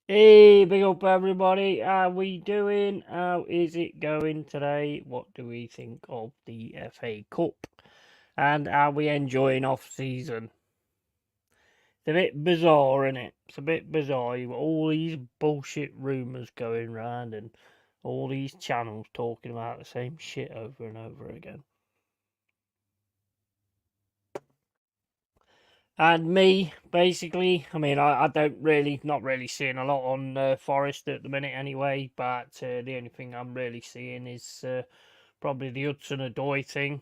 Hey, big up everybody. How we doing? How is it going today? What do we think of the FA Cup? And are we enjoying off season? It's a bit bizarre, isn't it? It's a bit bizarre. You've got all these bullshit rumours going round and all these channels talking about the same shit over and over again. And me, basically, I mean, I don't really, not really seeing a lot on Forest at the minute anyway, but the only thing I'm really seeing is probably the Hudson-Odoi thing,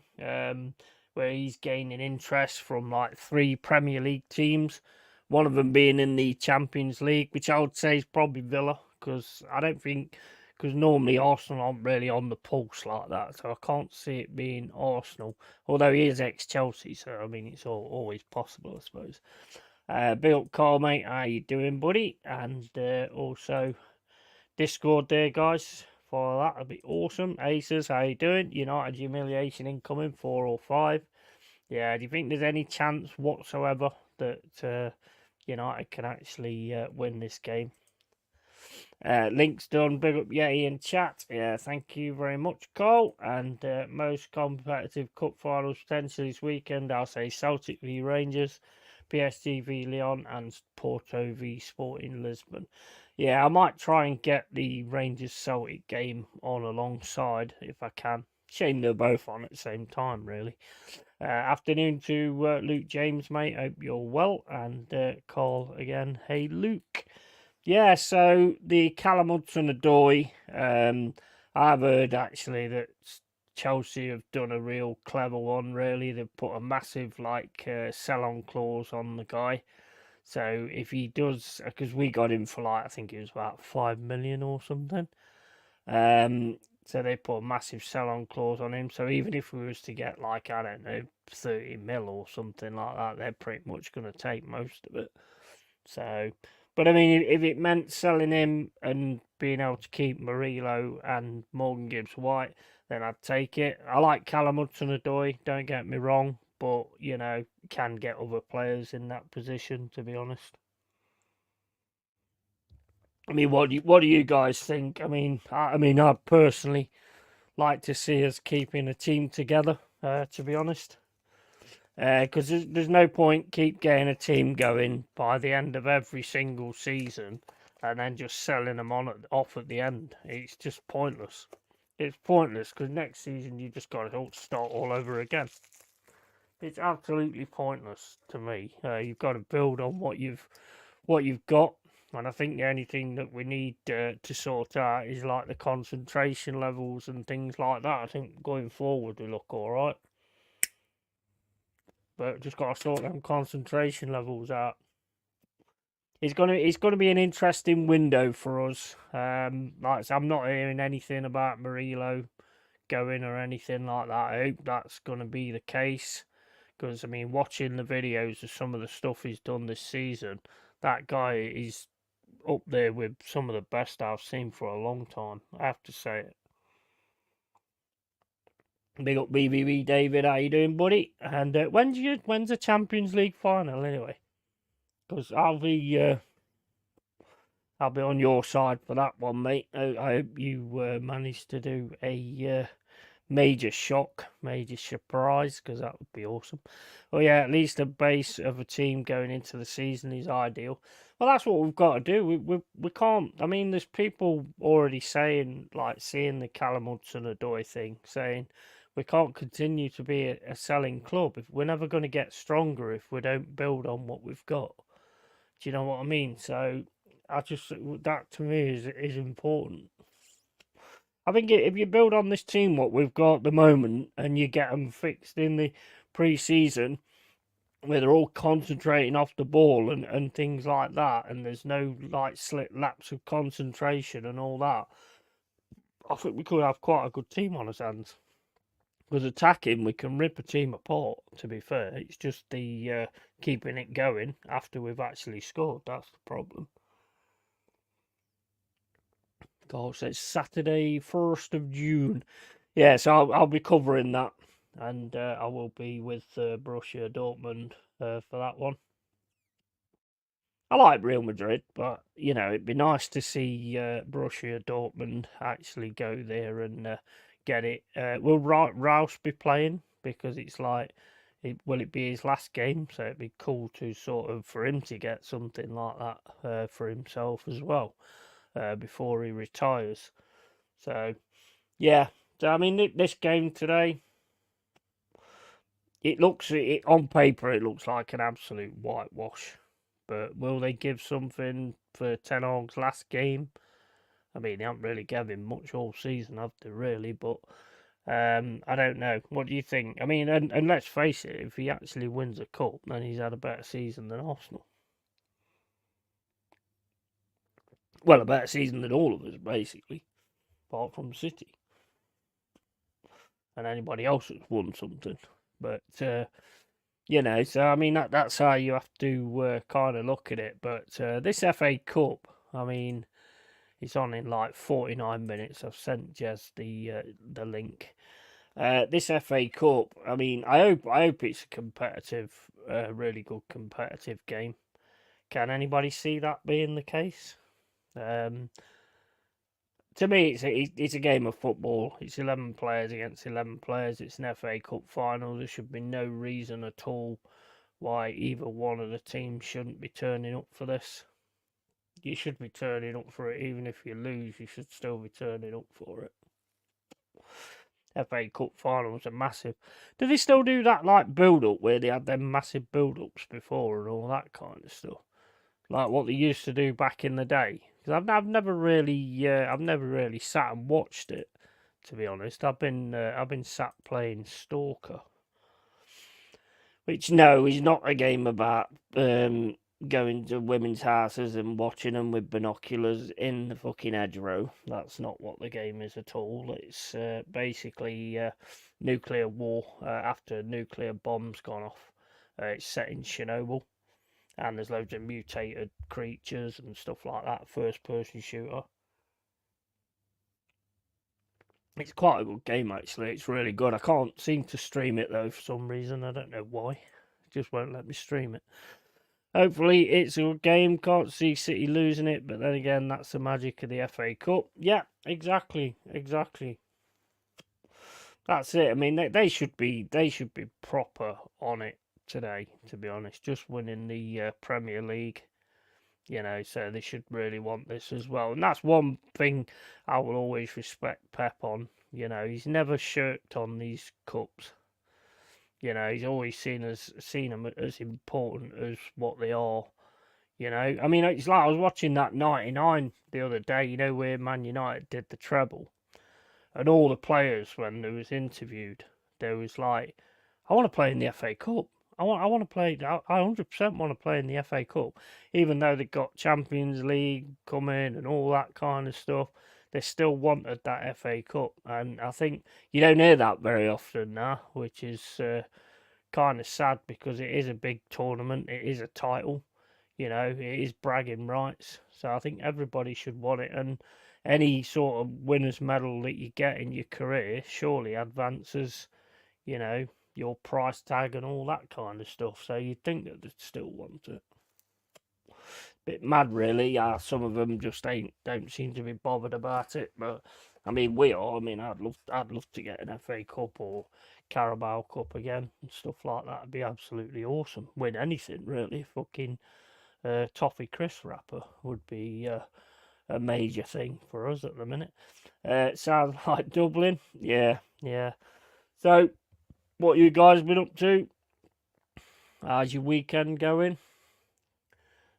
where he's gaining interest from like three Premier League teams, one of them being in the Champions League, which I would say is probably Villa, because I don't think, because normally Arsenal aren't really on the pulse like that, so I can't see it being Arsenal, although he is ex-Chelsea, so I mean, it's always possible, I suppose. Big up Carl, mate, how you doing, buddy? And also Discord there, guys. Follow that, that'd be awesome. Aces, how you doing? United humiliation incoming, 4 or 5. Yeah, do you think there's any chance whatsoever that United can actually win this game? Links done. Big up Yeti in chat. Yeah, thank you very much, Cole. And most competitive cup finals potentially this weekend. I'll say Celtic v Rangers, PSG v Lyon, and Porto v Sporting Lisbon. Yeah, I might try and get the Rangers Celtic game on alongside if I can. Shame they're both on at the same time, really. Afternoon to Luke James, mate. Hope you're well. And Carl again. Hey, Luke. Yeah, so the Callum Hudson-Odoi, I've heard actually that Chelsea have done a real clever one. Really, they've put a massive sell-on clause on the guy. So if he does, because we got him for I think it was about 5 million or something. So they put a massive sell-on clause on him. So even if we was to get I don't know 30 mil or something like that, they're pretty much going to take most of it. So, but I mean, if it meant selling him and being able to keep Murillo and Morgan Gibbs White, then I'd take it. I like Callum Hudson-Odoi, don't get me wrong, but can get other players in that position. To be honest, I mean, what do you guys think? I mean, I'd personally like to see us keeping a team together. To be honest. Because there's no point keep getting a team going by the end of every single season and then just selling them off at the end. It's just pointless. It's pointless because next season you just got to start all over again. It's absolutely pointless to me. You've got to build on what you've got, and I think the only thing that we need to sort out is like the concentration levels and things like that. I think going forward we look all right, but just got to sort them concentration levels out. It's gonna be an interesting window for us. I'm not hearing anything about Murillo going or anything like that. I hope that's gonna be the case because I mean, watching the videos of some of the stuff he's done this season, that guy is up there with some of the best I've seen for a long time. I have to say it. Big up BBB David, how you doing, buddy? And when's the Champions League final anyway? Because I'll be on your side for that one, mate. I hope you managed to do a major shock, major surprise, because that would be awesome. Well, yeah, at least the base of a team going into the season is ideal. Well, that's what we've got to do. We can't. I mean, there's people already saying, like, seeing the Callum Hudson-Odoi thing, saying we can't continue to be a selling club. If we're never going to get stronger if we don't build on what we've got. Do you know what I mean? So I just that to me is important. I think if you build on this team what we've got at the moment and you get them fixed in the pre-season where they're all concentrating off the ball and things like that, and there's no slit laps of concentration and all that, I think we could have quite a good team on our hands. Because attacking, we can rip a team apart. To be fair, it's just the keeping it going after we've actually scored. That's the problem. Goal says Saturday, 1st of June. Yeah, so I'll be covering that, and I will be with Borussia Dortmund for that one. I like Real Madrid, but it'd be nice to see Borussia Dortmund actually go there and get it. Will Rouse be playing? Because it's like, will it be his last game? So it'd be cool to sort of for him to get something like that for himself as well before he retires. So yeah, so I mean this game today, on paper it looks like an absolute whitewash. But will they give something for Ten Hag's last game? I mean, they haven't really given him much all season, have they, really? But I don't know. What do you think? I mean, and let's face it, if he actually wins a cup, then he's had a better season than Arsenal. Well, a better season than all of us, basically, apart from City and anybody else that's won something. But so I mean that's how you have to kind of look at it. But this FA Cup, I mean, it's on in like 49 minutes. I've sent Jez the link. This FA Cup, I mean, I hope it's a competitive, really good competitive game. Can anybody see that being the case? To me, it's a game of football. It's 11 players against 11 players. It's an FA Cup final. There should be no reason at all why either one of the teams shouldn't be turning up for this. You should be turning up for it, even if you lose. You should still be turning up for it. FA Cup finals are massive. Do they still do that like build up where they had them massive build ups before and all that kind of stuff, like what they used to do back in the day? Because I've never really sat and watched it. To be honest, I've been sat playing Stalker, which no is not a game about going to women's houses and watching them with binoculars in the fucking hedgerow. That's not what the game is at all. It's basically nuclear war after nuclear bombs gone off. It's set in Chernobyl, and there's loads of mutated creatures and stuff like that. First person shooter. It's quite a good game actually. It's really good. I can't seem to stream it though for some reason. I don't know why. It just won't let me stream it. Hopefully it's a good game. Can't see City losing it, but then again, that's the magic of the FA Cup. Yeah, exactly. That's it. I mean, they should be proper on it today. To be honest, just winning the Premier League, so they should really want this as well. And that's one thing I will always respect Pep on. He's never shirked on these cups. He's always seen them as important as what they are. I mean, it's like I was watching that 99 the other day, where Man United did the treble. And all the players, when they was interviewed, there was like, I want to play in the FA Cup. I want to play, I 100% want to play in the FA Cup. Even though they got Champions League coming and all that kind of stuff, they still wanted that FA Cup. And I think you don't hear that very often now, which is kind of sad because it is a big tournament. It is a title. It is bragging rights. So I think everybody should want it. And any sort of winner's medal that you get in your career surely advances, your price tag and all that kind of stuff. So you'd think that they'd still want it. Bit mad, really. Yeah, some of them just don't seem to be bothered about it. But I mean, we are. I mean, I'd love to get an FA Cup or Carabao Cup again and stuff like that. It'd be absolutely awesome. Win anything, really. Fucking toffee crisp wrapper would be a major thing for us at the minute. It sounds like Dublin. Yeah. So, what you guys been up to? How's your weekend going?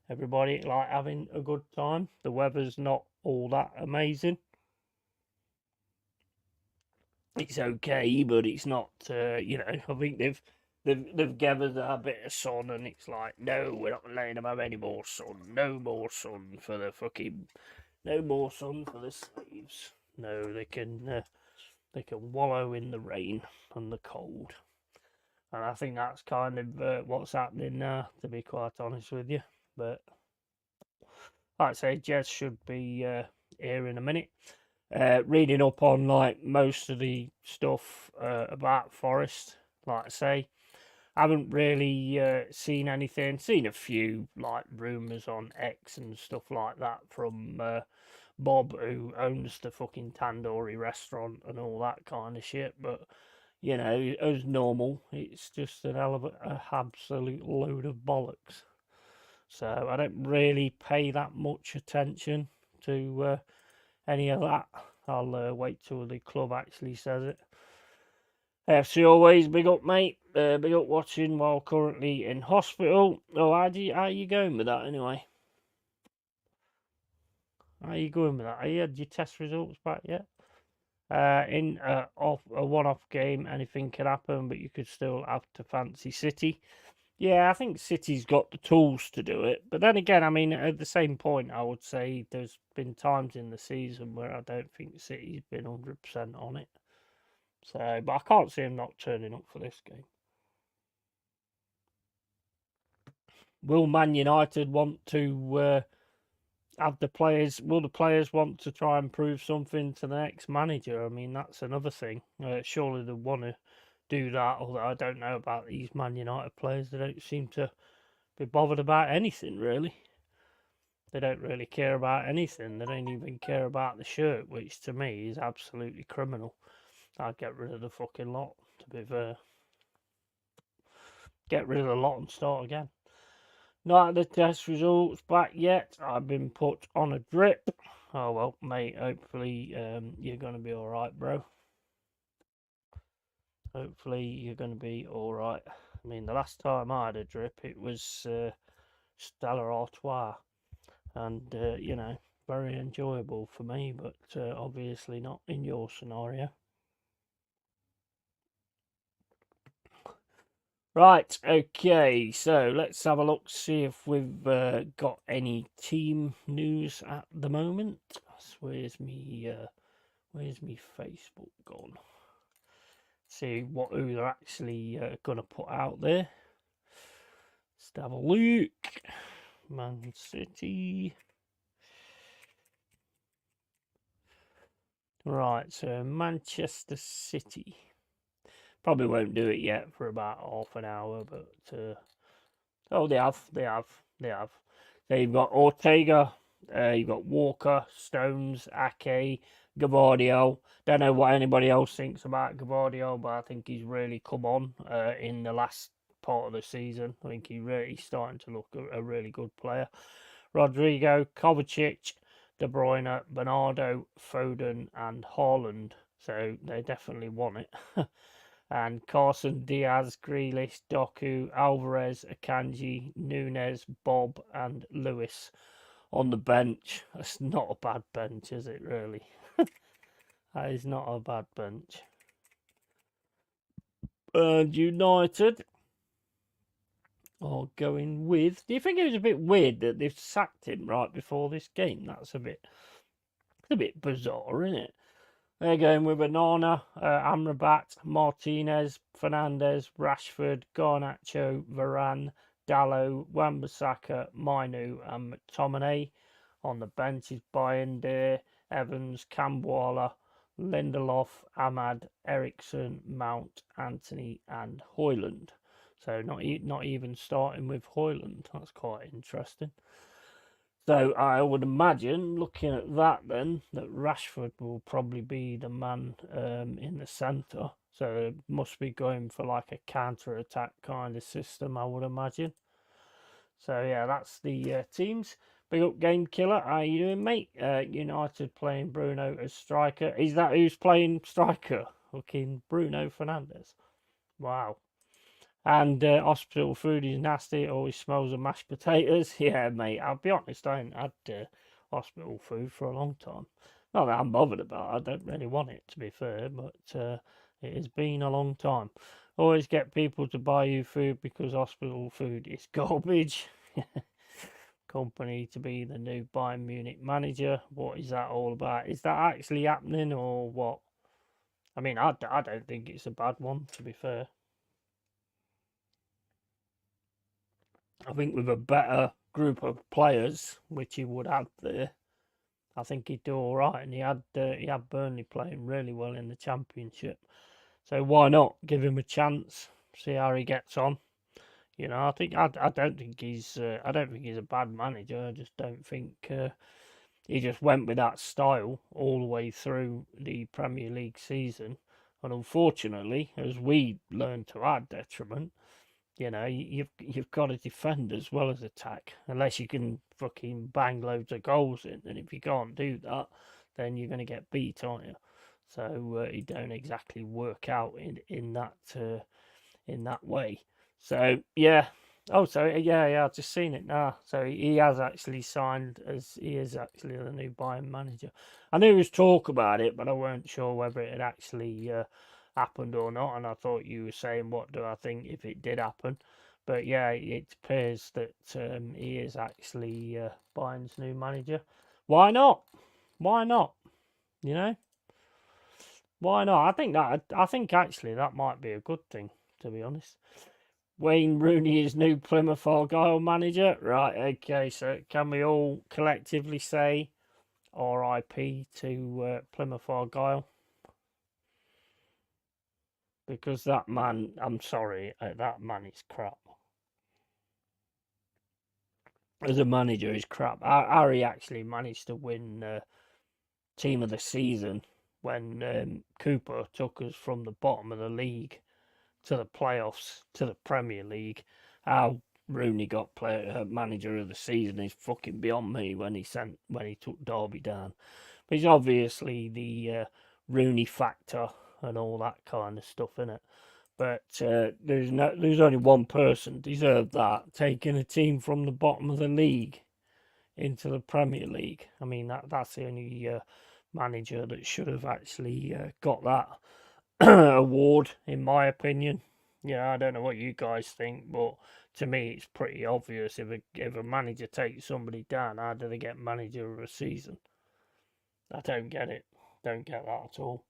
Everybody like having a good time? The weather's not all that amazing. It's okay, but it's not. I think they've gathered a bit of sun, and it's like, no, we're not letting them have any more sun. No more sun for the fucking. No more sun for the slaves. No, they can wallow in the rain and the cold. And I think that's kind of what's happening now, to be quite honest with you. But like I say, Jez should be here in a minute. Reading up on like most of the stuff about Forest, like I say. haven't really seen anything. Seen a few like rumours on X and stuff like that from Bob, who owns the fucking tandoori restaurant and all that kind of shit. But you know, as normal, it's just an absolute load of bollocks. So I don't really pay that much attention to any of that. I'll wait till the club actually says it. FC always, big up, mate. Big up watching while currently in hospital. Oh, how you going with that anyway? How you going with that? Have you had your test results back yet? In a one-off game, anything can happen, but you could still have to fancy City. Yeah, I think City's got the tools to do it. But then again, I mean, at the same point, I would say there's been times in the season where I don't think City's been 100% on it. So, but I can't see him not turning up for this game. Will Man United want to have the players? Will the players want to try and prove something to the next manager? I mean, that's another thing. Surely they want to do that. Although I don't know about these Man United players, they don't seem to be bothered about anything really. They don't really care about anything. They don't even care about the shirt, which to me is absolutely criminal. I'd get rid of the fucking lot. To be fair, get rid of the lot and start again. Not had the test results back yet. I've been put on a drip. Oh well, mate. Hopefully, you're gonna be all right, bro. Hopefully, you're gonna be all right. I mean, the last time I had a drip, it was Stella Artois, and you know, very enjoyable for me, but obviously not in your scenario. Right, okay, so let's have a look, see if we've got any team news at the moment. Where's me Facebook gone? See who they're actually gonna put out there. Let's have a look. Man City. Right, so Manchester City. Probably won't do it yet for about half an hour, but oh, they have. They've got Ortega, you've got Walker, Stones, Ake, Gavardio. Don't know what anybody else thinks about Gavardio, but I think he's really come on in the last part of the season. I think he's really starting to look a really good player. Rodrigo, Kovacic, De Bruyne, Bernardo, Foden, and Haaland. So they definitely want it. And Carson, Diaz, Grealish, Doku, Alvarez, Akanji, Nunes, Bob, and Lewis on the bench. That's not a bad bench, is it, really? That is not a bad bench. And United are going with... Do you think it was a bit weird that they've sacked him right before this game? That's a bit bizarre, isn't it? They're going with Banana, Amrabat, Martinez, Fernandez, Rashford, Garnacho, Varane, Dallo, Wan-Bissaka, Mainu, and McTominay. On the bench is Bayern, Evans, Kambwala, Lindelof, Ahmad, Ericsson, Mount, Anthony, and Højlund. So not even starting with Højlund. That's quite interesting. So I would imagine, looking at that then, that Rashford will probably be the man in the centre. So it must be going for like a counter-attack kind of system, I would imagine. So yeah, that's the teams. Big up Game Killer, how you doing, mate? United playing Bruno as striker. Is that who's playing striker? Looking Bruno Fernandes. Wow. And hospital food is nasty. It always smells of mashed potatoes. Yeah, mate, I'll be honest, I haven't had hospital food for a long time. Not that I'm bothered about it. I don't really want it, to be fair, but it has been a long time. Always get people to buy you food because hospital food is garbage. Company to be the new Bayern Munich manager. What is that all about? Is that actually happening or what? I mean, I don't think it's a bad one, to be fair. I think with a better group of players, which he would have there, I think he'd do all right. And he had Burnley playing really well in the Championship, so why not give him a chance? See how he gets on. You know, I don't think he's a bad manager. I just don't think he just went with that style all the way through the Premier League season. And unfortunately, as we learned to our detriment, you know, you've got to defend as well as attack, unless you can fucking bang loads of goals in. And if you can't do that, then you're going to get beat, aren't you? So it don't exactly work out in that way. So yeah. Oh, so yeah, I've just seen it now. So he has actually signed as he is actually the new Bayern manager. I knew there was talk about it, but I weren't sure whether it had actually happened or not. And I thought you were saying, what do I think if it did happen? But yeah, it appears that he is actually Bayern's new manager. Why not? Why not? You know, why not? I think actually that might be a good thing, to be honest. Wayne Rooney is new Plymouth Argyle manager. Right, okay, so can we all collectively say RIP to Plymouth Argyle? Because that man, I'm sorry, that man is crap. As a manager, he's crap. Harry actually managed to win Team of the Season when Cooper took us from the bottom of the league to the playoffs to the Premier League. How Rooney got manager of the season is fucking beyond me when he took Derby down. But he's obviously the Rooney factor and all that kind of stuff in it. But there's only one person deserved that, taking a team from the bottom of the league into the Premier League. I mean that's the only manager that should have actually got that award, in my opinion. Yeah, I don't know what you guys think, but to me, it's pretty obvious if a manager takes somebody down, how do they get manager of a season? I don't get it. Don't get that at all.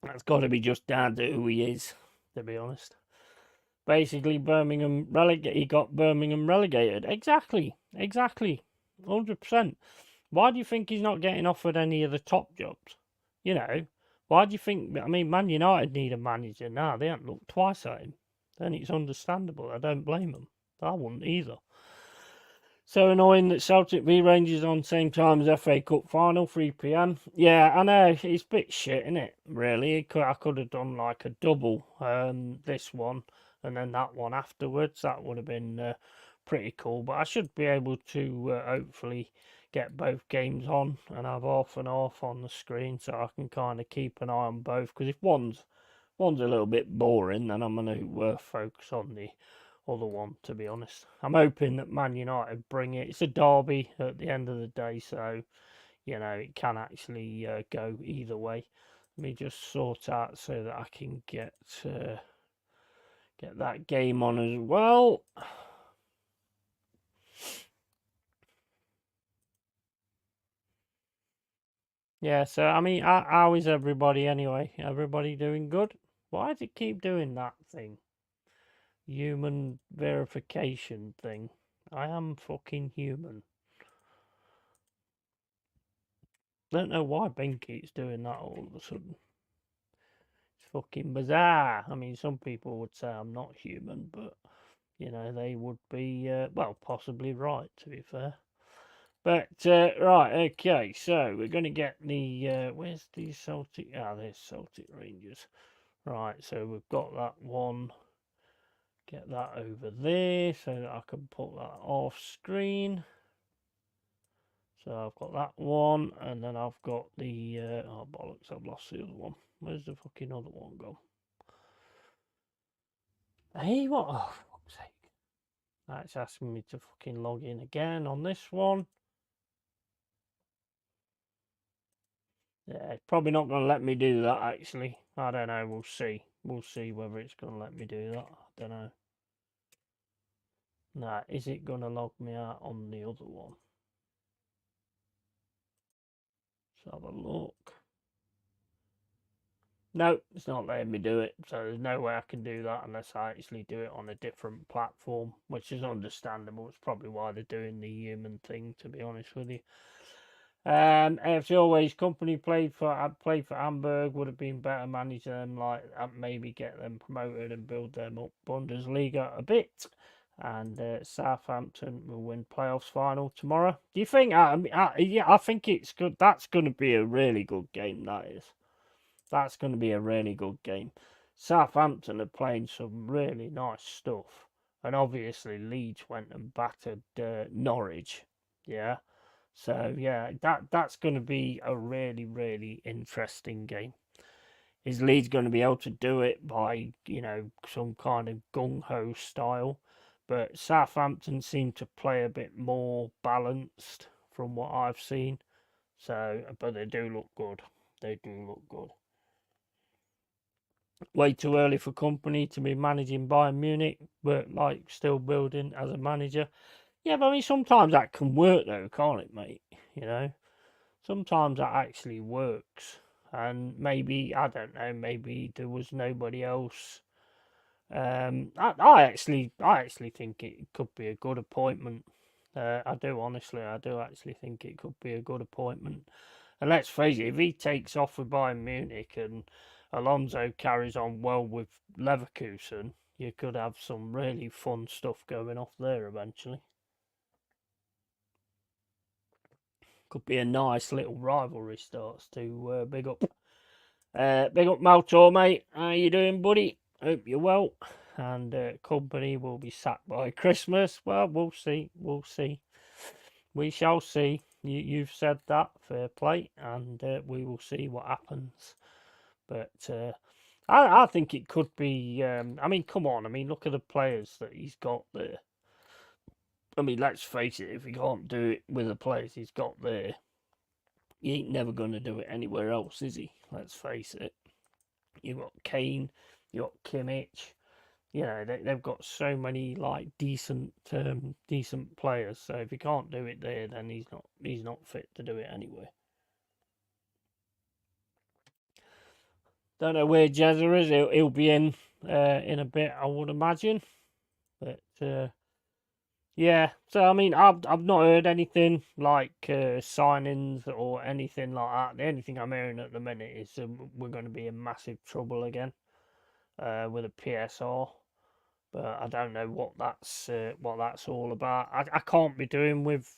That's got to be just down to who he is, to be honest. Basically, he got Birmingham relegated. Exactly, 100%. Why do you think he's not getting offered any of the top jobs? You know, why do you think? I mean, Man United need a manager now. They haven't looked twice at him. Then it's understandable. I don't blame them. I wouldn't either. So annoying that Celtic v Rangers on same time as FA Cup final, 3 p.m. Yeah, I know it's a bit shit, isn't it? Really, I could have done like a double, this one and then that one afterwards. That would have been pretty cool. But I should be able to hopefully get both games on and have half and half on the screen, so I can kind of keep an eye on both. Because if one's a little bit boring, then I'm going to focus on the other one, to be honest. I'm hoping that Man United bring it. It's a derby at the end of the day, so, you know, it can actually go either way. Let me just sort out so that I can get that game on as well. Yeah, so, I mean, how is everybody anyway? Everybody doing good? Why does it keep doing that thing? Human verification thing. I am fucking human. Don't know why Ben keeps doing that all of a sudden. It's fucking bizarre. I mean, some people would say I'm not human, but, you know, they would be, well, possibly right, to be fair. But, right, okay, so we're going to get the, where's the Celtic? Ah, there's Celtic Rangers. Right, so we've got that one. Get that over there so that I can put that off screen. So I've got that one, and then I've got the, oh bollocks, I've lost the other one. Where's the fucking other one gone? Hey, what? Oh, for fuck's sake. That's asking me to fucking log in again on this one. Yeah, it's probably not going to let me do that, actually. I don't know, we'll see. We'll see whether it's going to let me do that. I don't know. Nah, is it going to log me out on the other one? Let's have a look. No, it's not letting me do it. So there's no way I can do that unless I actually do it on a different platform, which is understandable. It's probably why they're doing the human thing, to be honest with you. AFC always company played for Hamburg, would have been better, manage them like maybe get them promoted and build them up Bundesliga a bit. And Southampton will win playoffs final tomorrow. Do you think? Yeah, I think it's good. That's going to be a really good game. That is. That's going to be a really good game. Southampton are playing some really nice stuff, and obviously Leeds went and battered Norwich. Yeah, so yeah, that's going to be a really interesting game. Is Leeds going to be able to do it by some kind of gung ho style? But Southampton seem to play a bit more balanced from what I've seen. So, but they do look good. They do look good. Way too early for company to be managing Bayern Munich, but like still building as a manager. Yeah, but I mean sometimes that can work though, can't it, mate? You know, sometimes that actually works, and maybe I don't know, maybe there was nobody else. I actually think it could be a good appointment. I do honestly, I do actually think it could be a good appointment. And let's face it, if he takes off with Bayern Munich and Alonso carries on well with Leverkusen, you could have some really fun stuff going off there eventually. Could be a nice little rivalry starts to big up. Big up Maltor, mate. How you doing, buddy? Hope you're well. And company will be sacked by Christmas. Well, we'll see. We'll see. We shall see. You've said that. Fair play. And we will see what happens. But I think it could be. I mean, come on. I mean, look at the players that he's got there. I mean, let's face it. If he can't do it with the players he's got there, he ain't never going to do it anywhere else, is he? Let's face it. You've got Kane. You've got Kimmich. They've got so many like decent players. So if he can't do it there, then he's not fit to do it anyway. Don't know where Jezza is. He'll be in a bit, I would imagine. But yeah. So I mean, I've not heard anything like signings or anything like that. The only thing I'm hearing at the minute is we're going to be in massive trouble again with a PSR. But I don't know what that's all about. I can't be doing with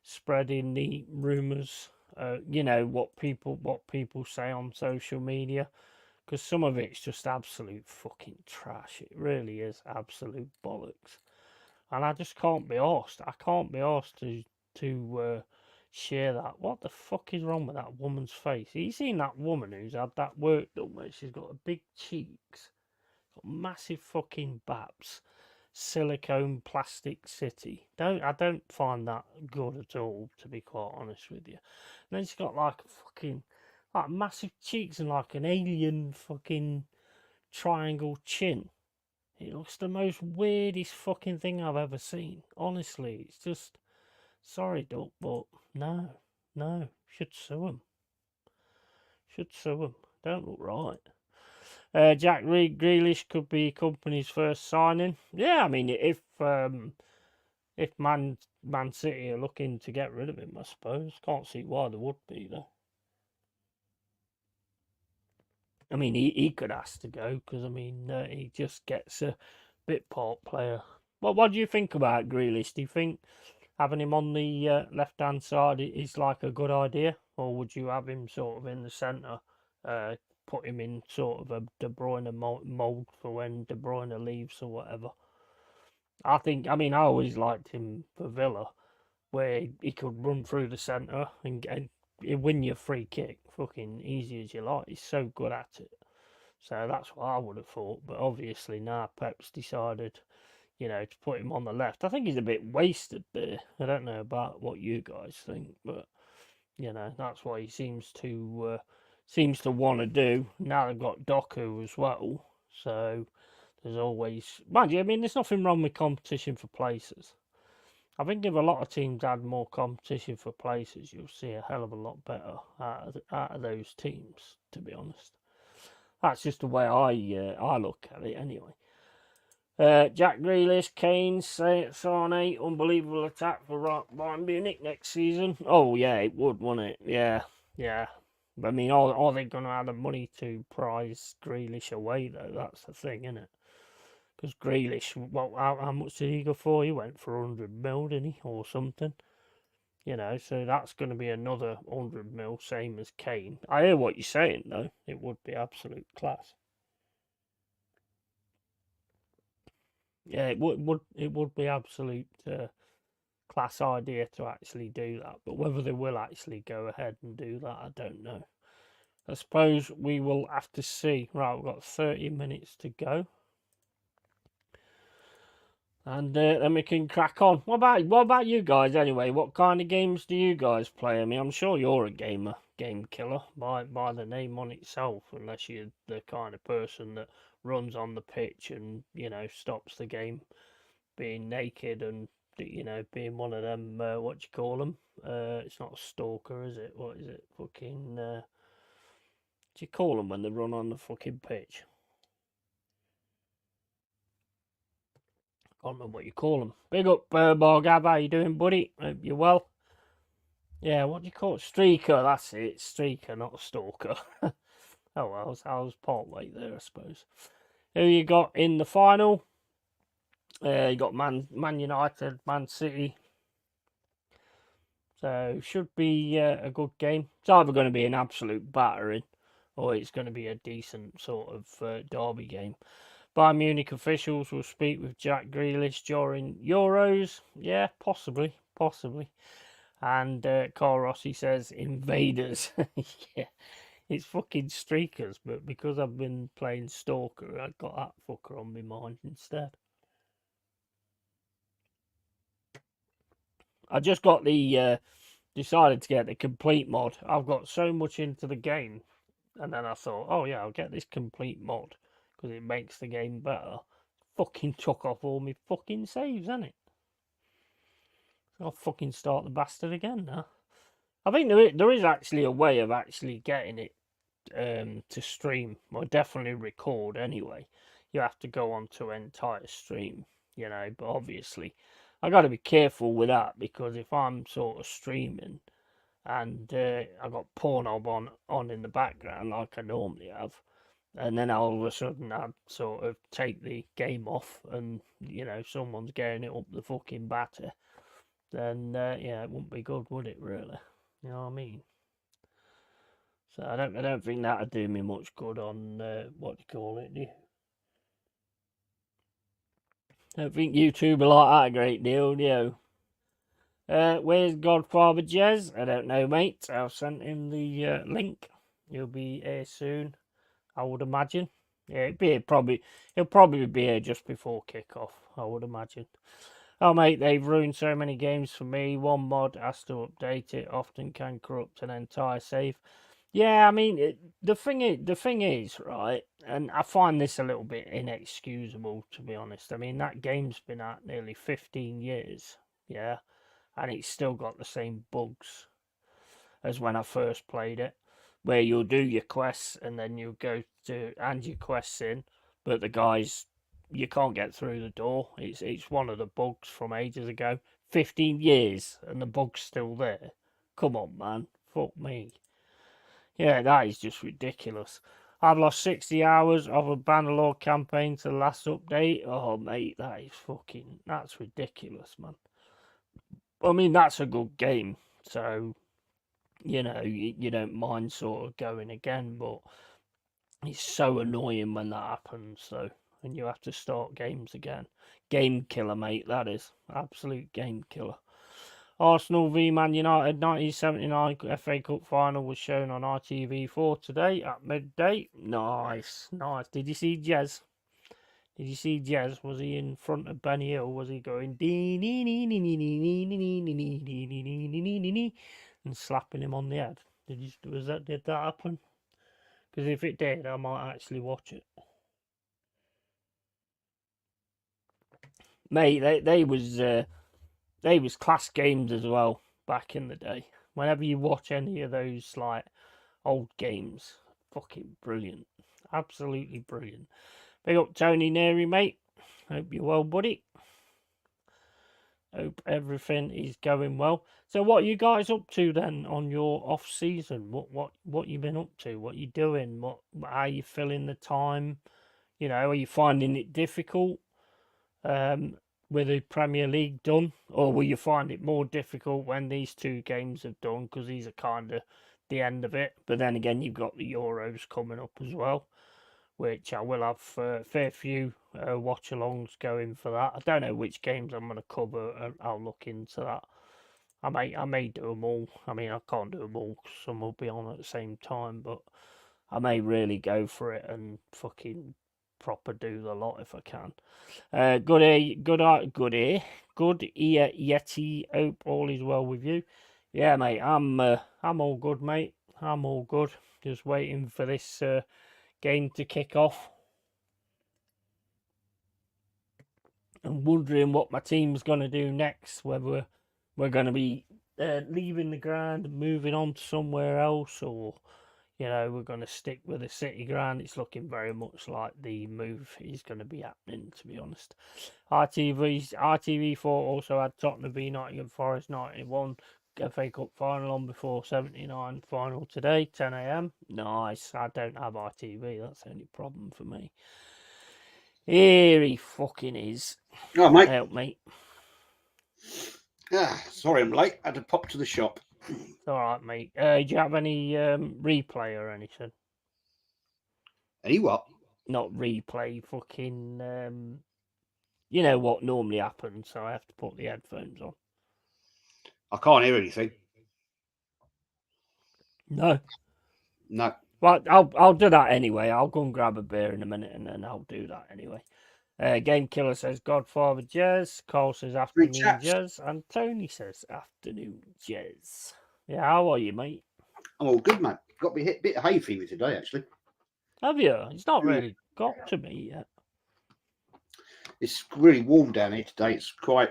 spreading the rumours. What people say on social media, because some of it's just absolute fucking trash. It really is absolute bollocks, and I just can't be asked. I can't be asked to share that. What the fuck is wrong with that woman's face? You seen that woman who's had that work done where she's got a big cheeks, massive fucking baps, silicone plastic city. I don't find that good at all, to be quite honest with you. And then she's got like a fucking like massive cheeks and like an alien fucking triangle chin. It looks the most weirdest fucking thing I've ever seen. Honestly, it's just sorry, Duck, but no, should sue him. Should sue him. Don't look right. Jack Grealish could be company's first signing. Yeah, I mean, if Man City are looking to get rid of him, I suppose. Can't see why they would be though. I mean, he could ask to go because I mean he just gets a bit part player. What do you think about Grealish? Do you think having him on the left hand side is like a good idea, or would you have him sort of in the centre? Put him in sort of a De Bruyne mould for when De Bruyne leaves or whatever. I mean, I always liked him for Villa, where he could run through the centre and win your free kick, fucking easy as you like. He's so good at it. So that's what I would have thought. But obviously now Pep's decided, to put him on the left. I think he's a bit wasted there. I don't know about what you guys think, but that's what he seems to want to do. Now they've got Doku as well, so there's always, mind you, I mean, there's nothing wrong with competition for places. I think if a lot of teams had more competition for places, you'll see a hell of a lot better out of those teams. To be honest, that's just the way I look at it anyway. Jack Grealish, Kane, Sane, unbelievable attack for Bayern Munich next season. Oh yeah, it would, wouldn't it? Yeah, yeah. But I mean, are they going to have the money to prize Grealish away though? That's the thing, isn't it? Because Grealish, well, how much did he go for? He went for 100 mil, didn't he, or something? You know, so that's going to be another 100 mil, same as Kane. I hear what you're saying though. It would be absolute class. Yeah, it would be absolute class idea to actually do that. But whether they will actually go ahead and do that, I don't know. I suppose we will have to see. Right, we've got 30 minutes to go. And then we can crack on. What about you guys anyway? What kind of games do you guys play? I mean, I'm sure you're a game killer by the name on itself, unless you're the kind of person that runs on the pitch and stops the game being naked and being one of them. What do you call them? It's not a stalker, is it? What is it? Fucking. What do you call them when they run on the fucking pitch? Can't remember what you call them. Big up, Borgab. How you doing, buddy? Hope you're well. Yeah, what do you call it? Streaker, that's it. Streaker, not a stalker. Oh, well, I was part way there, I suppose. Who you got in the final? You got Man United, Man City. So, should be a good game. It's either going to be an absolute battering or it's going to be a decent sort of derby game. Bayern Munich officials will speak with Jack Grealish during Euros. Yeah, possibly. And Carl Rossi says invaders. Yeah, it's fucking streakers, but because I've been playing Stalker, I got that fucker on my mind instead. I just got the decided to get the complete mod. I've got so much into the game, and then I thought, oh yeah, I'll get this complete mod because it makes the game better. Fucking took off all my fucking saves, hasn't it? So I'll fucking start the bastard again now. I think there is actually a way of actually getting it to stream, or definitely record anyway. You have to go on to entire stream, but obviously I got to be careful with that because if I'm sort of streaming and I got Pornhub on in the background like I normally have, and then all of a sudden I'd sort of take the game off and someone's getting it up the fucking batter, then yeah, it wouldn't be good, would it really? You know what I mean? So I don't think that'd do me much good on what do you call it? I don't think YouTube will like that a great deal, do you? Where's Godfather Jez? I don't know, mate. I've sent him the link. He'll be here soon, I would imagine. Yeah, he'll probably be here just before kick-off, I would imagine. Oh, mate, they've ruined so many games for me. One mod has to update it, often can corrupt an entire save. Yeah, I mean, the thing is, right, and I find this a little bit inexcusable, to be honest. I mean, that game's been out nearly 15 years, yeah, and it's still got the same bugs as when I first played it, where you'll do your quests and then you'll go to hand your quests in, but the guys, you can't get through the door. It's one of the bugs from ages ago. 15 years and the bug's still there. Come on, man. Fuck me. Yeah, that is just ridiculous. I've lost 60 hours of a Bannerlord campaign to the last update. Oh, mate, that's ridiculous, man. I mean, that's a good game, so, you don't mind sort of going again, but it's so annoying when that happens, so, and you have to start games again. Game killer, mate, that is. Absolute game killer. Arsenal v Man United 1979 FA Cup final was shown on ITV4 today at midday. Nice. Did you see Jez? Was he in front of Benny Hill? Was he going and slapping him on the head? Did that happen? Because if it did, I might actually watch it. Mate, they was class games as well back in the day. Whenever you watch any of those like old games, fucking brilliant, absolutely brilliant. Big up Tony Neary, mate. Hope you're well, buddy. Hope everything is going well. So, what are you guys up to then on your off season? What you been up to? What you doing? How you filling the time? You know, are you finding it difficult with the Premier League done, or will you find it more difficult when these two games have done? Because these are kind of the end of it. But then again, you've got the Euros coming up as well, which I will have a fair few watch-alongs going for that. I don't know which games I'm going to cover, and I'll look into that. I may do them all. I mean, I can't do them all 'cause some will be on at the same time, but I may really go for it and fucking proper do the lot if I can. Good ear, good ear, Yeti. Hope all is well with you. Yeah, mate. I'm all good, mate. I'm all good. Just waiting for this game to kick off. I'm wondering what my team's going to do next. Whether we're going to be leaving the ground and moving on to somewhere else, or we're going to stick with the City ground. It's looking very much like the move is going to be happening, to be honest. RTV4 also had Tottenham v Nottingham Forest 91 FA Cup final on before 79 final today, 10 a.m. Nice. I don't have RTV. That's the only problem for me. Here he fucking is. Oh, mate. Help me. Sorry I'm late. I had to pop to the shop. It's all right, mate. Do you have any replay or anything? Any what? Not replay, fucking... you know what normally happens, so I have to put the headphones on. I can't hear anything. No. Well, I'll do that anyway. I'll go and grab a beer in a minute, and then I'll do that anyway. Game Killer says Godfather Jez. Carl says afternoon Jez. And Tony says afternoon Jez. Yeah, how are you, mate? I'm all good, mate. Got me hit a bit of hay fever today, actually. Have you? It's not really got to me yet. It's really warm down here today. It's quite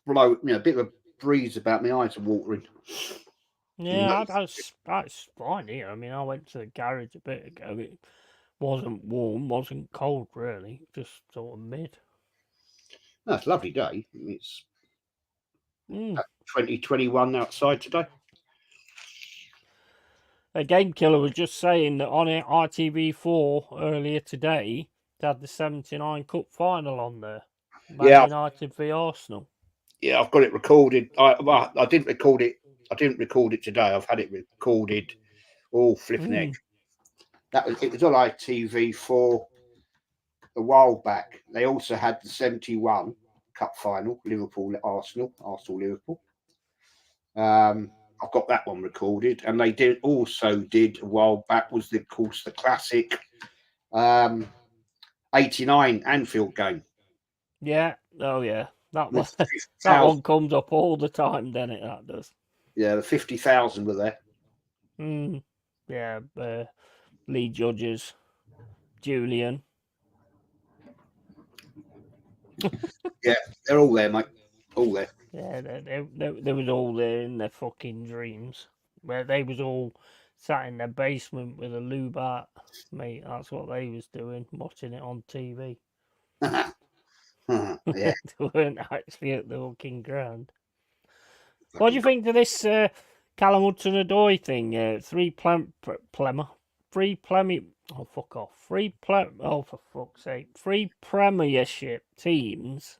a bit of a breeze about. My eyes are watering. Yeah, that's fine here. I mean, I went to the garage a bit ago. It wasn't warm, wasn't cold, really. Just sort of mid. No, it's a lovely day. It's 2021 outside today. A Game Killer was just saying that on RTV4 earlier today, they had the 79 Cup final on there. Man United v Arsenal. Yeah, I've got it recorded. I didn't record it. I didn't record it today. I've had it recorded. All flipping egg. It was on ITV4 a while back. They also had the 71 Cup final, Liverpool Liverpool. I've got that one recorded, and they did a while back was of course the classic 89 Anfield game. Yeah. Oh yeah. That one comes up all the time, doesn't it? That does. Yeah, the 50,000 were there. Yeah, Lee Judges, Julian. Yeah, they're all there, mate. All there. Yeah, they was all there in their fucking dreams. Where they was all sat in their basement with a loo bat. Mate, that's what they was doing, watching it on TV. Yeah. They weren't actually at the fucking ground. What do you think of this Callum Hudson-Odoi thing? Three Premiership teams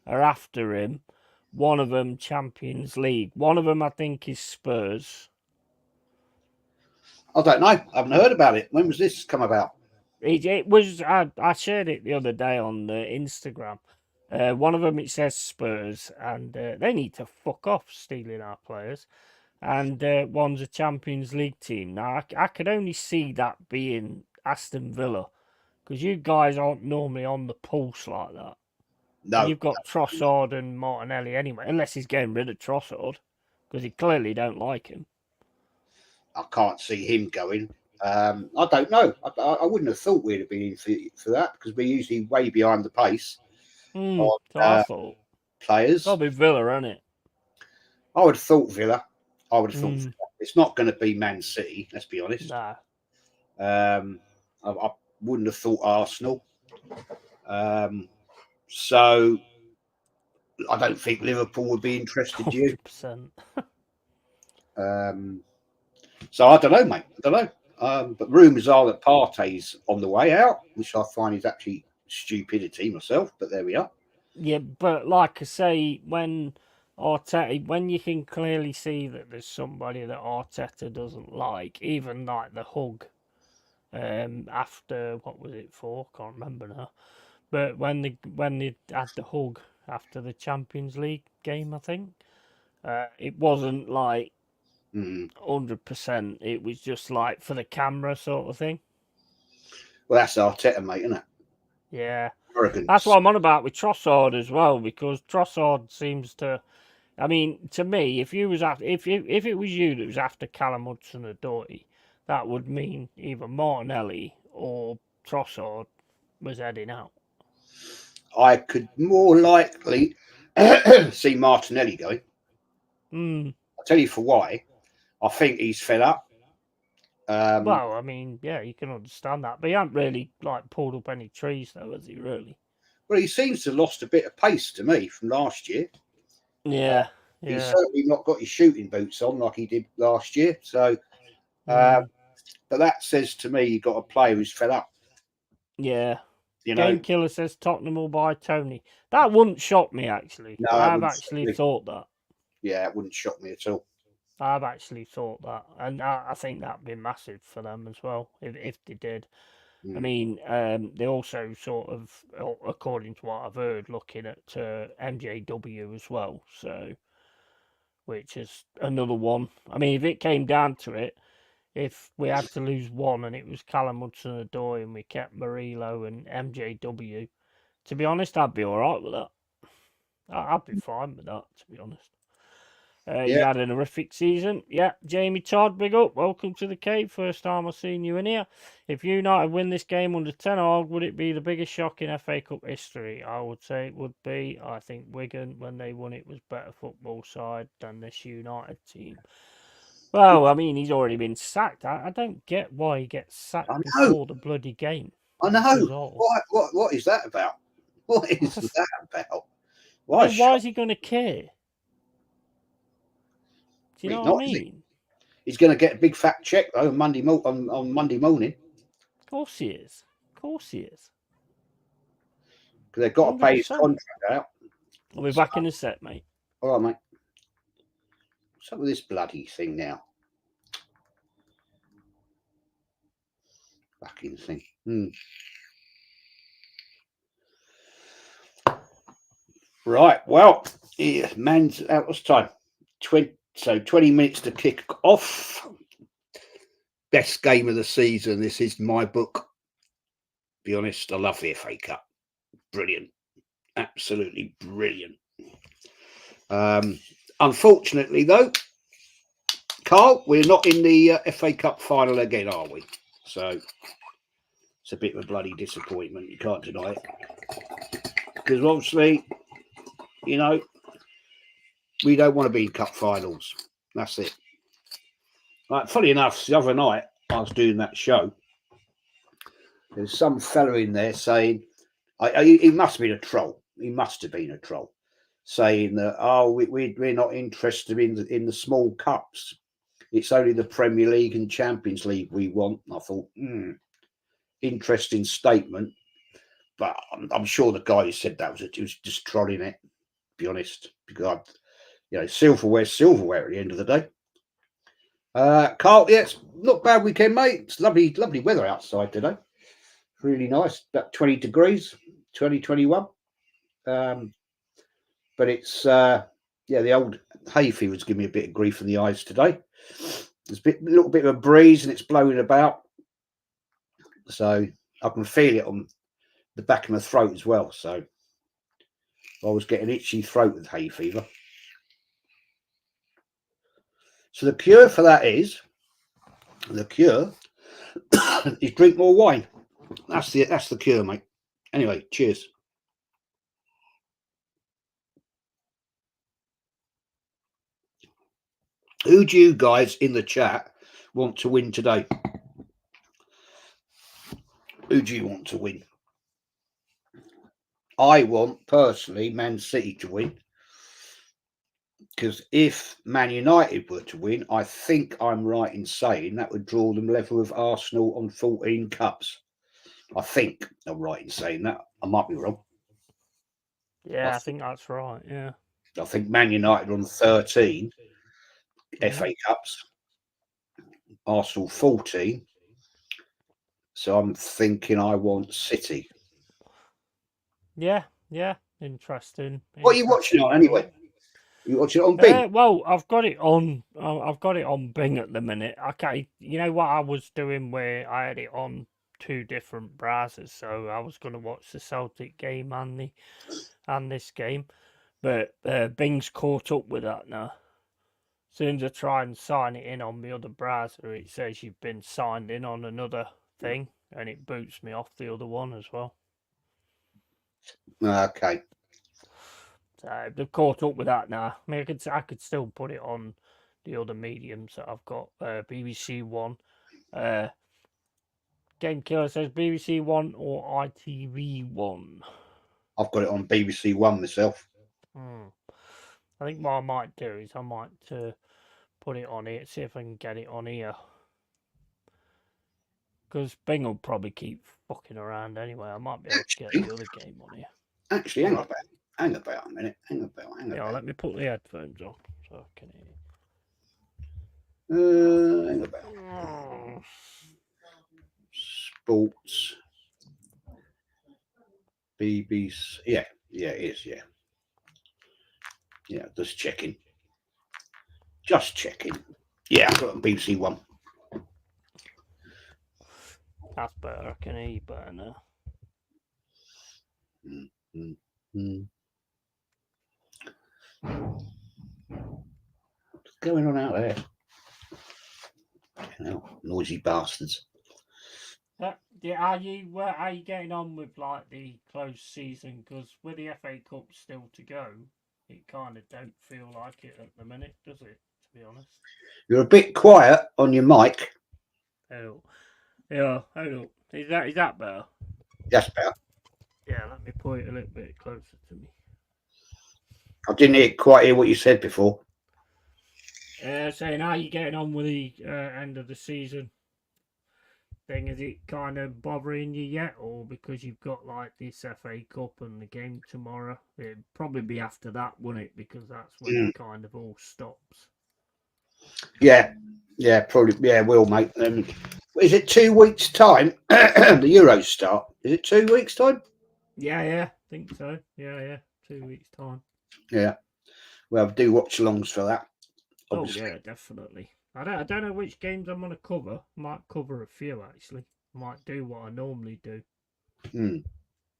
are after him. One of them Champions League. One of them, I think, is Spurs. I don't know. I haven't heard about it. When was this come about? It was. I shared it the other day on Instagram. One of them, it says Spurs, and they need to fuck off stealing our players. And one's a Champions League team. Now, I could only see that being Aston Villa, because you guys aren't normally on the pulse like that. No. And you've got Trossard and Martinelli anyway, unless he's getting rid of Trossard, because he clearly don't like him. I can't see him going. I don't know. I wouldn't have thought we'd have been in for that, because we're usually way behind the pace on I thought players. Probably Villa, isn't it? I would have thought Villa. It's not going to be Man City. Let's be honest. Nah. I wouldn't have thought Arsenal. So I don't think Liverpool would be interested. Do you? 100%. So I don't know, mate. I don't know. But rumours are that Partey's on the way out, which I find is actually stupidity myself. But there we are. Yeah, but like I say, when Arteta, when you can clearly see that there's somebody that Arteta doesn't like, even like the hug, after what was it for? Can't remember now. But when they had the hug after the Champions League game, I think it wasn't like Mm. 100%. It was just like for the camera sort of thing. Well, that's Arteta, mate, isn't it? Yeah, that's Arrogance. what I'm on about with Trossard as well, because Trossard seems to. I mean, to me, if you was after, if it was you that was after Callum Hudson-Odoi, that would mean either Martinelli or Trossard was heading out. I could more likely see Martinelli going. I'll tell you for why. I think he's fed up. Well, I mean, yeah, you can understand that, but he hasn't really like pulled up any trees, though, has he? Really? Well, he seems to have lost a bit of pace to me from last year. Yeah, He's yeah. certainly not got his shooting boots on like he did last year. So, but that says to me, you've got a player who's fed up. Yeah. You know, Game Killer says Tottenham will buy Tony. That wouldn't shock me, actually. no, it I've wouldn't shock actually me. thought that. Yeah, it wouldn't shock me at all. I've actually thought that, and I think that'd be massive for them as well if they did. I mean, they also sort of, according to what I've heard, looking at MJW as well. So, which is another one. I mean, if it came down to it, if we had to lose one and it was Callum Hudson-Odoi and we kept Murillo and MJW, to be honest, I'd be all right with that. I'd be fine with that, to be honest. He's Yeah, had an horrific season. Yeah, Jamie Todd, big up. Welcome to the cave. First time I've seen you in here. If United win this game under 10 all, would it be the biggest shock in FA Cup history? I would say it would be. I think Wigan, when they won it, was better football side than this United team. Well, I mean, he's already been sacked. I don't get why he gets I sacked know. before the bloody game. I It's know. bizarre. What is that about? What is that about? Why Yeah, why shock? is he going to care? Do you He's know what I not, is he? mean? He's going to get a big fat check though on Monday morning Of course he is. Of course he is. because they've got to pay his 100%. contract out. I'll be So, back in a sec, mate. all right, mate. What's up with this bloody thing now? Fucking thing. Right. Well, yeah, man's out of time. 20 minutes to kick off. Best game of the season. This is my book. Be honest, I love the FA Cup. Brilliant. Absolutely brilliant. Unfortunately, though, Carl, we're not in the FA Cup final again, are we? So it's a bit of a bloody disappointment. You can't deny it. Because obviously, you know, we don't want to be in cup finals. That's it. Like, funny enough, the other night I was doing that show. There's some fella in there saying, he must have been a troll. He must have been a troll, saying that, oh, we're not interested in the small cups. It's only the Premier League and Champions League we want. I thought, interesting statement. But I'm sure the guy who said that was just trolling it, to be honest. Because, silverware's silverware at the end of the day. Carl, yeah, it's not bad weekend, mate. It's lovely weather outside today. Really nice, about 20 degrees, 21. But it's, the old hay fever's giving me a bit of grief in the eyes today. There's a little bit of a breeze and it's blowing about. So I can feel it on the back of my throat as well. So I was getting itchy throat with hay fever. So the cure for that is drink more wine. That's the cure, mate. Anyway, cheers. Who do you guys in the chat want to win today? Who do you want to win? I want personally Man City to win, because if Man United were to win, I think I'm right in saying that would draw them level with Arsenal on 14 cups. I think I'm right in saying that. I might be wrong. Yeah, I think that's right. Yeah. I think Man United on 13 Mhm. FA Cups, Arsenal 14. So I'm thinking I want City. Yeah, yeah. Interesting. What are you watching Interesting on anyway? thought. You watching it on Bing? Well, I've got it on. I've got it on Bing at the minute. Okay, you know what I was doing where I had it on two different browsers, so I was going to watch the Celtic game and this game, but Bing's caught up with that now. As soon as I try and sign it in on the other browser, it says you've been signed in on another thing, and it boots me off the other one as well. Okay. So they've caught up with that now. I mean, I could still put it on the other mediums that I've got. BBC One. Game Killer says BBC One or ITV One. I've got it on BBC One myself. I think what I might do is I might put it on here, see if I can get it on here. Because Bing will probably keep fucking around anyway. I might be able to get the other game on here. Actually, hang about a minute. Hang Yeah, about. let me put the headphones on so I can Hang about. hear. Sports. BBC. Yeah, it is. Yeah, just checking. Just checking. Yeah, I've got it on BBC One. That's better. I can hear you better now. What's going on out there? You know, noisy bastards. Yeah, are you getting on with like the close season? Because with the FA Cup still to go, it kind of don't feel like it at the minute, does it? To be honest. You're a bit quiet on your mic. Oh, yeah. Hold up. Is that better? That's better. Yeah. Let me put it a little bit closer to me. I didn't quite hear what you said before. Saying how you getting on with the end of the season thing? Is it kind of bothering you yet, or because you've got like this FA Cup and the game tomorrow? It'd probably be after that, wouldn't it? Because that's when it kind of all stops. Yeah, probably. Yeah, will, mate. Is it 2 weeks' time? The Euros start. Is it 2 weeks' time? Yeah, think so. Yeah, 2 weeks time. Yeah. Well, I do watch alongs for that. Obviously. Obviously. Oh yeah, definitely. I don't know which games I'm gonna cover. Might cover a few actually. Might do what I normally do.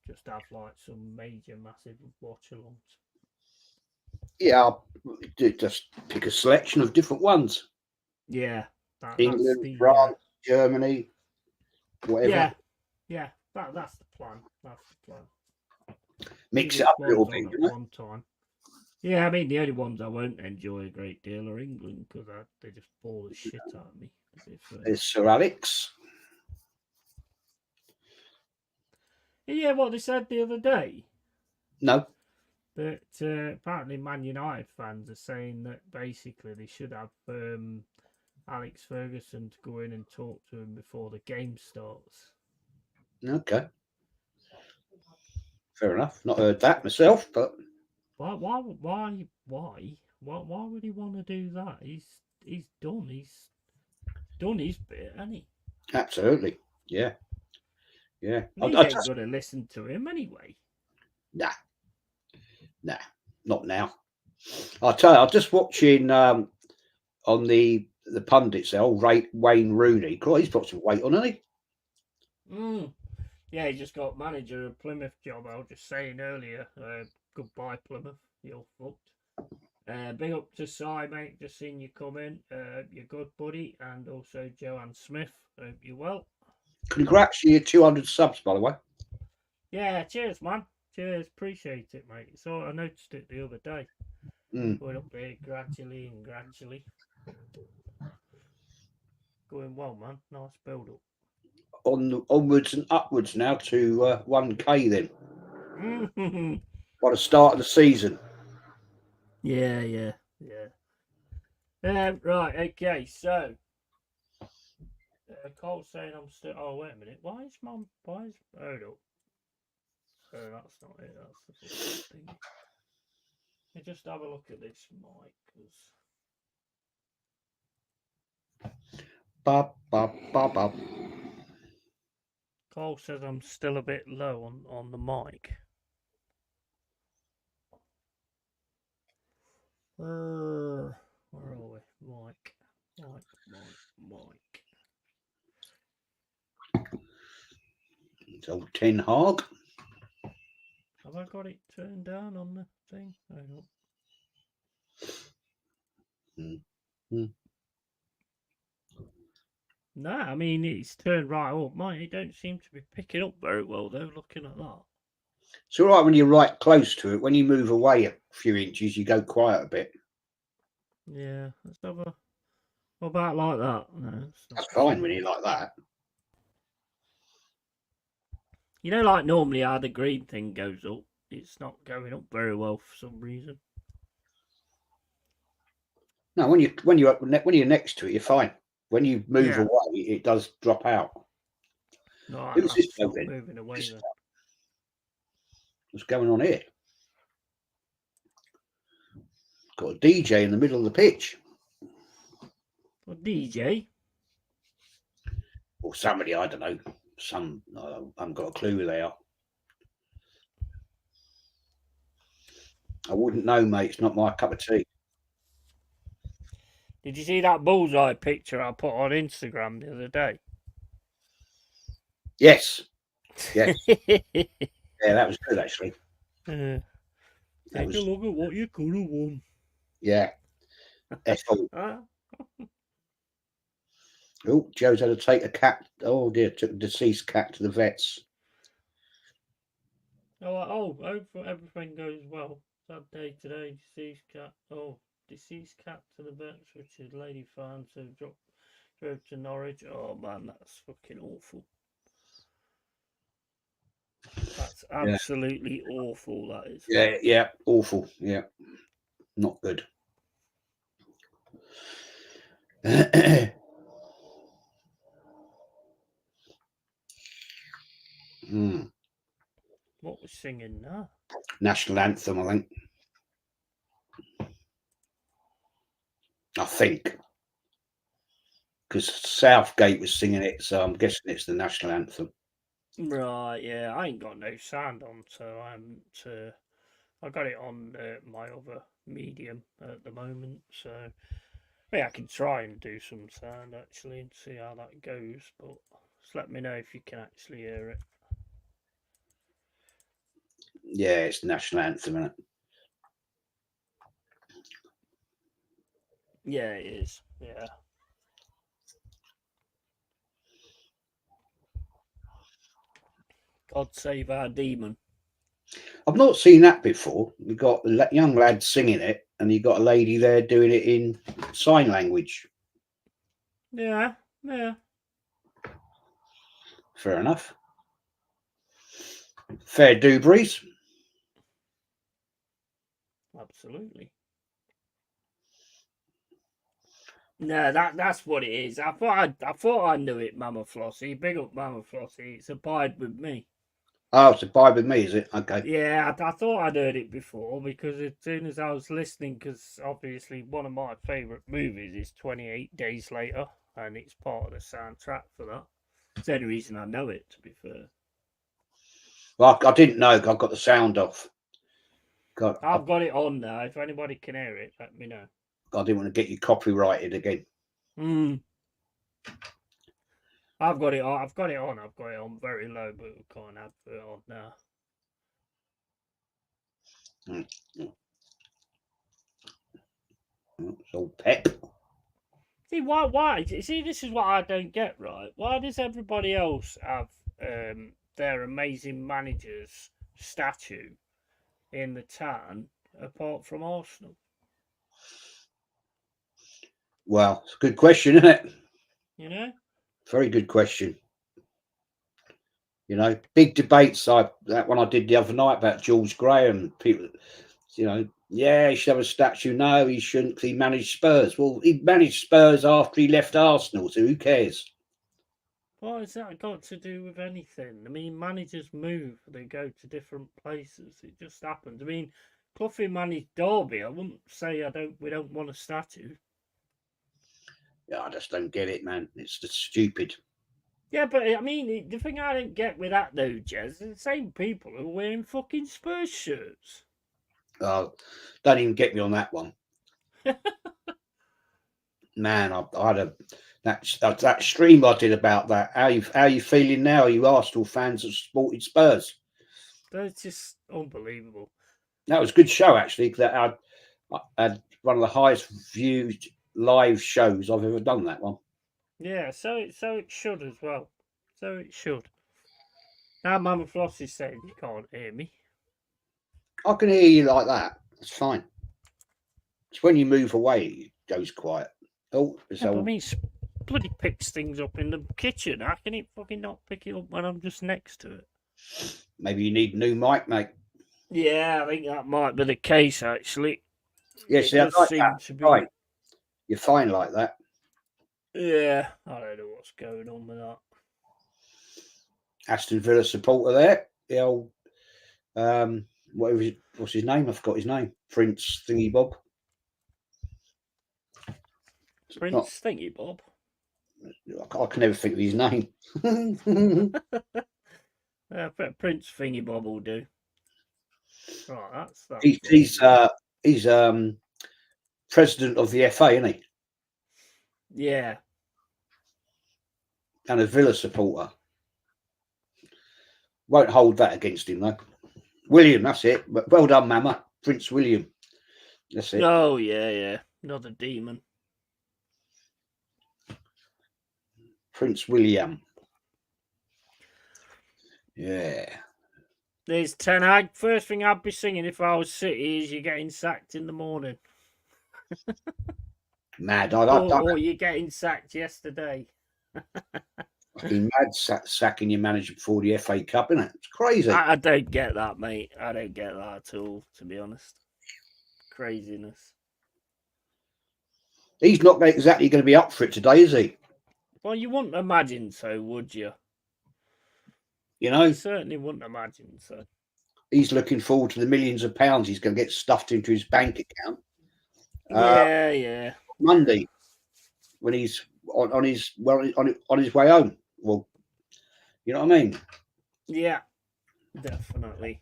Just have like some major, massive watch alongs. Yeah, I'll just pick a selection of different ones. Yeah, that's England, the. France, Germany, whatever. Yeah. That's the plan. That's the plan. Mix See it which up a little one's bit, on at one time. Yeah, I mean the only ones I won't enjoy a great deal are England because they just bore the shit out of me. There's Sir Alex. Yeah, what they said the other day. No. But apparently, Man United fans are saying that basically they should have Alex Ferguson to go in and talk to him before the game starts. Okay. Fair enough. Not heard that myself, but Why would he want to do that? He's done. He's done his bit, hasn't he? absolutely. Yeah. And he ain't going to listen to him anyway. Nah, not now. I'll tell you, I'm just watching on the pundits there, old Wayne Rooney. God, he's put some weight on, hasn't he? Yeah, he just got manager of Plymouth job. I was just saying earlier. Goodbye, Plymouth. You're fucked. Big up to Si, mate. Just seen you come in. You're good, buddy. And also Joanne Smith. Hope you're well. Congrats, you 200 subs, by the way. Yeah, cheers, man. Cheers. Appreciate it, mate. So I noticed it the other day. Going up there gradually. Going well, man. Nice build up. Onwards and upwards now to 1K then. What a start of the season. Yeah. Right, okay, so Cole's saying I'm still. Oh, wait a minute. Why is Mum? Hold up. That's not it. That's the fucking thing. Let me just have a look at this mic, because Bop, bop, bop, bop. Cole says I'm still a bit low on the mic. Where are we? Mic. It's old Tin Hog. Have I got it turned down on the thing? Hang on. No, I mean it's turned right up. Mine, it don't seem to be picking up very well though. Looking at that. It's all right when you're right close to it. When you move away a few inches, you go quiet a bit. Yeah, let's have a. What about like that? No, That's fine when you're like that. You know, like normally how the green thing goes up, it's not going up very well for some reason. No, when you're next to it, you're fine. When you move away, it does drop out. No, Who's this bloke then? moving away then. What's going on here? Got a DJ in the middle of the pitch. Well, DJ? Or somebody, I don't know. I haven't got a clue who they are. I wouldn't know, mate. It's not my cup of tea. Did you see that bullseye picture I put on Instagram the other day? Yes. Yeah, that was good actually. Take a look at what you could have won. Yeah. Oh, Joe's had to take a cat. Oh dear, took a deceased cat to the vets. Oh, hope everything goes well. Sad day today. Deceased cat. Oh, deceased cat to the vets, which is Lady Farm. So drove to Norwich. Oh man, that's fucking awful. That's absolutely awful. That is. Yeah, awful. Yeah, not good. What was singing now? National anthem, I think. Because Southgate was singing it, so I'm guessing it's the national anthem. Right, yeah. I ain't got no sound on, so I haven't. I got it on my other medium at the moment, so I can try and do some sound actually and see how that goes. But just let me know if you can actually hear it. Yeah, it's the national anthem, isn't it? Yeah, it is. Yeah. God save our demon. I've not seen that before. You've got a young lad singing it, and you've got a lady there doing it in sign language. Yeah. Fair enough. Fair do, Breeze. Absolutely. No, that's what it is. I thought I knew it, Mama Flossie. Big up, Mama Flossie. It's Abide with Me. Oh, it's Abide with Me, is it? Okay. Yeah, I thought I'd heard it before because as soon as I was listening, because obviously one of my favourite movies is 28 Days Later, and it's part of the soundtrack for that. It's the only reason I know it, to be fair. Well, I didn't know. I've got the sound off. I've got it on now. If anybody can hear it, let me know. I didn't want to get you copyrighted again. I've got it on. I've got it on very low, but we can't have it on now. It's all pep. See why? See, this is what I don't get, right? Why does everybody else have their amazing manager's statue in the town apart from Arsenal? Well, it's a good question, isn't it? You know? Very good question. You know, big debates. That one I did the other night about George Graham. People, you know, yeah, he should have a statue. No, he shouldn't. 'Cause he managed Spurs. Well, he managed Spurs after he left Arsenal, so who cares? What has that got to do with anything? I mean, managers move; they go to different places. It just happens. I mean, Cloughy managed Derby. I wouldn't say we don't want a statue. Yeah, I just don't get it, man. It's just stupid. Yeah, but I mean, the thing I don't get with that though, Jez, is the same people who are wearing fucking Spurs shirts. Don't even get me on that one. Man, I had that stream I did about that. How you feeling now? You Arsenal fans that supported Spurs? That's just unbelievable. That was a good show actually. Because I had one of the highest viewed live shows I've ever done. That one. Yeah, so it should as well. So it should. Now Mama Floss is saying you can't hear me. I can hear you like that. It's fine. It's when you move away, it goes quiet. Oh, Yeah, but I mean, bloody picks things up in the kitchen. How can it fucking not pick it up when I'm just next to it? Maybe you need a new mic, mate. Yeah, I think that might be the case actually. Yes, It yeah, does like seem that. to be. Right. You're fine like that. Yeah, I don't know what's going on with that. Aston Villa supporter there. The old what's his name? I forgot his name. Prince Thingy Bob. Prince Thingy Bob. I can never think of his name. Prince Thingy Bob will do. Right, that's that. He's president of the FA, isn't he? Yeah. And a Villa supporter. Won't hold that against him though. William, that's it. But well done, Mama. Prince William. That's it. Oh yeah. Another demon. Prince William. Yeah. There's Ten Hag. First thing I'd be singing if I was City is "You're getting sacked in the morning." Mad. Or you're getting sacked yesterday. Fucking mad sacking your manager before the FA Cup, isn't it? It's crazy. I don't get that, mate. I don't get that at all, to be honest. Craziness. He's not exactly going to be up for it today, is he? Well, you wouldn't imagine so, would you? You know? You certainly wouldn't imagine so. He's looking forward to the millions of pounds he's going to get stuffed into his bank account. Yeah. Monday, when he's on his way home. Well, you know what I mean? Yeah, definitely.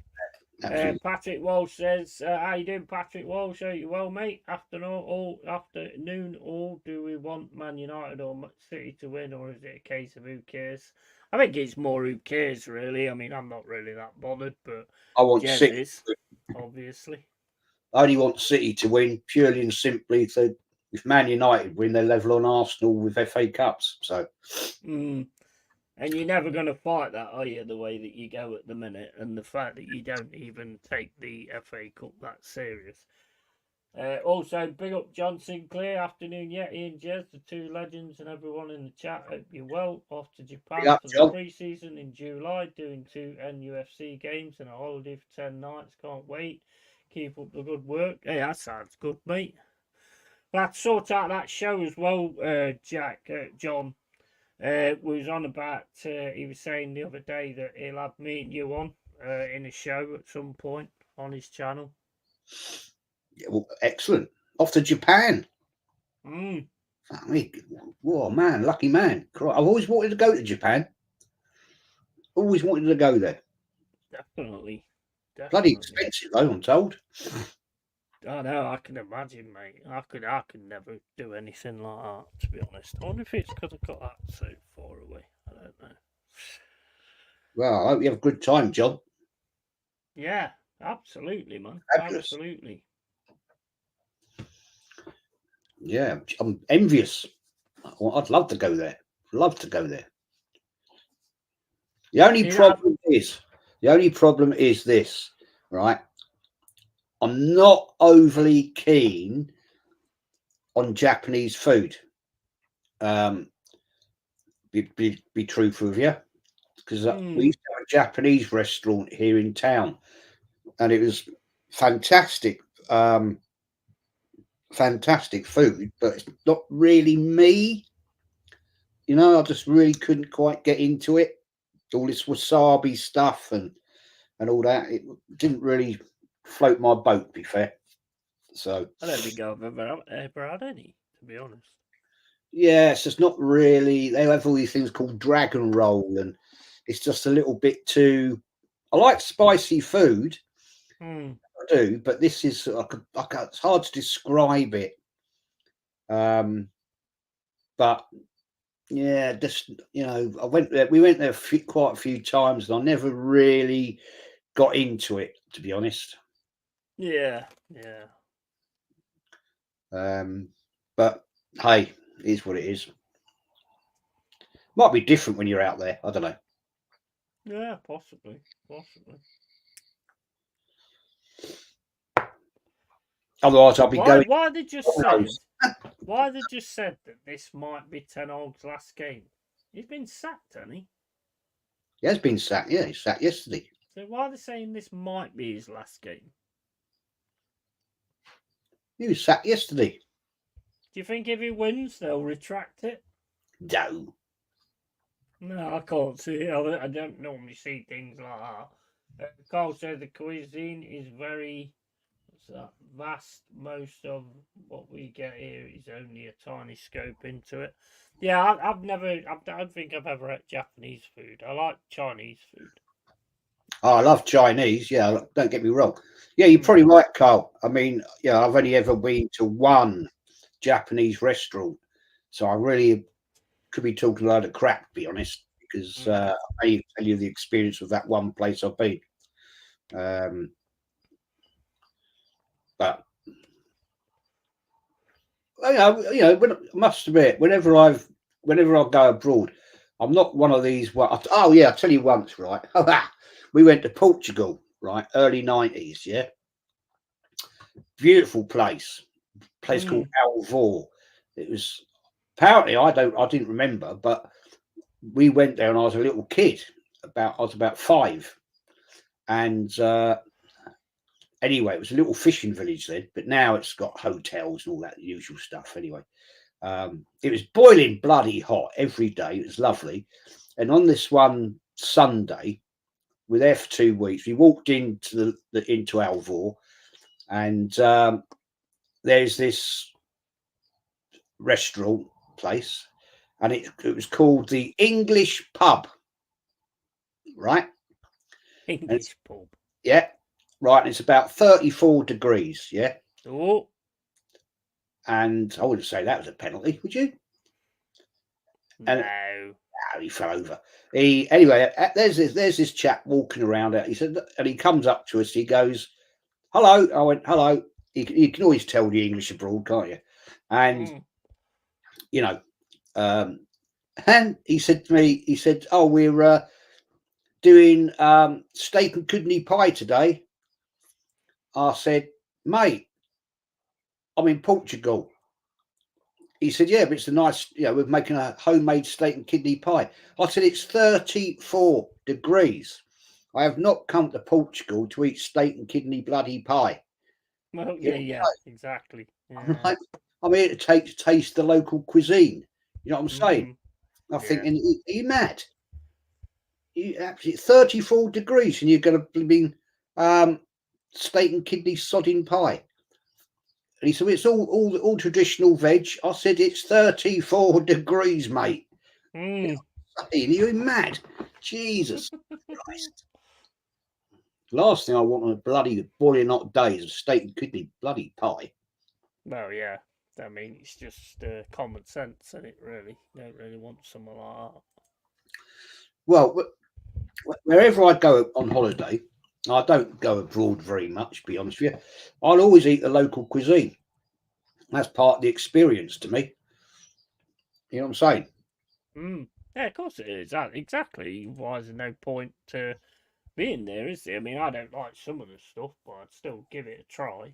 Patrick Walsh says, "How you doing, Patrick Walsh? Are you well, mate? Afternoon, all. Do we want Man United or City to win, or is it a case of who cares?" I think it's more who cares, really. I mean, I'm not really that bothered, but I want Jez City, is, obviously. I only want City to win purely and simply. So if Man United win, they're level on Arsenal with FA Cups. So. And you're never going to fight that, are you, the way that you go at the minute? And the fact that you don't even take the FA Cup that serious. Also, big up John Sinclair. Afternoon, Yeti and Jez, the two legends, and everyone in the chat. Hope you're well. Off to Japan for the pre-season in July, doing 2 NUFC games and a holiday for 10 nights. Can't wait. Keep up the good work. Hey, that sounds good, mate. Let's sort out that show as well, John. Was on about, he was saying the other day that he'll have me and you on in a show at some point on his channel. Yeah, well, excellent. Off to Japan. Whoa, man, lucky man. I've always wanted to go to Japan. Always wanted to go there. Definitely. Bloody expensive though, I'm told. I know, I can imagine, mate. I could never do anything like that, to be honest. I wonder if it's because I got that so far away. I don't know. Well, I hope you have a good time, John. Yeah, absolutely, man. Fabulous. Absolutely. Yeah, I'm envious. I'd love to go there. Love to go there. The only problem is this, right? I'm not overly keen on Japanese food. Be truthful with you. because we used to have a Japanese restaurant here in town, and it was fantastic, fantastic food, but it's not really me. I just really couldn't quite get into it. All this wasabi stuff and all that, it didn't really float my boat, to be fair. So I don't think I've ever had any, to be honest. yeah, it's just not really. They have all these things called dragon roll, and it's just a little bit too. I like spicy food, I do, but this is it's hard to describe it. But yeah, just I went there. We went there quite a few times, and I never really got into it, to be honest. Yeah, yeah. But hey, it is what it is. Might be different when you're out there. I don't know. Yeah, possibly. Otherwise, I'll be going. Why they just said? Why they just said that this might be Ten Hag's last game? He's been sacked, hasn't he? He has been sacked. Yeah, he sacked yesterday. So why are they saying this might be his last game? He was sacked yesterday. Do you think if he wins, they'll retract it? No. No, I can't see it. I don't normally see things like that. Carl said the cuisine is very vast. Most of what we get here is only a tiny scope into it. Yeah, I don't think I've ever had Japanese food. I like Chinese food. Oh, I love Chinese. Yeah, don't get me wrong. Yeah, you're probably right, Carl. I mean, I've only ever been to one Japanese restaurant, so I really could be talking a load of crap, to be honest, because I only tell you the experience of that one place I've been. But I must admit, whenever I go abroad, I'm not one of these. Oh yeah, I'll tell you once, right? We went to Portugal, right, early 90s. Yeah, beautiful place called Alvor. It was apparently I didn't remember, but we went there and I was a little kid. I was about 5, and anyway, it was a little fishing village then, but now it's got hotels and all that usual stuff. Anyway, it was boiling bloody hot every day. It was lovely, and on this one Sunday, we're there for 2 weeks. We walked into into Alvor, and there's this restaurant place, and it was called the English Pub, right? English pub. Yeah, right. And it's about 34 degrees. Yeah. Oh. And I wouldn't say that was a penalty, would you? No. He fell over. Anyway, there's this chap walking around. He said, and he comes up to us. He goes, "Hello." I went, "Hello." You can always tell the English abroad, can't you? And and he said to me, he said, "Oh, we're doing steak and kidney pie today." I said, "Mate, I'm in Portugal." He said, "Yeah, but it's a nice, we're making a homemade steak and kidney pie." I said, "It's 34 degrees. I have not come to Portugal to eat steak and kidney bloody pie." Well, yeah, exactly. Yeah. I'm here to taste the local cuisine. You know what I'm saying? I'm thinking, are you mad? You absolutely 34 degrees and you're going to be steak and kidney sodding pie. And he said, "It's all traditional veg." I said, "It's 34 degrees, mate." Are you mad? Jesus Christ. Last thing I want on a bloody boiling hot day is a steak and kidney bloody pie. Well, yeah. I mean, it's just common sense, isn't it, really? You don't really want someone like that. Well, wherever I go on holiday, I don't go abroad very much, to be honest with you. I'll always eat the local cuisine. That's part of the experience to me. You know what I'm saying? Yeah, of course it is. Exactly. Why is there no point to being there, is there? I mean, I don't like some of the stuff, but I'd still give it a try.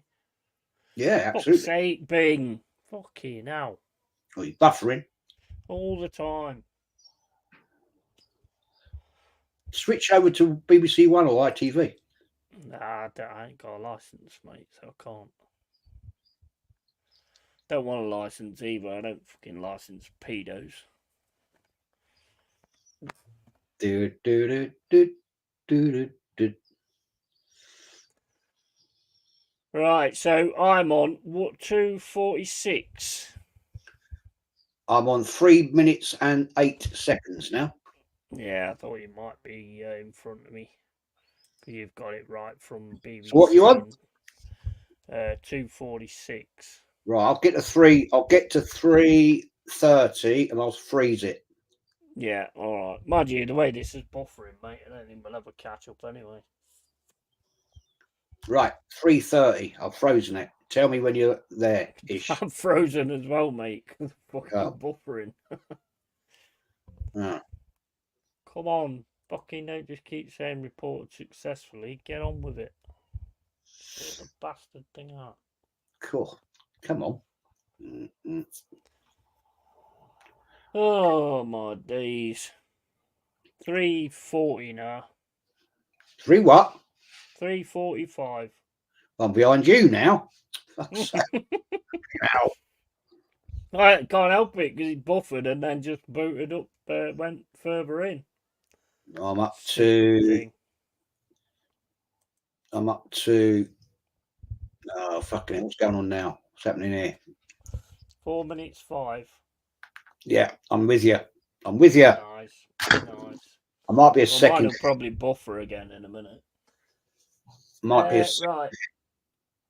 Yeah, absolutely. Fuck's sake, Bing. Fucking hell. Oh, you're buffering? All the time. Switch over to BBC One or ITV. Nah, I ain't got a license, mate, so I can't. Don't want a license either. I don't fucking license pedos. Do, do, do, do, do, do. Right, so I'm on what 2:46. I'm on 3 minutes and 8 seconds now. Yeah, I thought you might be in front of me because you've got it right from BBC. So what you want? 2:46. Right, I'll get to 3. I'll get to 3:30 and I'll freeze it. Yeah, all right. Mind you, the way this is buffering, mate, I don't think we'll ever catch up anyway. Right, 3:30. I've frozen it. Tell me when you're there ish. I'm frozen as well, mate. Fucking buffering. Oh. Come on, fucking don't just keep saying reported successfully. Get on with it. Sort the bastard thing out. Cool. Come on. Mm-mm. Oh my days. 3:40 now. 3 what? 3:45. I'm behind you now. Ow. I can't help it because he buffered and then just booted up, went further in. I'm up Stupid to. thing. I'm up to. Oh, fucking hell. What's going on now? What's happening here? 4 minutes 5. Yeah, I'm with you. I'm with you. Nice. I might be a Well, second. mine'll probably buffer again in a minute. Might be a right.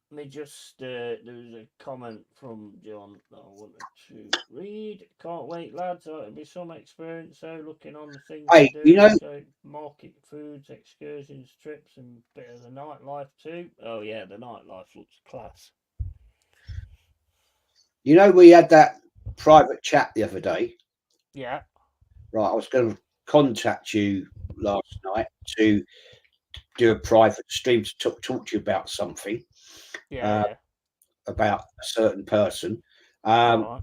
Let me just. There was a comment from John that I wanted to read. Can't wait, lads. It'll be some experience. So looking on the things Hey, to do. you know. So market foods, excursions, trips, and a bit of the nightlife too. Oh yeah, the nightlife looks class. You know, we had that private chat the other day. Yeah. Right, I was going to contact you last night to do a private stream to talk to you about something. Yeah. About a certain person. Right.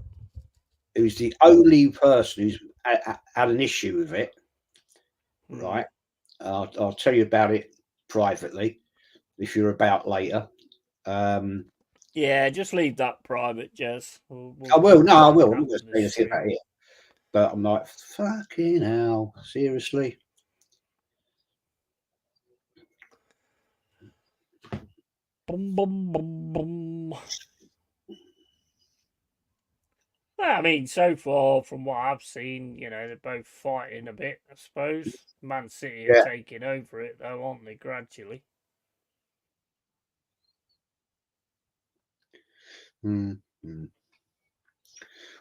Who's the only person who's had an issue with it. Right. I'll tell you about it privately if you're about later. Yeah, just leave that private, Jez. I will. No, I will. I'm not after going to the say anything stream. about it. But I'm like, fucking hell, seriously. Boom, boom, boom, boom. I mean, so far from what I've seen, you know, they're both fighting a bit, I suppose. Man City are taking over it, though, aren't they, gradually?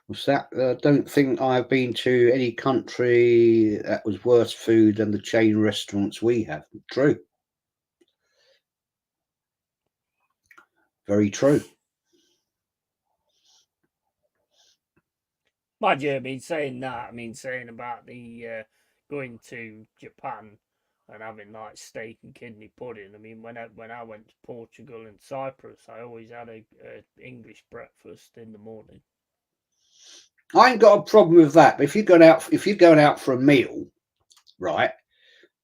What's that? I don't think I've been to any country that was worse food than the chain restaurants we have. True. Very true. Mind you, I mean, saying that, I mean, saying about the going to Japan and having like steak and kidney pudding. I mean, when I went to Portugal and Cyprus, I always had a English breakfast in the morning. I ain't got a problem with that. But if you're going out for a meal, right?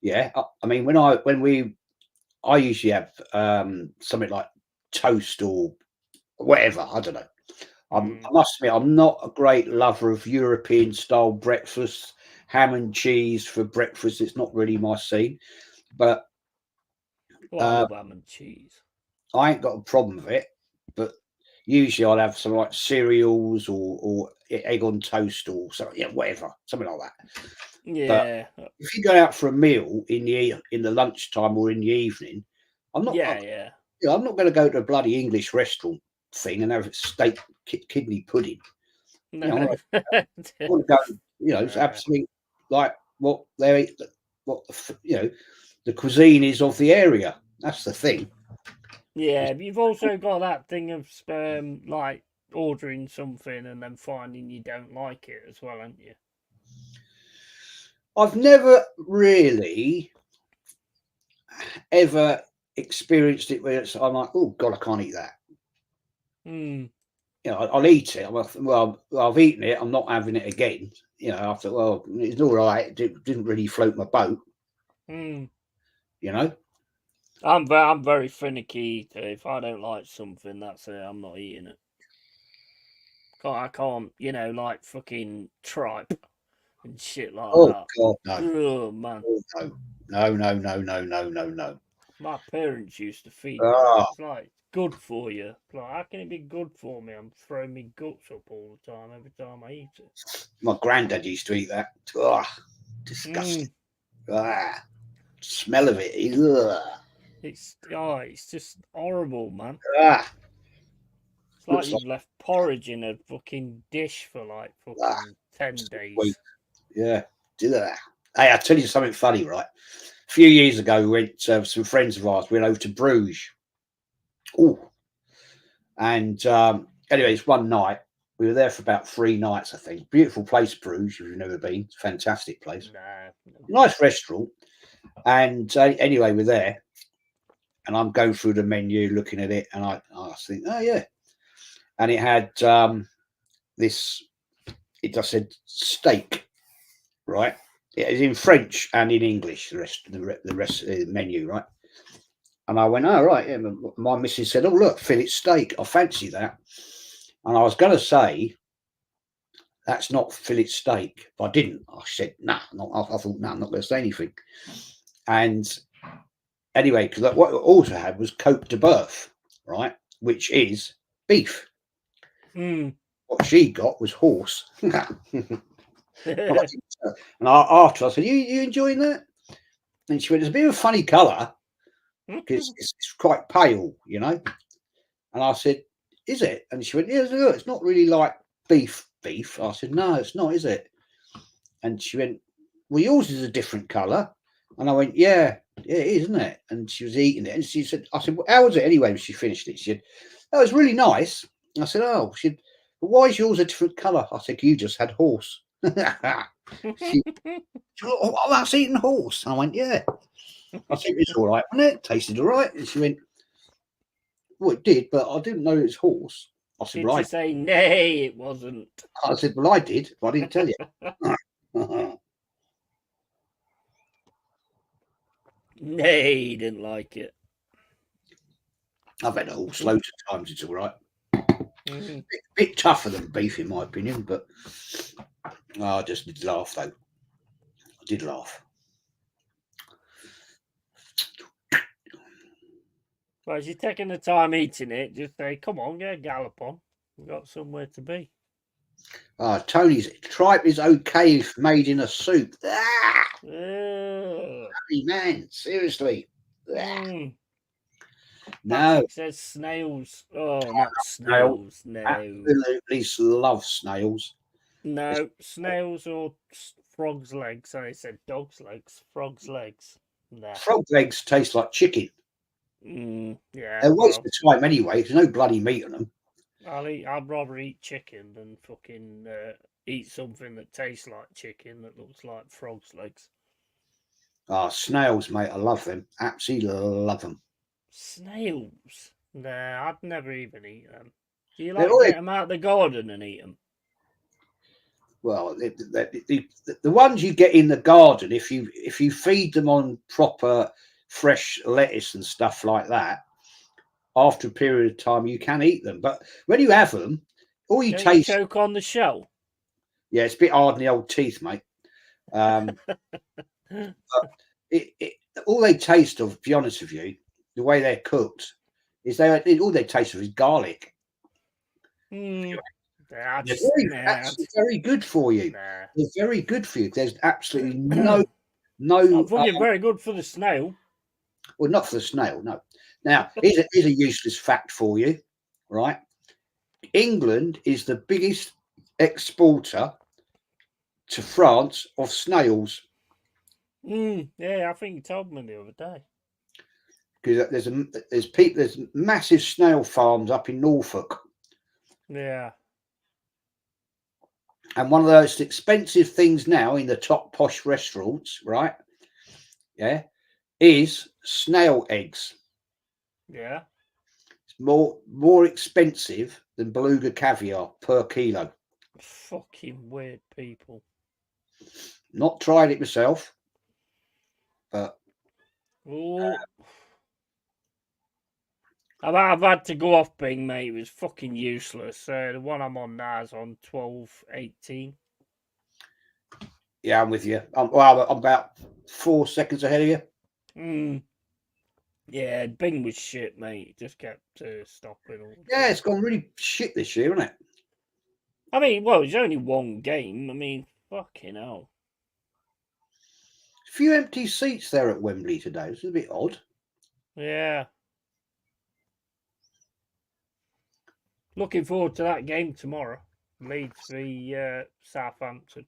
Yeah. I mean, I usually have something like toast or whatever. I don't know. I must admit, I'm not a great lover of European style breakfast. Ham and cheese for breakfast, it's not really my scene. But Well, I love ham and cheese. I ain't got a problem with it. But usually I'll have some like cereals or egg on toast or something, yeah, whatever, something like that. Yeah. But if you go out for a meal in the lunchtime or in the evening, I'm not. Yeah. I'm not going to go to a bloody English restaurant thing and have steak kidney pudding. No. You know, I want to go. You know, it's absolutely like what they eat. What the cuisine is of the area. That's the thing. Yeah, but you've also got that thing of like ordering something and then finding you don't like it as well, haven't you? I've never really ever experienced it where I'm like, oh God, I can't eat that. You know, I'll eat it. I'm like, well, I've eaten it. I'm not having it again. You know, I thought, well, it's all right. It didn't really float my boat. Mm. You know. I'm very finicky eater. If I don't like something, that's it. I'm not eating it. I can't, like fucking tripe and shit like Oh that. God, no. Oh man. Oh, no. No, no, no, no, no, no, no. My parents used to feed me that. Ah, It's like good for you. Like, how can it be good for me? I'm throwing me guts up all the time every time I eat it. my granddad used to eat that. Ah, Mm. disgusting. Ah, smell of it. Ugh. It's just horrible, man. Ah, It's like looks like you've left porridge in a fucking dish for like ah, fucking 10 sweet. days. Yeah. Ugh. Hey, I'll tell you something funny, right? A few years ago, we went, some friends of ours went over to Bruges. Oh, and anyways, one night we were there for about 3 nights, I think. Beautiful place, Bruges. If you've never been, fantastic place, Nah, never been. nice restaurant. And anyway, we're there, and I'm going through the menu, looking at it, and I think, oh yeah, and it had this. It just said steak, right? It is in French and in English. The rest of the menu, right? And I went, oh right, yeah. My missus said, oh look, fillet steak. I fancy that. And I was going to say that's not fillet steak, but I didn't. I said, nah. I thought, no, I'm not going to say anything. And anyway, because what I also had was Cote de Boeuf, right, which is beef. Mm. What she got was horse. And after I said, you enjoying that? And she went, it's a bit of a funny colour because it's quite pale, you know. And I said, is it? And she went, yeah, look, it's not really like beef. I said, no, it's not, is it? And she went, well, yours is a different colour. And I went, yeah, it is, isn't it? And she was eating it. And she said, I said, well, how was it anyway when she finished it? She said, oh, it was really nice. I said, oh, she said, but why is yours a different colour? I said, you just had horse. she, oh, that's eating horse. And I went, yeah. I said, it's all right, wasn't it? Tasted all right. And she went, well, it did, but I didn't know it was horse. I said, Did well, she say, nay, it wasn't? I said, well, I did, but I didn't tell you. Nay, he didn't like it. I've had a horse loads of times. It's all right. Mm. Bit tougher than beef, in my opinion, but I just did laugh, though. I did laugh. Well, as you're taking the time eating it, just say, come on, get a gallop on. We've got somewhere to be. Tony's tripe is okay if made in a soup. Man, seriously. Mm. No. Patrick says snails. Oh, not snails. No. Absolutely love snails. No, snails or frog's legs. I said dog's legs. Frog's legs. Nah. Frog legs taste like chicken. Yeah. They're a waste of time anyway. There's no bloody meat on them. I'd rather eat chicken than fucking eat something that tastes like chicken that looks like frog's legs. Snails, mate. I love them. Absolutely love them. Snails? Nah, I'd never even eat them. Do you They're like all- get them out of the garden and eat them? Well, the ones you get in the garden, if you feed them on proper fresh lettuce and stuff like that, after a period of time you can eat them. But when you have them, all you Don't taste, you choke on the shell. yeah, it's a bit hard in the old teeth, mate. But all they taste of, to be honest with you, the way they're cooked, is all they taste of is garlic. That's very good for you. Nah. They're very good for you. There's absolutely no. Not fucking very good for the snail. Well, not for the snail, no. Now, here's a useless fact for you, right? England is the biggest exporter to France of snails. Yeah, I think you told me the other day. Because there's massive snail farms up in Norfolk. Yeah. And one of the most expensive things now in the top posh restaurants, right? Yeah, is snail eggs. Yeah. It's more expensive than beluga caviar per kilo. Fucking weird people. Not tried it myself, but Oh, I've had to go off Bing, mate. It was fucking useless. The one I'm on now is on 12:18. Yeah, I'm with you. I'm about 4 seconds ahead of you. Yeah, Bing was shit, mate. It just kept stopping all the Yeah, time. it's gone really shit this year, isn't it? I mean, well, it's only one game. I mean, fucking hell. A few empty seats there at Wembley today. It's a bit odd. Yeah. Looking forward to that game tomorrow. Leeds v Southampton.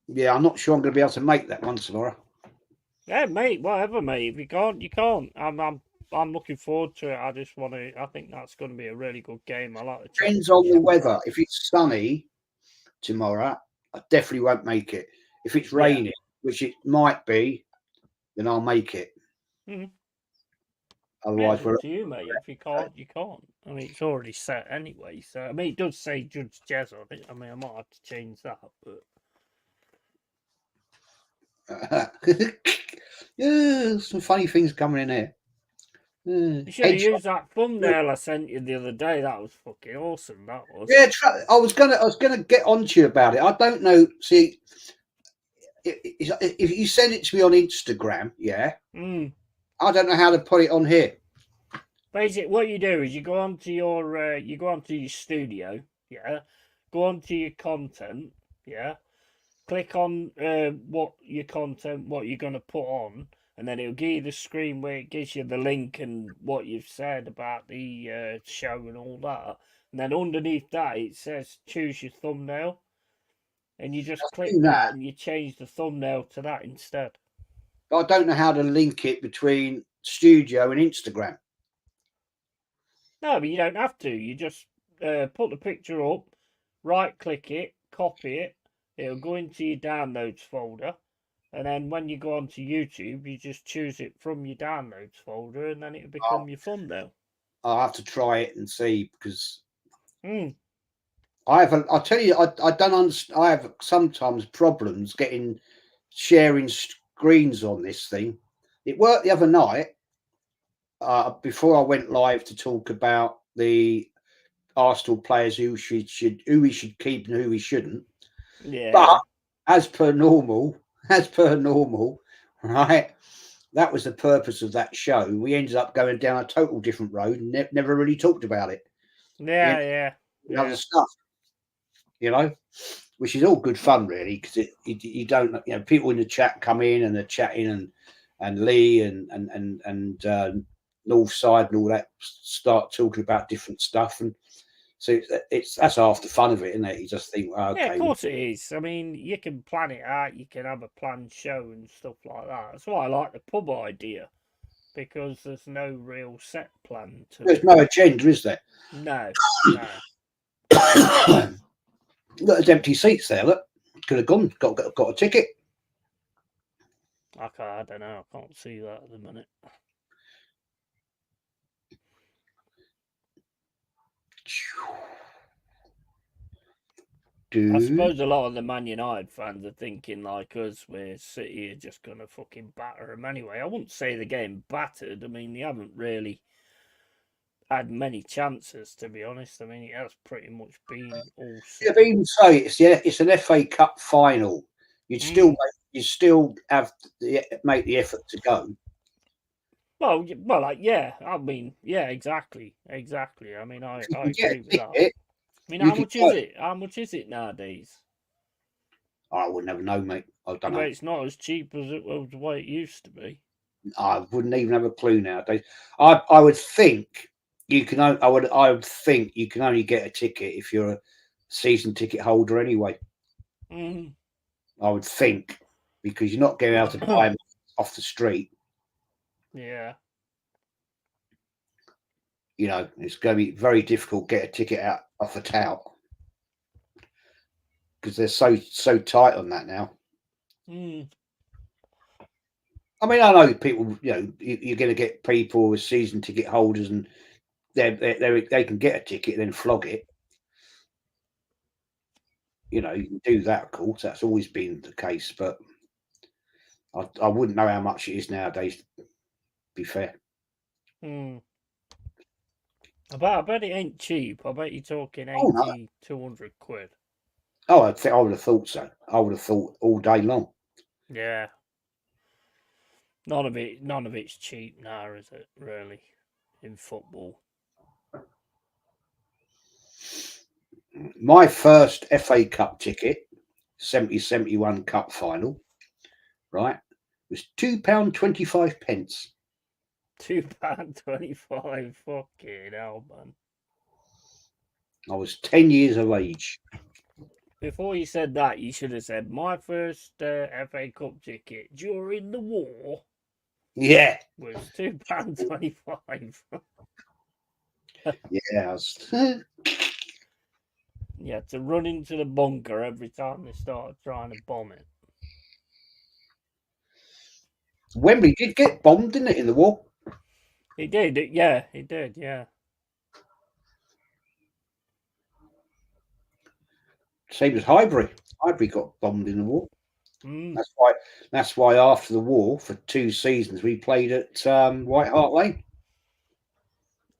Yeah, I'm not sure I'm going to be able to make that one tomorrow. Yeah, mate. Whatever, mate. If you can't, you can't. I'm looking forward to it. I just want to. I think that's going to be a really good game. I like the Depends chances. on the weather. If it's sunny tomorrow, I definitely won't make it. If it's Yeah. raining, which it might be, then I'll make it. Mm. Yeah, Otherwise, it's we're up to you, mate. If you can't, you can't. I mean, it's already set anyway. So, I mean, it does say Judge Jez on it. I mean, I might have to change that, but yeah, some funny things coming in here. you should have Headshot. used that thumbnail I sent you the other day. That was fucking awesome. That was. Yeah, I was gonna get on to you about it. I don't know. See, if you send it to me on Instagram, yeah, Mm. I don't know how to put it on here. Basically, what you do is you go onto your studio, yeah. Go onto your content, yeah. Click on what your content, what you're gonna put on, and then it'll give you the screen where it gives you the link and what you've said about the show and all that. And then underneath that, it says choose your thumbnail, and you just I've click seen that that, and you change the thumbnail to that instead. but I don't know how to link it between studio and Instagram. No, but you don't have to. You just put the picture up, right click it, copy it. It'll go into your downloads folder. And then when you go onto YouTube, you just choose it from your downloads folder and then it'll I'll, become your thumbnail. I'll have to try it and see because Mm. I'll tell you, I don't understand. I have sometimes problems sharing screens on this thing. It worked the other night before I went live to talk about the Arsenal players who we should keep and who we shouldn't. Yeah, But yeah. as per normal, right? That was the purpose of that show. We ended up going down a total different road and never really talked about it. Yeah, yeah, Other yeah. stuff, which is all good fun, really, because you don't, people in the chat come in and they're chatting and Lee and Northside and all that start talking about different stuff, and so that's half the fun of it, isn't it? You just think, well, Yeah, of okay, course it is. I mean, you can plan it out, you can have a planned show and stuff like that. That's why I like the pub idea, because there's no real set plan to there's it. no agenda, is there? No, no. Look, there's empty seats there. Look, could have gone, got a ticket. I don't know. I can't see that at the minute. I suppose a lot of the Man United fans are thinking like us, where City are just going to fucking batter them anyway. I wouldn't say they're getting battered. I mean, they haven't really had many chances, to be honest. I mean, it has pretty much been all If City. even say it's an FA Cup final, you still have to make the effort to go. Well, like, yeah. I mean, yeah, exactly, exactly. I mean, I If you can get agree a with that. ticket, I mean, you how can much is go. it? How much is it nowadays? I would never know, mate. I don't Well, know. it's not as cheap as it was the way it used to be. I wouldn't even have a clue nowadays. I would think you can. I would think you can only get a ticket if you're a season ticket holder anyway. Mm. I would think because you're not going able to buy them off the street. Yeah. It's going to be very difficult to get a ticket out off a tout because they're so tight on that now. Mm. I mean, I know people. You're going to get people with season ticket holders, and they can get a ticket and then flog it. You can do that, of course. That's always been the case, but I wouldn't know how much it is nowadays, to be fair. I bet it ain't cheap. I bet you're talking Oh, no. 80, 200 quid. Oh, I would have thought so. I would have thought all day long. Yeah. None of it's cheap now, is it, really, in football? My first FA Cup ticket, 70-71 Cup final, right, was £2.25. £2.25. Fucking hell, man. I was 10 years of age. Before you said that, you should have said my first FA Cup ticket during the war Yeah. was £2.25. Yeah. You had to run into the bunker every time they started trying to bomb it. Wembley did get bombed, didn't it, in the war? He did, yeah, he did, yeah. Same as Highbury. Highbury got bombed in the war. Mm. That's why after the war, for 2 seasons, we played at White Hart Lane.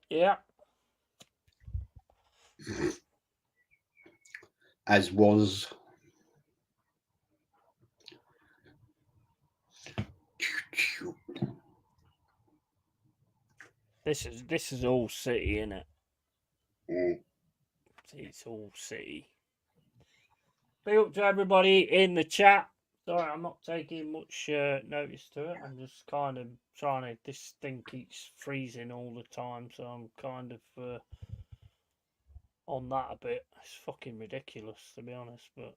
Yeah. As was This is all City, innit? Mm. It's all City. Big up to everybody in the chat. Sorry, I'm not taking much notice to it. I'm just kind of trying to. This thing keeps freezing all the time, so I'm kind of on that a bit. It's fucking ridiculous, to be honest. But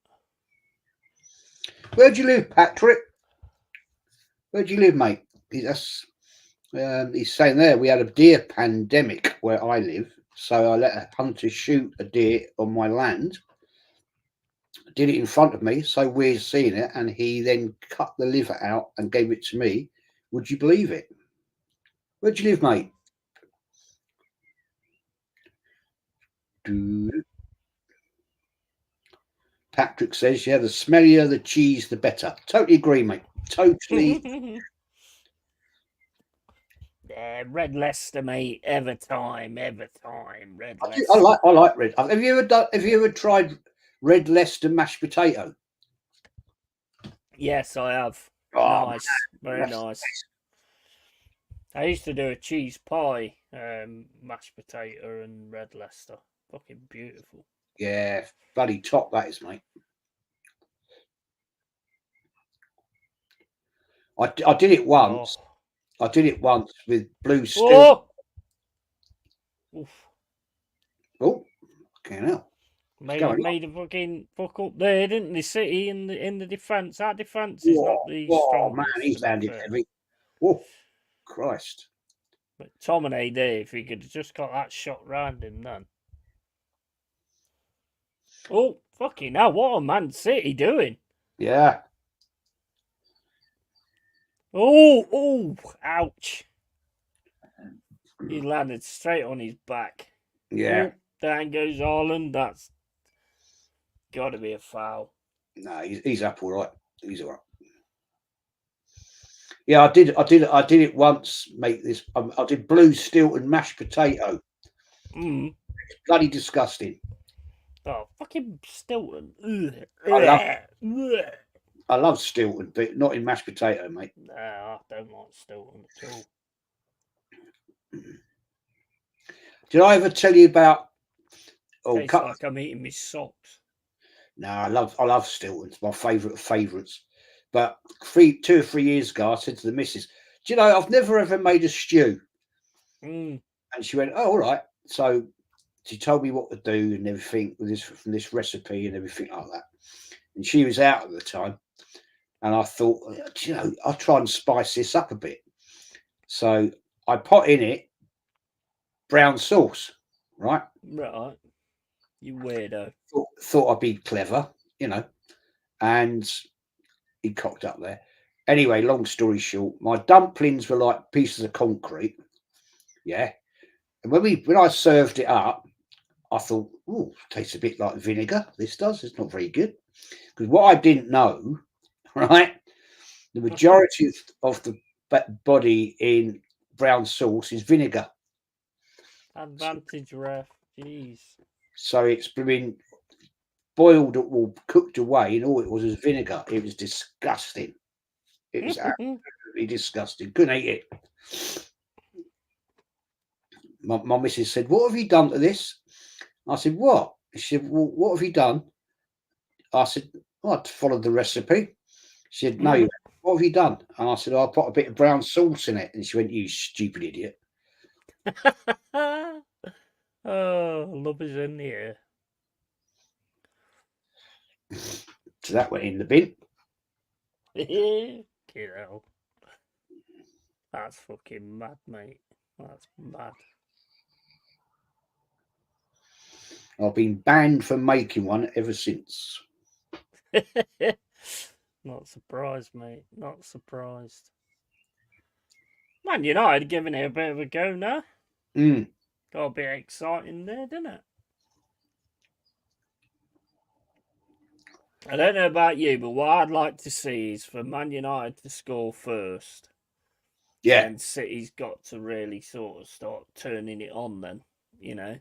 Where do you live, Patrick? Where do you live, mate? He's saying there we had a deer pandemic where I live, so I let a hunter shoot a deer on my land. Did it in front of me, so we're seeing it, and he then cut the liver out and gave it to me. Would you believe it? Where do you live, mate? Patrick says, yeah, the smellier the cheese, the better. Totally agree, mate. Totally. Yeah, Red Leicester, mate. Every time. Red I Leicester. like red. Have you ever tried red Leicester mashed potato? Yes, I have. Oh, Nice, man, very nice. I used to do a cheese pie, mashed potato and Red Leicester. Fucking beautiful. yeah, bloody top that is, mate. I did it once. Oh. I did it once with blue steel. Oh! Oof. Oh, okay, now. Made a fucking fuck up there, didn't they? City in the defence. That defence is not the strongest. Man, he landed heavy. Oh, Christ. But Tominay there, if he could have just got that shot round him then. Oh, fucking hell, what a Man City doing? Yeah. Oh, ouch. He landed straight on his back. Yeah. Oh, down goes Haaland. That's got to be a foul. No, he's up all right. He's all right. Yeah, I did it once. Make this. I did blue Stilton mashed potato. Mm. It's bloody disgusting. Oh, fucking Stilton. I love Stilton, but not in mashed potato, mate. No, I don't like Stilton at all. Did I ever tell you about? Tastes like I'm eating my socks. No, I love Stilton. It's my favourite of favourites. But 2 or 3 years ago, I said to the missus, "Do you know I've never ever made a stew?" Mm. And she went, "Oh, all right." So she told me what to do and everything with from this recipe and everything like that. And she was out at the time, and I thought, you know, I'll try and spice this up a bit. So I put in it brown sauce, right? Right. You weirdo. Thought I'd be clever, you know, and he cocked up there. Anyway, long story short, my dumplings were like pieces of concrete. Yeah. And when I served it up, I thought, oh, tastes a bit like vinegar. This does. It's not very good. Because what I didn't know, right, The majority of the body in brown sauce is vinegar. Advantage ref. Jeez. So it's been boiled or cooked away, and all it was vinegar. It was disgusting. It was absolutely disgusting. Couldn't eat it. My missus said, "What have you done to this?" I said, "What?" She said, "Well, what have you done?" I said, "Oh, I followed the recipe." She said, "No, what have you done?" And I said, "I put a bit of brown sauce in it." And she went, "You stupid idiot." Oh, love is in the air. So that went in the bin. You know, that's fucking mad, mate. That's mad. I've been banned from making one ever since. Not surprised, mate. Not surprised. Man United giving it a bit of a go now. Got a bit exciting there, didn't it? I don't know about you, but what I'd like to see is for Man United to score first. Yeah. Then City's got to really sort of start turning it on then, you know.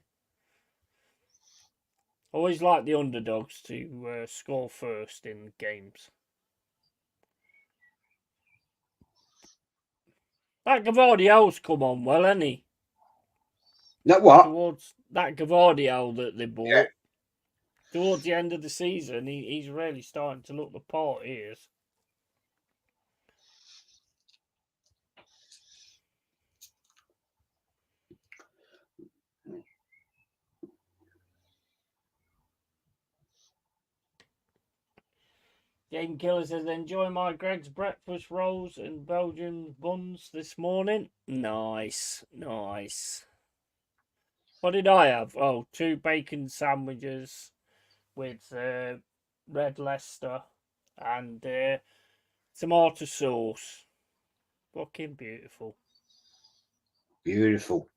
Always like the underdogs to score first in games. That Gvardiol's come on well, hasn't he? That what? Towards that Gvardiol that they Yeah. bought. Towards the end of the season, he's really starting to look the part he is. Game Killer says, enjoy my Greg's breakfast rolls and Belgian buns this morning. Nice, nice. What did I have? Oh, 2 bacon sandwiches with red Leicester and tomato sauce. Fucking beautiful. Beautiful.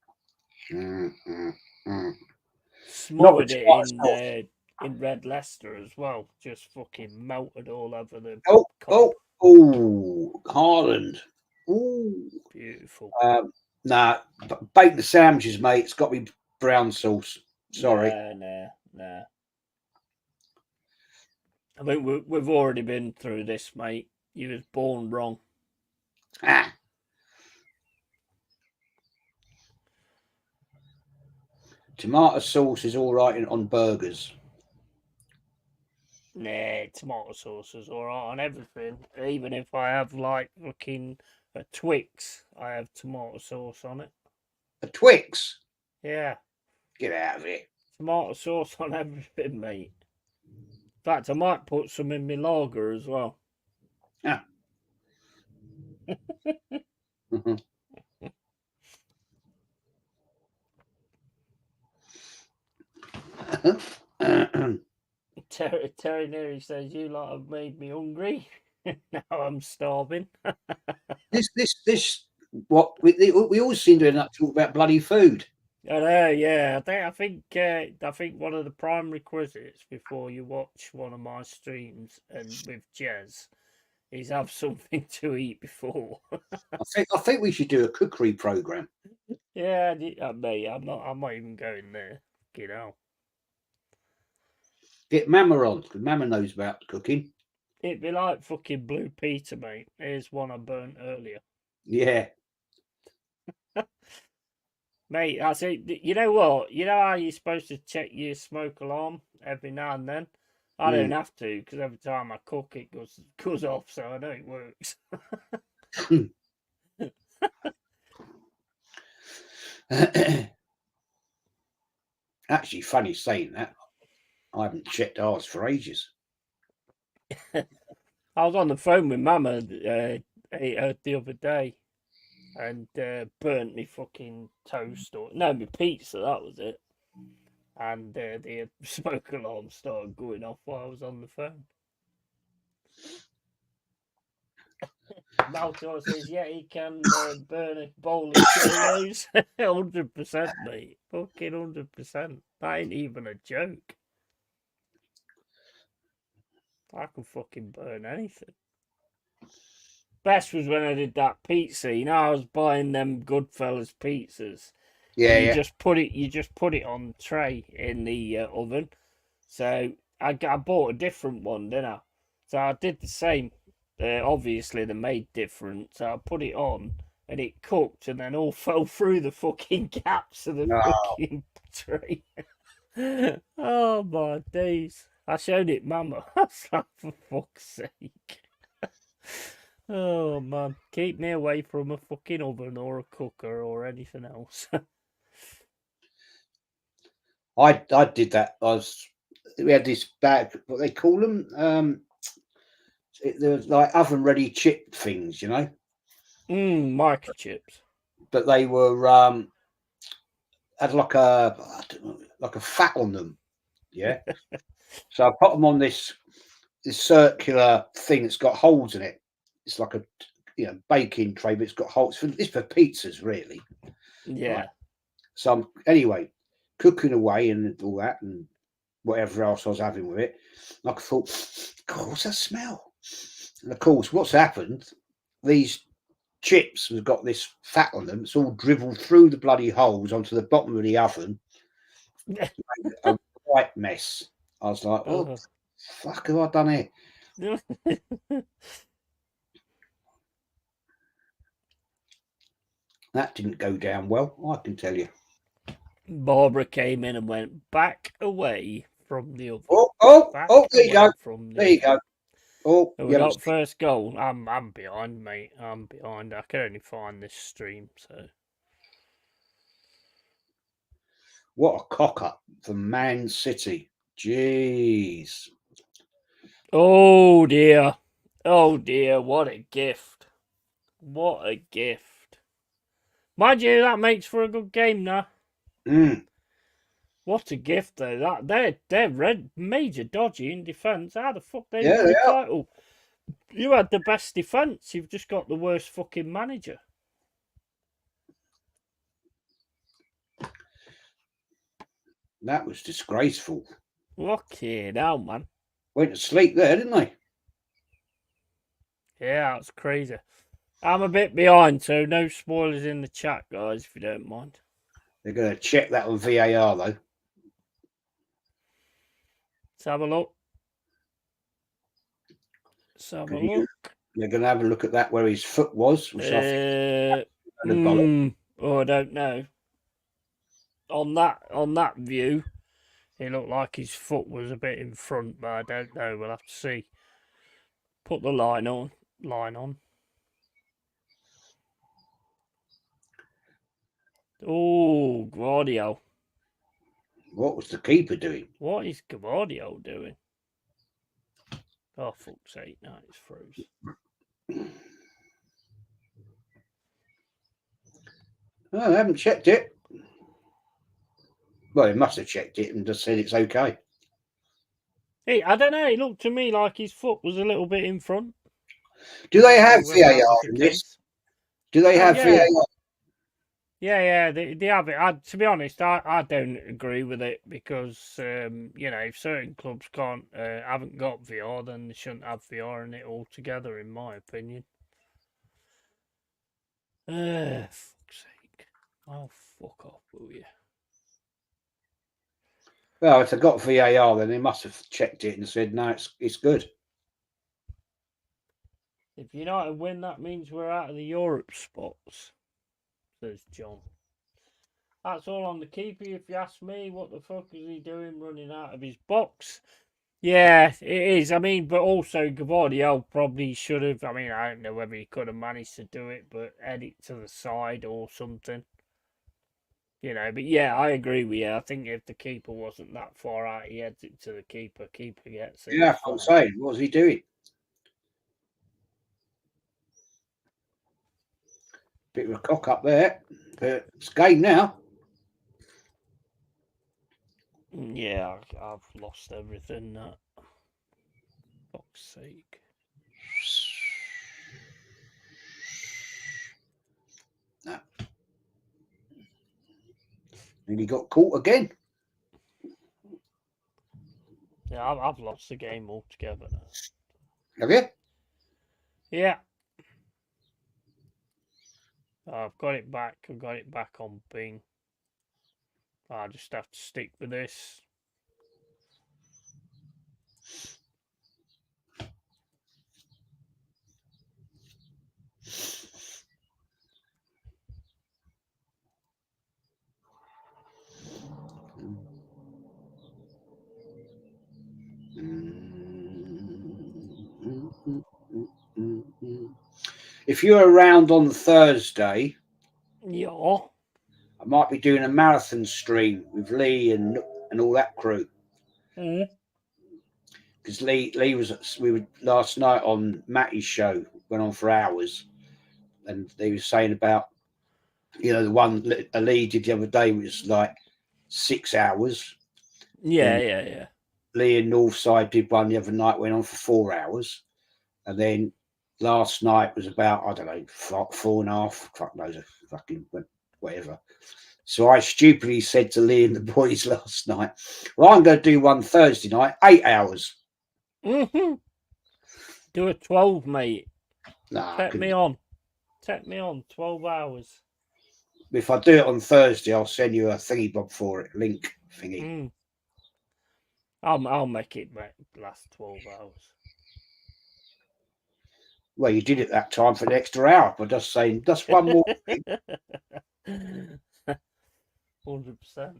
Smothered it in red Leicester as well. Just fucking melted all over the cob. Haaland. Ooh. Beautiful. Nah, bake the sandwiches, mate. It's got to be brown sauce. Sorry. Nah. I think we've already been through this, mate. You was born wrong. Tomato sauce is all right on burgers. Nah, tomato sauce is alright on everything. Even if I have like fucking a Twix, I have tomato sauce on it. A Twix? Yeah. Get out of it. Tomato sauce on everything, mate. In fact, I might put some in my lager as well. Yeah. Terry Neary says, you lot have made me hungry. Now I'm starving. this, what we all seem to end up talking about bloody food. I know, yeah. I think one of the prime requisites before you watch one of my streams and with Jez is have something to eat before. I think we should do a cookery program. Yeah, mate, I'm not even going there. You know. Get Mama on, because Mama knows about cooking. It'd be like fucking Blue Peter, mate. Here's one I burnt earlier. Yeah. Mate, that's it. You know what? You know how you're supposed to check your smoke alarm every now and then? I don't have to, because every time I cook, it goes off, so I know it works. Actually, funny saying that. I haven't checked ours for ages. I was on the phone with Mama the other day and burnt me fucking toast my pizza, that was it. And the smoke alarm started going off while I was on the phone. Maltor says, yeah, he can burn a bowl of Cheerios. 100%, mate. Fucking 100%. That ain't even a joke. I can fucking burn anything. Best was when I did that pizza. You know, I was buying them Goodfellas pizzas, and Yeah, yeah. you just put it on the tray in the oven. So I bought a different one, didn't I? So I did the same. Obviously, they made different. So I put it on, and it cooked, and then all fell through the fucking gaps of the No, fucking tray. Oh my days! I showed it, Mama. I was like, for fuck's sake. Oh man, keep me away from a fucking oven or a cooker or anything else. I did that. We had this bag. What they call them? There was like oven ready chip things, you know, Microchips. but they were had like I don't know, like a fat on them. Yeah. So I put them on this circular thing that's got holes in it. It's like a baking tray, but it's got holes. It's for pizzas, really. Right. Yeah. So I'm anyway cooking away and all that and whatever else I was having with it. Like I thought, God, what's that smell? And of course, what's happened? These chips have got this fat on them. It's all dribbled through the bloody holes onto the bottom of the oven. A right mess. I was like, what the fuck have I done here? That didn't go down well, I can tell you. Barbara came in and went back away from the oven. Back There you away go. from the There you oven. go. Oh, So we you haven't got seen first goal. I'm behind, mate. I'm behind. I can only find this stream, so. what a cock up for Man City. Jeez. Oh dear. Oh dear, what a gift. What a gift. Mind you, that makes for a good game now. Mm. What a gift though. They're red major dodgy in defence. How the fuck they Yeah, win they the are. title? You had the best defence, you've just got the worst fucking manager. That was disgraceful. Fucking hell, man. Went to sleep there, didn't they? Yeah, that's crazy. I'm a bit behind, so no spoilers in the chat, guys, if you don't mind. They're going to check that on VAR, though. Let's have a look. Let's have a look. They're going to have a look at that where his foot was, which I think Oh, I don't know. On that view, it looked like his foot was a bit in front, but I don't know. We'll have to see. Put the line on. Oh, Guardiola. What was the keeper doing? What is Guardiola doing? Oh, fuck's sake. No, it's froze. Oh, they haven't checked it. Well, he must have checked it and just said it's okay. Hey, I don't know. It looked to me like his foot was a little bit in front. Do they have Whether that was VAR the in this? case. Do they have yeah. VAR? Yeah, they have it. To be honest, I don't agree with it because if certain clubs haven't got VR, then they shouldn't have VR in it altogether, in my opinion. Fuck's sake! Oh, fuck off, will you? Well, if they got VAR, then they must have checked it and said no, it's good. If United win, that means we're out of the Europe spots, says John. That's all on the keeper, if you ask me. What the fuck is he doing running out of his box? Yeah, it is. I mean, but also Gvardiol probably should have. I mean, I don't know whether he could have managed to do it, but head it to the side or something. But yeah, I agree with you. I think if the keeper wasn't that far out, he heads it to the keeper. Keeper gets it. Yeah, that's what I'm saying. What was he doing? Bit of a cock up there. But it's game now. Yeah, I've lost everything. Fuck's sake. No. And he got caught again. Yeah, I've lost the game altogether now. Have you? Yeah. I've got it back. I've got it back on Bing. I just have to stick with this. If you're around on Thursday, Yeah. I might be doing a marathon stream with Lee and all that crew. Mm. Because Lee we were last night on Matty's show, went on for hours, and they were saying about, the one Lee did the other day was like 6 hours. Yeah, Then yeah, yeah. Lee and Northside did one the other night, went on for 4 hours, and then last night was about, I don't know, 4.5. Fuck knows, fucking whatever. So I stupidly said to Lee and the boys last night, well, I'm going to do one Thursday night, 8 hours. Mm-hmm. Do a 12, mate. Nah, Take me on. Take me on. 12 hours. if I do it on Thursday, I'll send you a thingy bob for it, link thingy. Mm. I'll make it last 12 hours. Well, you did it that time for an extra hour, but just saying, just one more thing. 100%.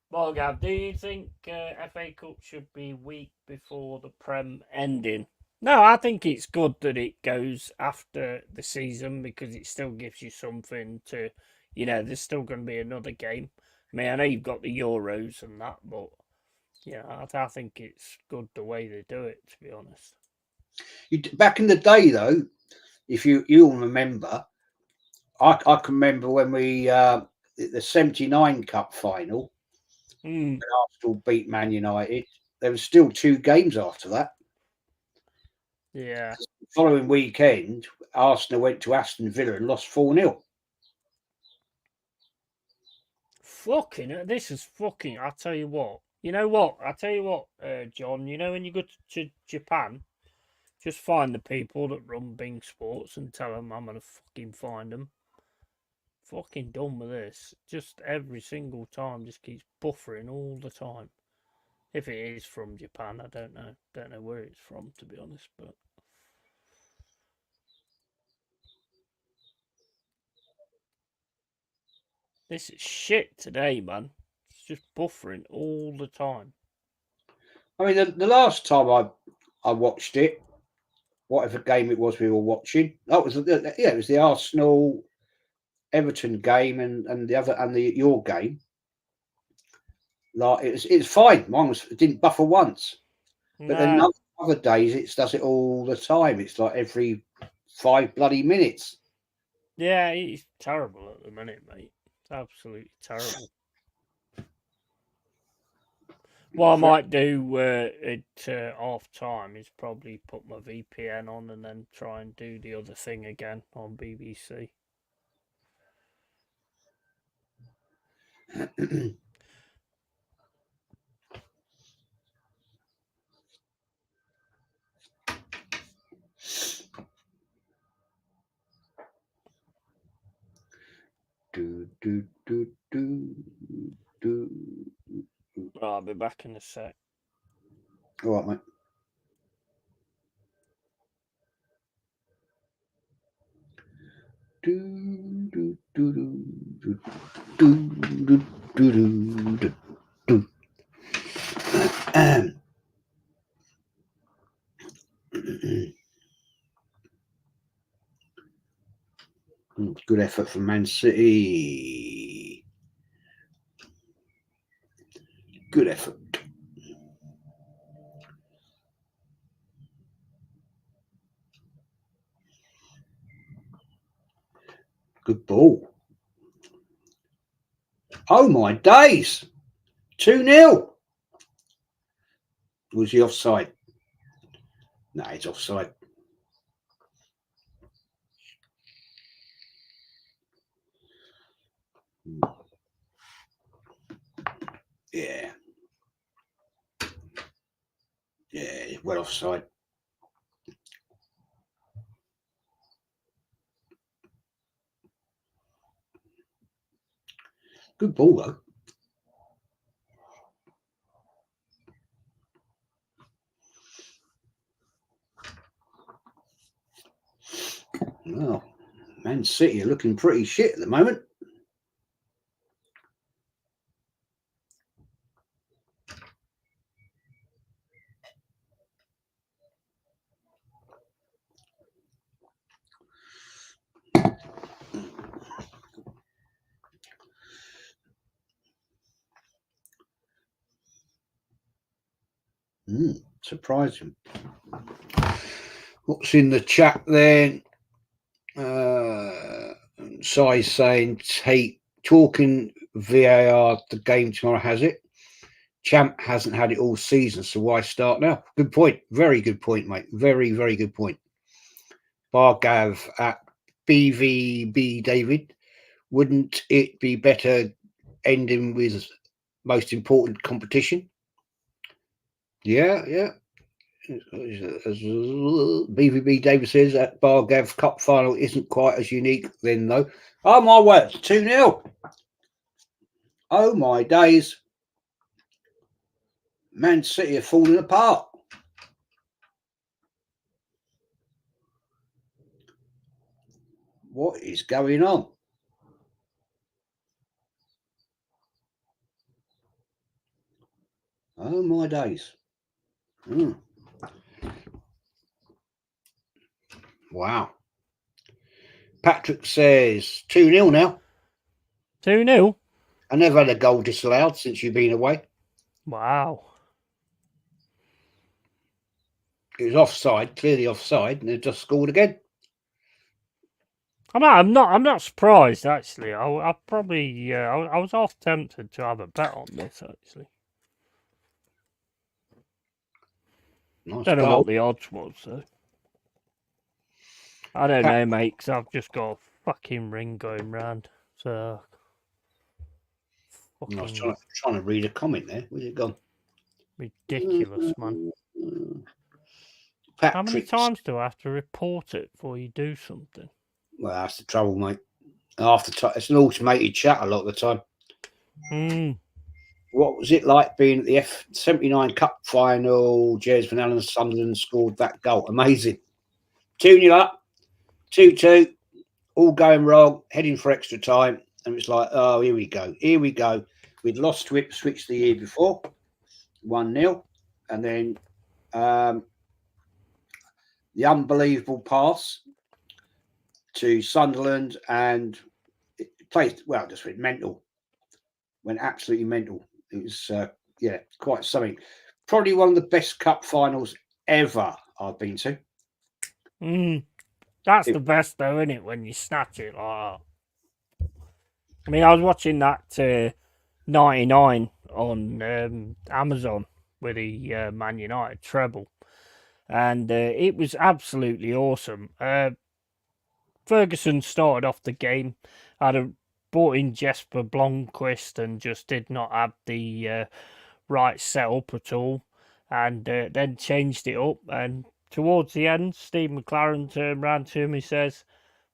Well, Gav, do you think FA Cup should be week before the Prem ending? No, I think it's good that it goes after the season because it still gives you something to, there's still going to be another game. I mean, I know you've got the Euros and that, but, I think it's good the way they do it, to be honest. Back in the day, though, if you'll remember, I can remember when we the '79 Cup final, when Arsenal beat Man United. There was still 2 games after that. Yeah. The following weekend, Arsenal went to Aston Villa and lost 4-0. Fucking, this is fucking, I'll tell you what. You know what? I'll tell you what, John, when you go to Japan, just find the people that run Bing Sports and tell them I'm going to fucking find them. Fucking done with this. Just every single time just keeps buffering all the time. If it is from Japan, I don't know. Don't know where it's from, to be honest, but this is shit today, man. It's just buffering all the time. I mean, the last time I watched it, whatever game it was we were watching, that was it was the Arsenal Everton game and the other and your game. Like it's fine. It didn't buffer once, but then Nah. other days it does it all the time. It's like every 5 bloody minutes. Yeah, it's terrible at the minute, mate. It's absolutely terrible. What I might do at half time is probably put my VPN on and then try and do the other thing again on BBC. do do do do do. Right, I'll be back in a sec. All right, mate. Do do do do do do do do do do. Good effort from Man City. Good effort. Good ball. Oh my days. 2-0. Was he offside? No, he's offside. Yeah. Yeah, well offside. Good ball, though. Well, Man City are looking pretty shit at the moment. Surprising. What's in the chat then? Sai saying, talking VAR, the game tomorrow has it. Champ hasn't had it all season, so why start now? Good point. Very good point, mate. Very, very good point. Bargav at BVB David. Wouldn't it be better ending with most important competition? Yeah. As BVB David says, that Bargav Cup final isn't quite as unique then, though. Oh, my word, 2-0. Oh, my days. Man City are falling apart. What is going on? Oh, my days. Wow. Patrick says 2-0 now. 2-0? I never had a goal disallowed since you've been away. Wow. It was offside, clearly offside, and they've just scored again. I'm not surprised actually. I probably I was half tempted to have a bet on this actually. Nice Don't know goal. what the odds was though. I don't know, mate, because I've just got a fucking ring going round. So I was trying to read a comment there. Where's it gone? Ridiculous, man. Patrick, how many times do I have to report it before you do something? Well, that's the trouble, mate. It's an automated chat a lot of the time. What was it like being at the F79 Cup final? Jez Van Allen Sunderland scored that goal. Amazing. 2-0 up, 2-2, all going wrong, heading for extra time. And it's like, oh, here we go. We'd lost to Ipswich the year before, 1-0. And then the unbelievable pass to Sunderland, and it played, well, just went mental. Went absolutely mental. It was, quite something. Probably one of the best cup finals ever I've been to. That's the best, though, isn't it, when you snatch it like that? I mean, I was watching that 99 on Amazon with the Man United treble, and it was absolutely awesome. Ferguson started off the game, had brought in Jesper Blomqvist and just did not have the right setup at all, and then changed it up. And towards the end, Steve McLaren turned around to him and says,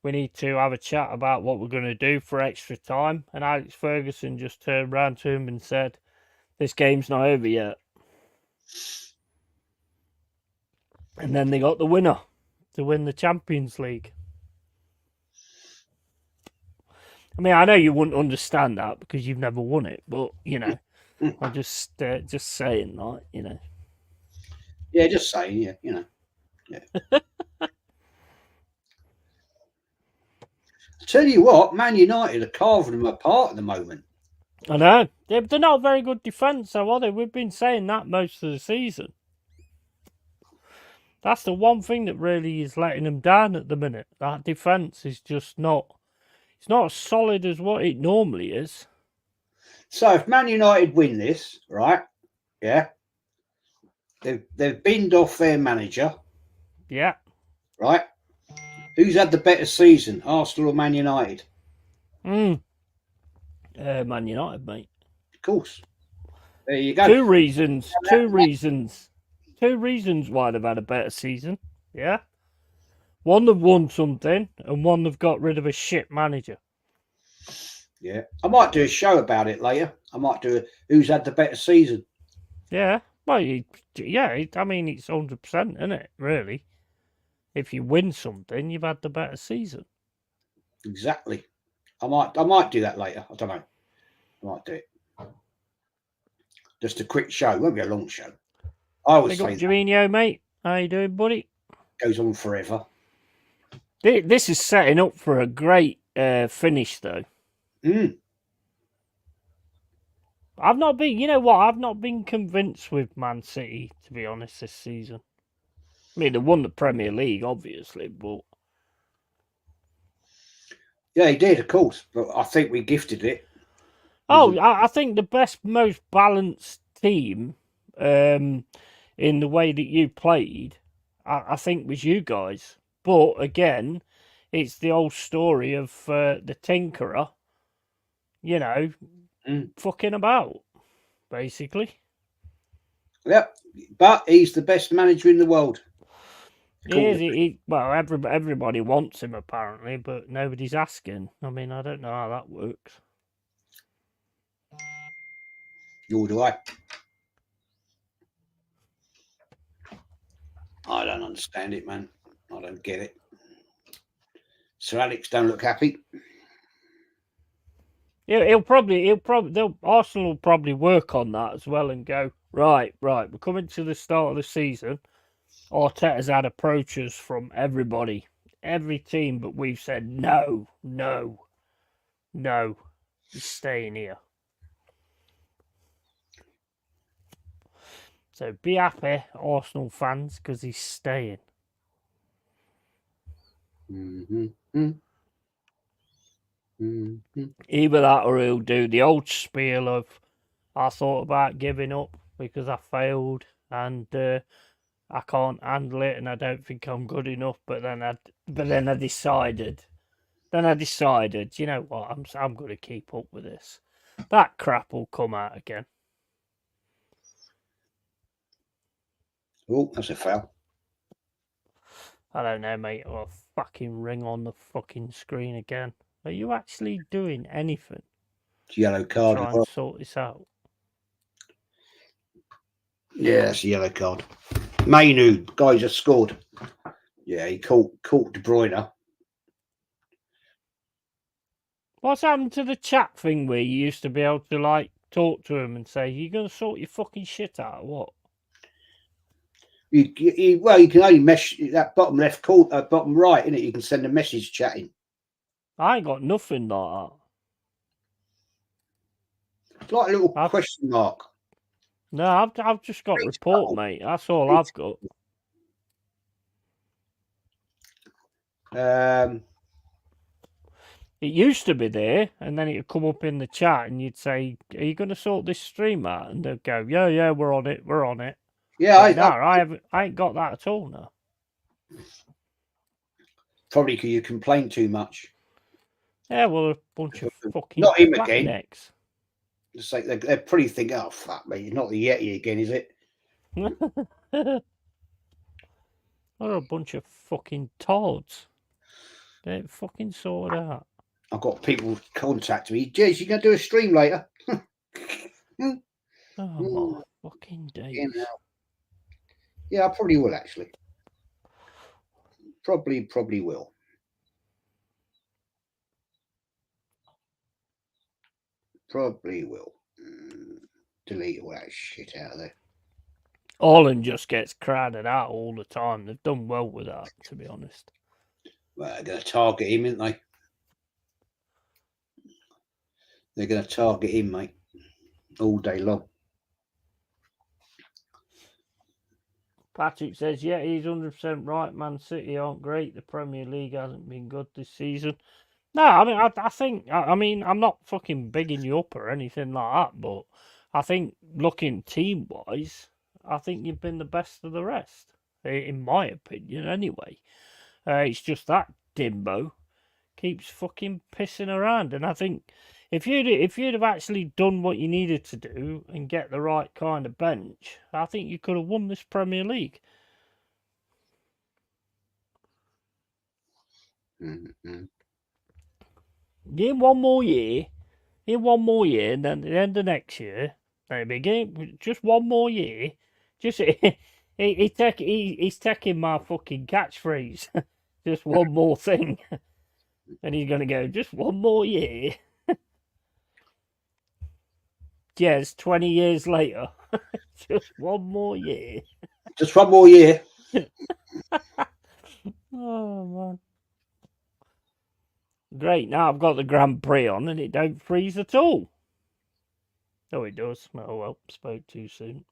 we need to have a chat about what we're going to do for extra time. And Alex Ferguson just turned around to him and said, this game's not over yet. And then they got the winner to win the Champions League. I mean, I know you wouldn't understand that because you've never won it, but, you know, I'm just saying, like, you know. Yeah, just saying, yeah, you know. Yeah. Tell you what, Man United are carving them apart at the moment. I know. They're not a very good defence, though, are they? We've been saying that most of the season. That's the one thing that really is letting them down at the minute. That defence is just not... It's not as solid as what it normally is. So if Man United win this, right, yeah, they've binned off their manager. Yeah. Right? Who's had the better season, Arsenal or Man United? Man United, mate. Of course. There you go. Two reasons why they've had a better season. Yeah. One, they've won something, and one, they've got rid of a shit manager. Yeah, I might do a show about it later. I might do who's had the better season. Yeah. Well, I mean, it's 100%, isn't it? Really. If you win something, you've had the better season. Exactly. I might do that later. I don't know. I might do it. Just a quick show. It won't be a long show. I always Big up say that Jovino, mate. How you doing, buddy? goes on forever. This is setting up for a great finish, though. Mm. I've not been, you know what? I've not been convinced with Man City, to be honest, this season. I mean, they won the Premier League, obviously, but Yeah, he did, of course. But I think we gifted it. I think the best, most balanced team, in the way that you played, I think was you guys. But again, it's the old story of the tinkerer, you know, fucking about, basically. Yep. But he's the best manager in the world. He is. Well, everybody wants him apparently, but nobody's asking. I mean, I don't know how that works. Nor do I. I don't understand it, man. I don't get it. Sir Alex don't look happy. Yeah, Arsenal will probably work on that as well and go, right, we're coming to the start of the season. Arteta's had approaches from everybody, every team, but we've said no, he's staying here. So be happy, Arsenal fans, because he's staying. Mm-hmm. Mm-hmm. Either that or he'll do the old spiel of, I thought about giving up because I failed and I can't handle it and I don't think I'm good enough. But then I decided. You know what? I'm going to keep up with this. That crap will come out again. Oh, that's a foul. I don't know, mate. I'll fucking ring on the fucking screen again. Are you actually doing anything It's a yellow to card. try and sort this out? Yeah, it's a yellow card. Mainu, guy just scored. Yeah, he caught De Bruyne. What's happened to the chat thing where you used to be able to like talk to him and say, "You gonna sort your fucking shit out?" Or what? You can only mesh that bottom left corner, bottom right, innit? You can send a message chatting. I ain't got nothing like that. It's like a little question mark. No, I've just got report, mate. That's all I've got. It used to be there, and then it'd come up in the chat, and you'd say, "Are you going to sort this stream out?" And they'd go, "Yeah, we're on it. Yeah, I ain't got that at all now. Probably because you complain too much. Yeah, well, a bunch of fucking not him again. necks. It's like they're probably thinking, "Oh fuck me, not the Yeti again, is it?" What a bunch of fucking toads. They fucking sorted out. I've got people contacting me. Jez, you gonna do a stream later? Oh my fucking days. Yeah, I probably will actually. Probably will. Probably will. Delete all that shit out of there. Orland just gets crowded out all the time. They've done well with that, to be honest. Well, they're going to target him, aren't they? They're going to target him, mate, all day long. Patrick says, yeah, he's 100% right. Man City aren't great. The Premier League hasn't been good this season. No, I mean, I mean, I'm not fucking bigging you up or anything like that, but I think looking team-wise, I think you've been the best of the rest, in my opinion, anyway. It's just that Dimbo keeps fucking pissing around, and I think if you'd have actually done what you needed to do and get the right kind of bench, I think you could have won this Premier League. Mm-hmm. Give him one more year, in one more year, and then at the end of next year, just one more year. Just he's taking my fucking catchphrase. Just one more thing, and he's gonna go. Just one more year. Yes, 20 years later. Just one more year. Just one more year. Oh man. Great, now I've got the Grand Prix on and it don't freeze at all. Oh, it does. Oh well, spoke too soon.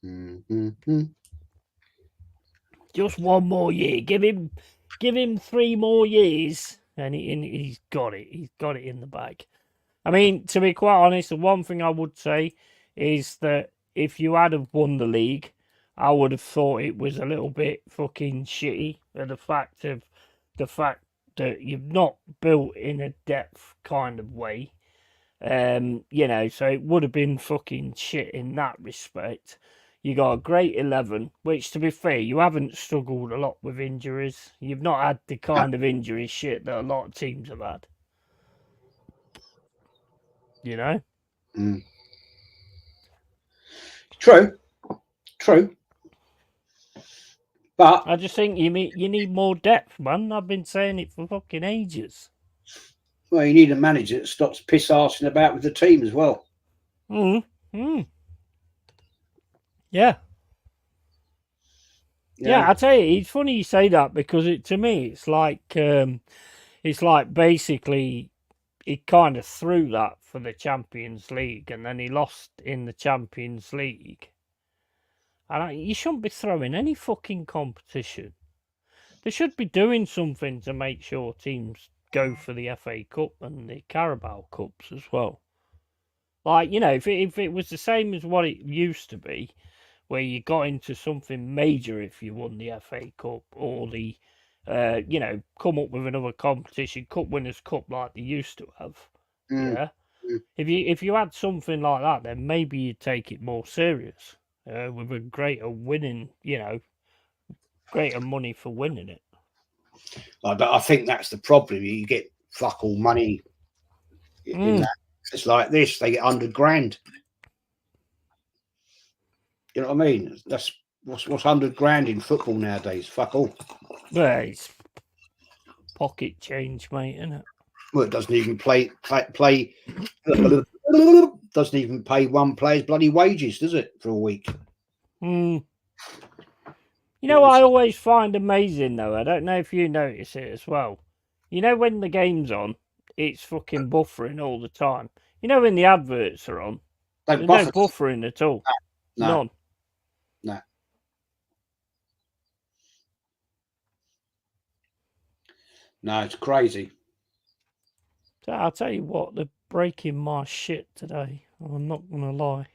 Mm-hmm. Just one more year. Give him 3 more years, and he's got it. He's got it in the bag. I mean, to be quite honest, the one thing I would say is that if you had have won the league, I would have thought it was a little bit fucking shitty. The fact that you've not built in a depth kind of way. So it would have been fucking shit in that respect. You got a great 11, which, to be fair, you haven't struggled a lot with injuries. You've not had the kind of injury shit that a lot of teams have had. You know? Mm. True. But I just think you need more depth, man. I've been saying it for fucking ages. Well, you need a manager that stops piss-arsing about with the team as well. Yeah. Yeah, I tell you, it's funny you say that because to me, it's like basically he kind of threw that for the Champions League, and then he lost in the Champions League. And you shouldn't be throwing any fucking competition. They should be doing something to make sure teams go for the FA Cup and the Carabao Cups as well. Like, if it was the same as what it used to be, where you got into something major if you won the FA Cup or the, come up with another competition, Cup Winners' Cup like they used to have. Yeah. If you had something like that, then maybe you'd take it more serious, with a greater winning, greater money for winning it. But I think that's the problem. You get fuck all money in that. It's like this. They get 100 grand. You know what I mean? That's what's 100 grand in football nowadays. Fuck all. Well, it's pocket change, mate, isn't it? Well, it doesn't even play. Doesn't even pay one player's bloody wages, does it, for a week? You know what I always find amazing, though? I don't know if you notice it as well. You know when the game's on, it's fucking buffering all the time. You know when the adverts are on, there's no buffering at all. None. No. No, it's crazy. So I'll tell you what, they're breaking my shit today. I'm not going to lie.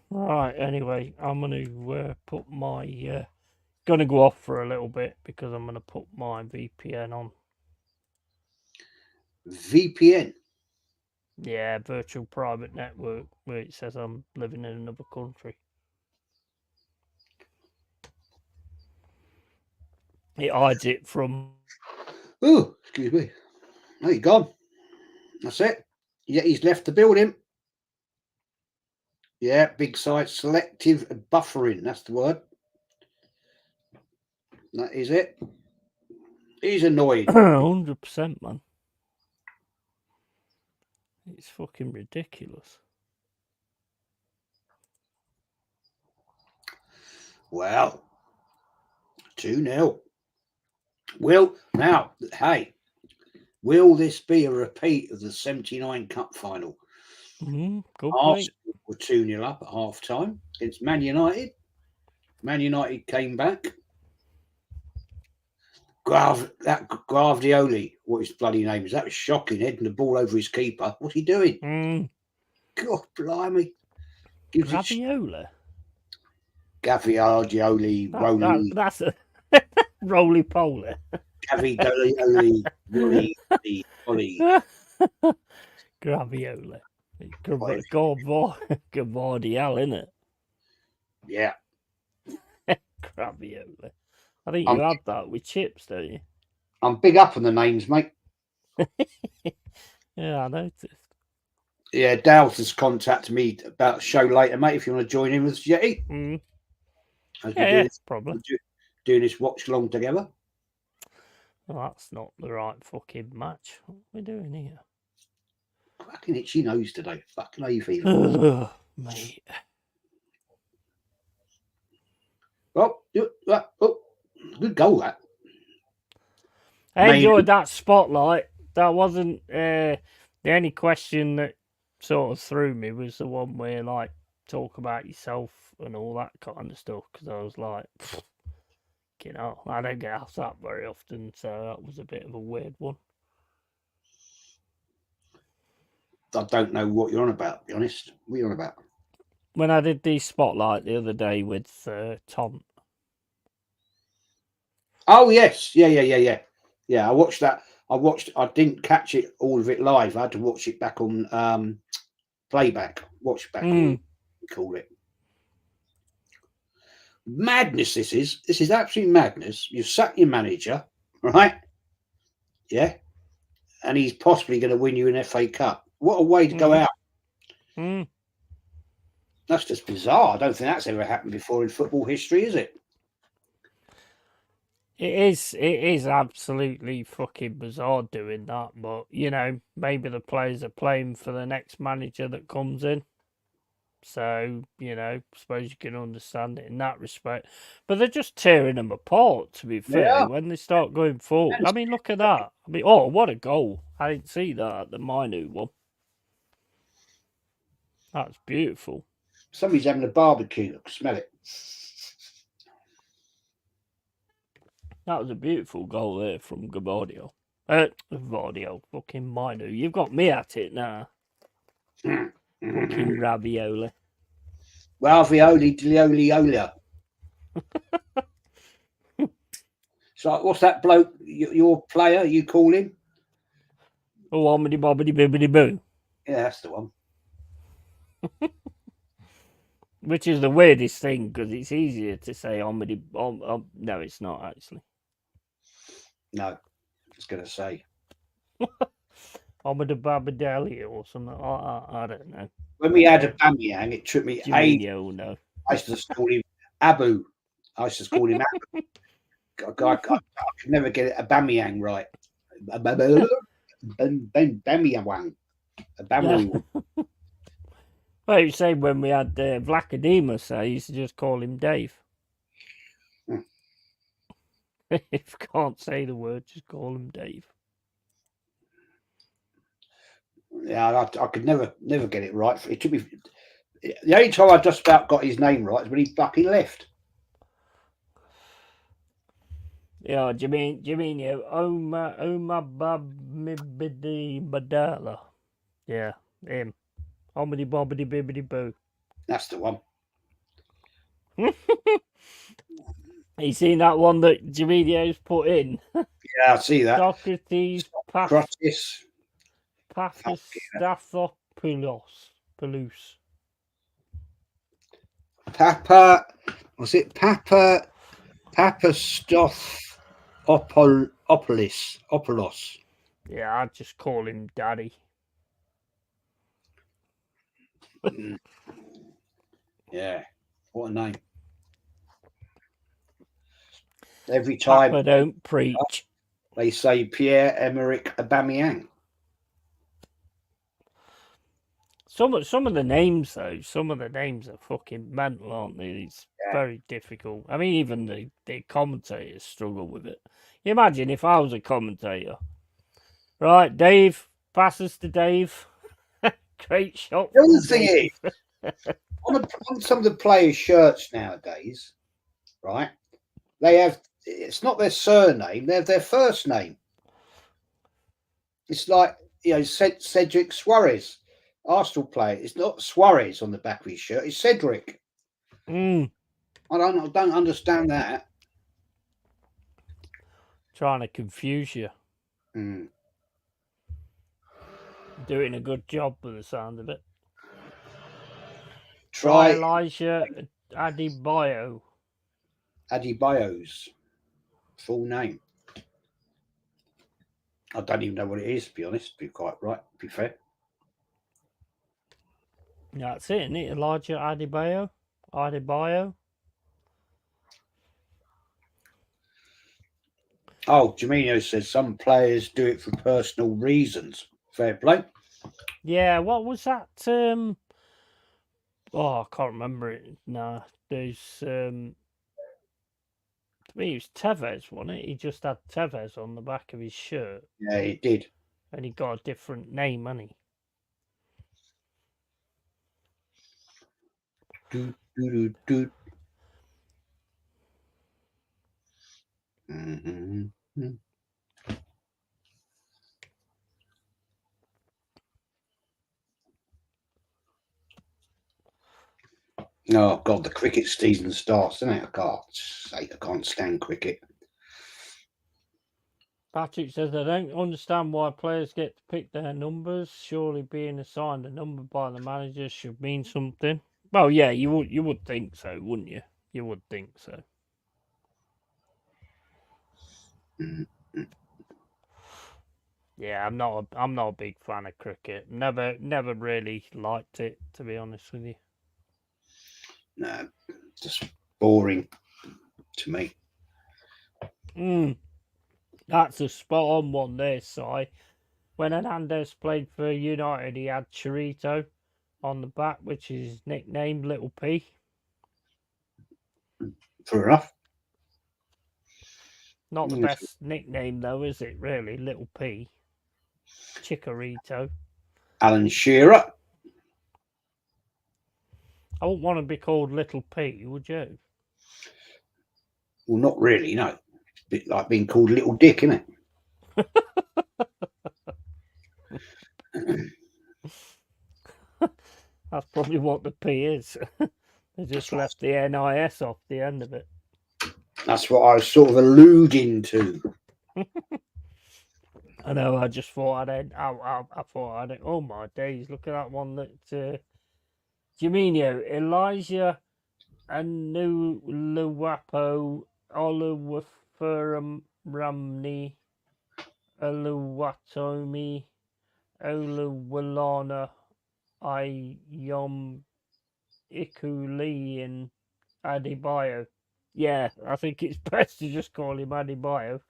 Right, anyway, I'm going to put my... going to go off for a little bit because I'm going to put my VPN on. VPN? Yeah, virtual private network, where it says I'm living in another country. It hides it from... Oh, excuse me. No, he's gone. That's it. Yeah, he's left the building. Yeah, big site, selective buffering. That's the word. That is it. He's annoyed. 100%, man. It's fucking ridiculous. Well, 2-0. Will this be a repeat of the 79 Cup final? Good Arsenal were 2-0 up at half time against Man United. Man United came back. Guardiola, what his bloody name is, that was shocking, heading the ball over his keeper. What's he doing? God blimey. Graviola? Gaviardioli, Roly. That's a roly-poly. Gaviardioli, Roly. Graviola. Gavardial, isn't it? Yeah. Graviola. I think you had that with chips, don't you? I'm big up on the names, mate. Yeah, I noticed. Yeah, Dales has contacted me about a show later, mate. If you want to join in with us, Yeti, Mm. as we Yeah, probably. doing this watch along together. Well, that's not the right fucking match. What are we doing here? Fucking itchy nose today. Fucking how you feeling? Ugh, mate. Oh, good goal that. I enjoyed that spotlight. That wasn't the only question that sort of threw me was the one where like talk about yourself and all that kind of stuff because I was like, you know, I don't get asked that very often, so that was a bit of a weird one. I don't know what you're on about, to be honest. What are you on about? When I did the spotlight the other day with Tom. Oh yes, yeah. I watched that. I didn't catch it all of it live. I had to watch it back on playback. Watch back, or we call it. Madness. This is absolute madness. You've sacked your manager, right? Yeah, and he's possibly going to win you an FA Cup. What a way to go out! That's just bizarre. I don't think that's ever happened before in football history, is it? It is absolutely fucking bizarre doing that, but you know, maybe the players are playing for the next manager that comes in. So, you know, I suppose you can understand it in that respect. But they're just tearing them apart, to be fair, Yeah. when they start going forward. I mean, look at that. I mean, oh, what a goal. I didn't see that, the minute one. That's beautiful. Somebody's having a barbecue. I can smell it. That was a beautiful goal there from Gavardio. Gavardio, fucking Minu. You've got me at it now. Fucking ravioli. Ravioli Diliolia. So what's that bloke? Your player? You call him? Oh, ommity bobbity bibbity boo. Yeah, that's the one. Which is the weirdest thing because it's easier to say ommity. No, it's not actually. No, I was going to say. Omada Babadeli or something. I don't know. When we had a Bamiyang, it took me ages. No. I used to call him Abu. I used to call him Abu. I could never get a Bamiyang right. Bamiyang. Well, you say when we had Vlacodemus, I used to just call him Dave. If you can't say the word, just call him Dave. Yeah, I could never get it right. It took me. The only time I just about got his name right is when he fucking left. Yeah, do you mean Oma Babidi Badala? Yeah, him. Omedy bobbity bibbity boo. That's the one. You seen that one that Jamidio's put in? Yeah, I see that. Socrates Socrates. Paphistathopoulos. Papa. Was it Papa? Papastothopolis. Yeah, I'd just call him Daddy. Yeah, what a name. Every time Papa don't preach. they say Pierre-Emerick Aubameyang. Some of the names though, some of the names are fucking mental, aren't they? It's very difficult. I mean, even the commentators struggle with it. You imagine if I was a commentator. Right, Dave, passes to Dave. Great shot. The other thing is, on some of the players' shirts nowadays, right? They have, it's not their surname; they have their first name. It's like, you know, Cedric Suarez, Arsenal player. It's not Suarez on the back of his shirt; it's Cedric. I don't understand that. Trying to confuse you. Doing a good job with the sound of it. Try Elijah Adebayo's full name. I don't even know what it is, to be honest. To be quite right, to be fair. That's it, isn't it? Elijah Adebayo. Oh, Jamino says some players do it for personal reasons. Fair play. Yeah, what was that? Oh, I can't remember it. Nah, there's to me it was Tevez, wasn't it? He just had Tevez on the back of his shirt, Yeah, it did. and he got a different name, hadn't he? Do, do, do, do. Mm-hmm. Oh God, the cricket season starts, doesn't it? I can't stand cricket. Patrick says, I don't understand why players get to pick their numbers. Surely being assigned a number by the manager should mean something. Well, yeah, you would think so, wouldn't you? You would think so. Mm-hmm. Yeah, I'm not a big fan of cricket. Never really liked it, to be honest with you. No, just boring to me. That's a spot on one there, Si. When Hernandez played for United, he had Chorito on the back, which is nicknamed Little P. Fair enough. Not the best nickname, though, is it, really? Little P. Chikorito. Alan Shearer. I wouldn't want to be called Little P, would you? Well, not really, no. It's a bit like being called Little Dick, isn't it? That's probably what the P is. They just left the NIS off the end of it. That's what I was sort of alluding to. I know. I just thought oh my days! Look at that one that Jaminho, Elijah Anuoluwapo Oluwaferum Ramni Oluwatomi Oluwalana Ayom Ikuli and Adebayo. Yeah, I think it's best to just call him Adebayo.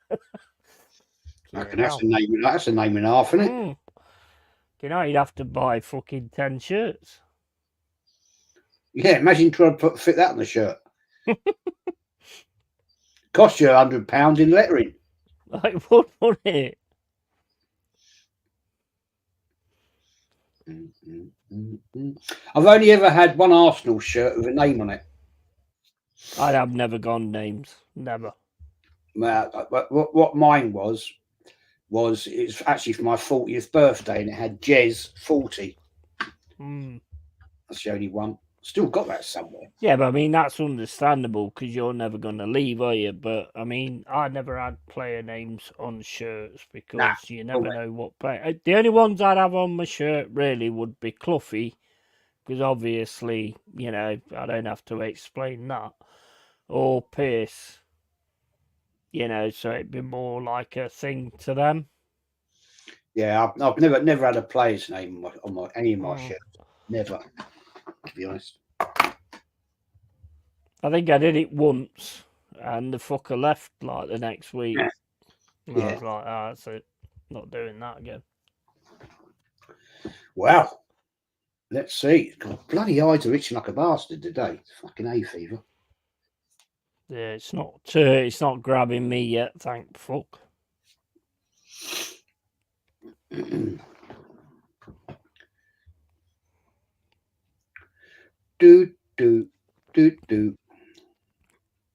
That's a name. That's a name and a half, isn't it? You know, you'd have to buy fucking 10 shirts. Yeah, imagine trying to fit that on the shirt. Cost you £100 in lettering. Like, what would it? I've only ever had one Arsenal shirt with a name on it. I have never gone names. Never. What mine was it's actually for my 40th birthday, and it had Jez 40. That's the only one. Still got that somewhere. Yeah, but I mean, that's understandable because you're never going to leave, are you? But I mean, I never had player names on shirts because you never know what player. The only ones I'd have on my shirt really would be Cluffy, because obviously, you know, I don't have to explain that, or Pierce. You know, so it'd be more like a thing to them. Yeah, I've never had a player's name on any of my shirts. Never, to be honest. I think I did it once, and the fucker left like the next week. Yeah. I was like, that's it. Not doing that again. Wow. Let's see. God, bloody eyes are itching like a bastard today. It's fucking hay fever. Yeah, it's not grabbing me yet, thank fuck. do.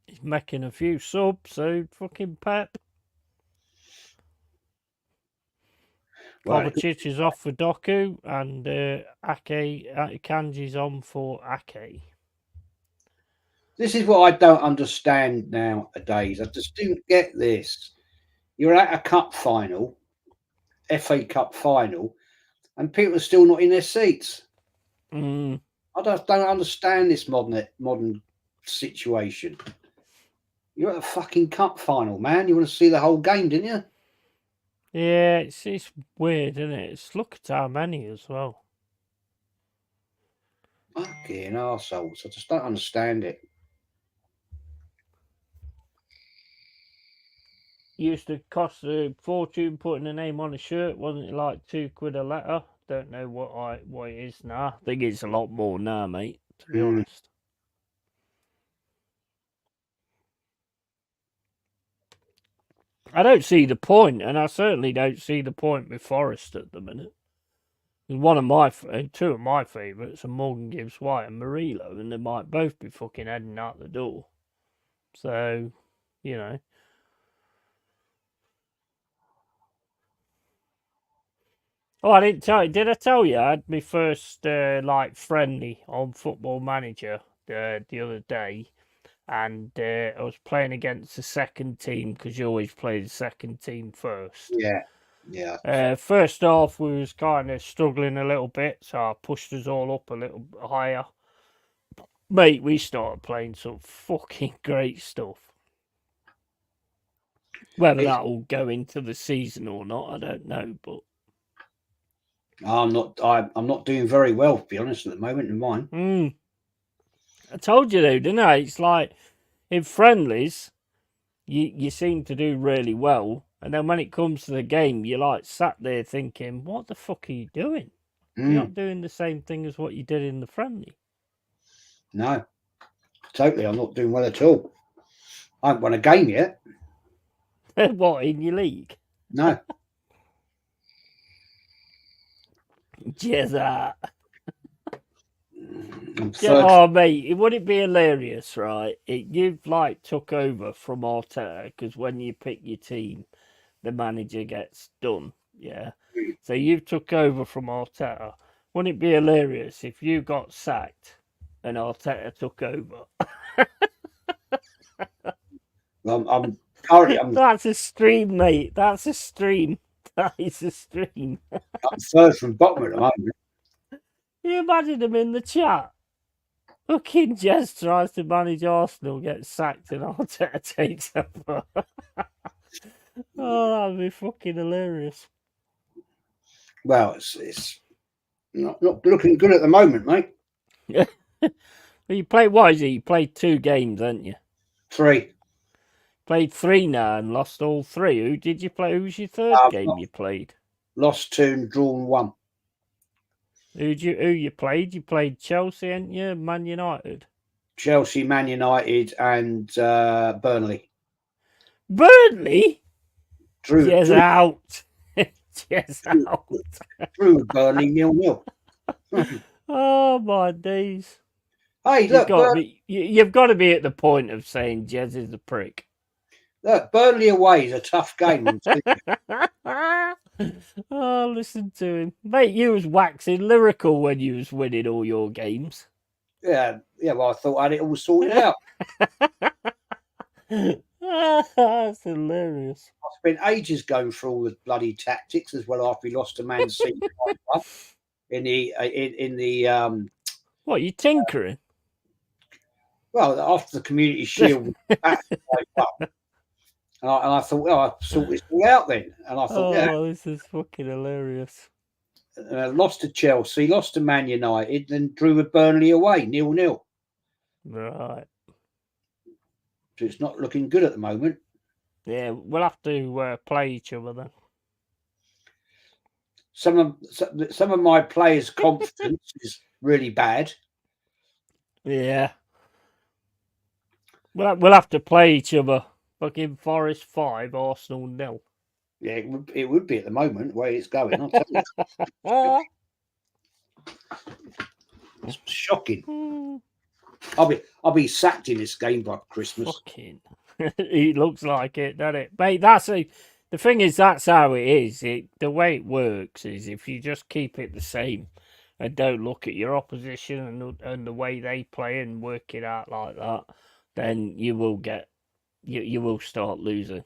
He's making a few subs, so fucking Pep. Kovacic is off for Doku, and Kanji's on for Ake. This is what I don't understand nowadays. I just don't get this. You're at a cup final, FA Cup final, and people are still not in their seats. I don't understand this modern situation. You're at a fucking cup final, man. You want to see the whole game, didn't you? Yeah, it's weird, isn't it? It's look at how many as well. Fucking arseholes. I just don't understand it. Used to cost a fortune putting a name on a shirt, wasn't it? Like £2 a letter. Don't know what it is now. I think it's a lot more now, mate. To be honest. I don't see the point, and I certainly don't see the point with Forest at the minute. One of my two of my favourites are Morgan Gibbs White and Murillo, and they might both be fucking heading out the door. So, you know. Oh, I didn't tell you. Did I tell you I had my first like friendly on Football Manager the other day, and I was playing against the second team because you always play the second team first. Yeah. First half, we was kind of struggling a little bit, so I pushed us all up a little higher. Mate, we started playing some fucking great stuff. Whether It's, that will go into the season or not, I don't know. But I'm not doing very well, to be honest, at the moment in mine. I told you though, didn't I? It's like in friendlies, you seem to do really well, and then when it comes to the game, you're like sat there thinking, "What the fuck are you doing? You're not doing the same thing as what you did in the friendly." No, totally. I'm not doing well at all. I haven't won a game yet. What, in your league? No. Cheers that. I'm Yeah, third. oh mate, would it be hilarious, right? You've like took over from Arteta because when you pick your team, the manager gets done. Yeah, so you've took over from Arteta. Wouldn't it be hilarious if you got sacked and Arteta took over? I'm currently That's a stream, mate. That's a stream. That is a stream. I'm third from bottom at the moment. You imagine them in the chat. Fucking Jez tries to manage Arsenal, gets sacked, and Arteta takes over. Oh, that'd be fucking hilarious. Well, it's not looking good at the moment, mate. Well, you played, what is it? You played 2 games, haven't you? 3. Played 3 now and lost all 3. Who did you play? Who was your third game you played? Lost 2 and drawn 1. Who you played? You played Chelsea, ain't you? Man United. Chelsea, Man United, and Burnley. Burnley? Drew out. Yes, out. Drew Burnley 0-0. Oh my days. Hey, look, you've got to be at the point of saying Jez is a prick. Look, Burnley away is a tough game. Oh, listen to him. Mate, you was waxing lyrical when you was winning all your games. Yeah, well, I thought I had it all sorted out. That's hilarious. I spent ages going through all the bloody tactics as well after we lost to Man City in the What, you tinkering? Well, after the Community Shield, and I thought, well, I sort this all out then. And I thought, this is fucking hilarious. Lost to Chelsea, lost to Man United, then drew with Burnley away, 0-0. Right. So it's not looking good at the moment. Yeah, we'll have to play each other then. Some of my players' confidence is really bad. Yeah. We'll have to play each other. Fucking Forest 5, Arsenal 0. Yeah, it would be at the moment, the way it's going. I'll tell you. It's shocking. I'll be sacked in this game by Christmas. Fucking. It looks like it, doesn't it? Mate, the thing is, that's how it is. The way it works is if you just keep it the same and don't look at your opposition and the way they play and work it out like that, then you will get you will start losing.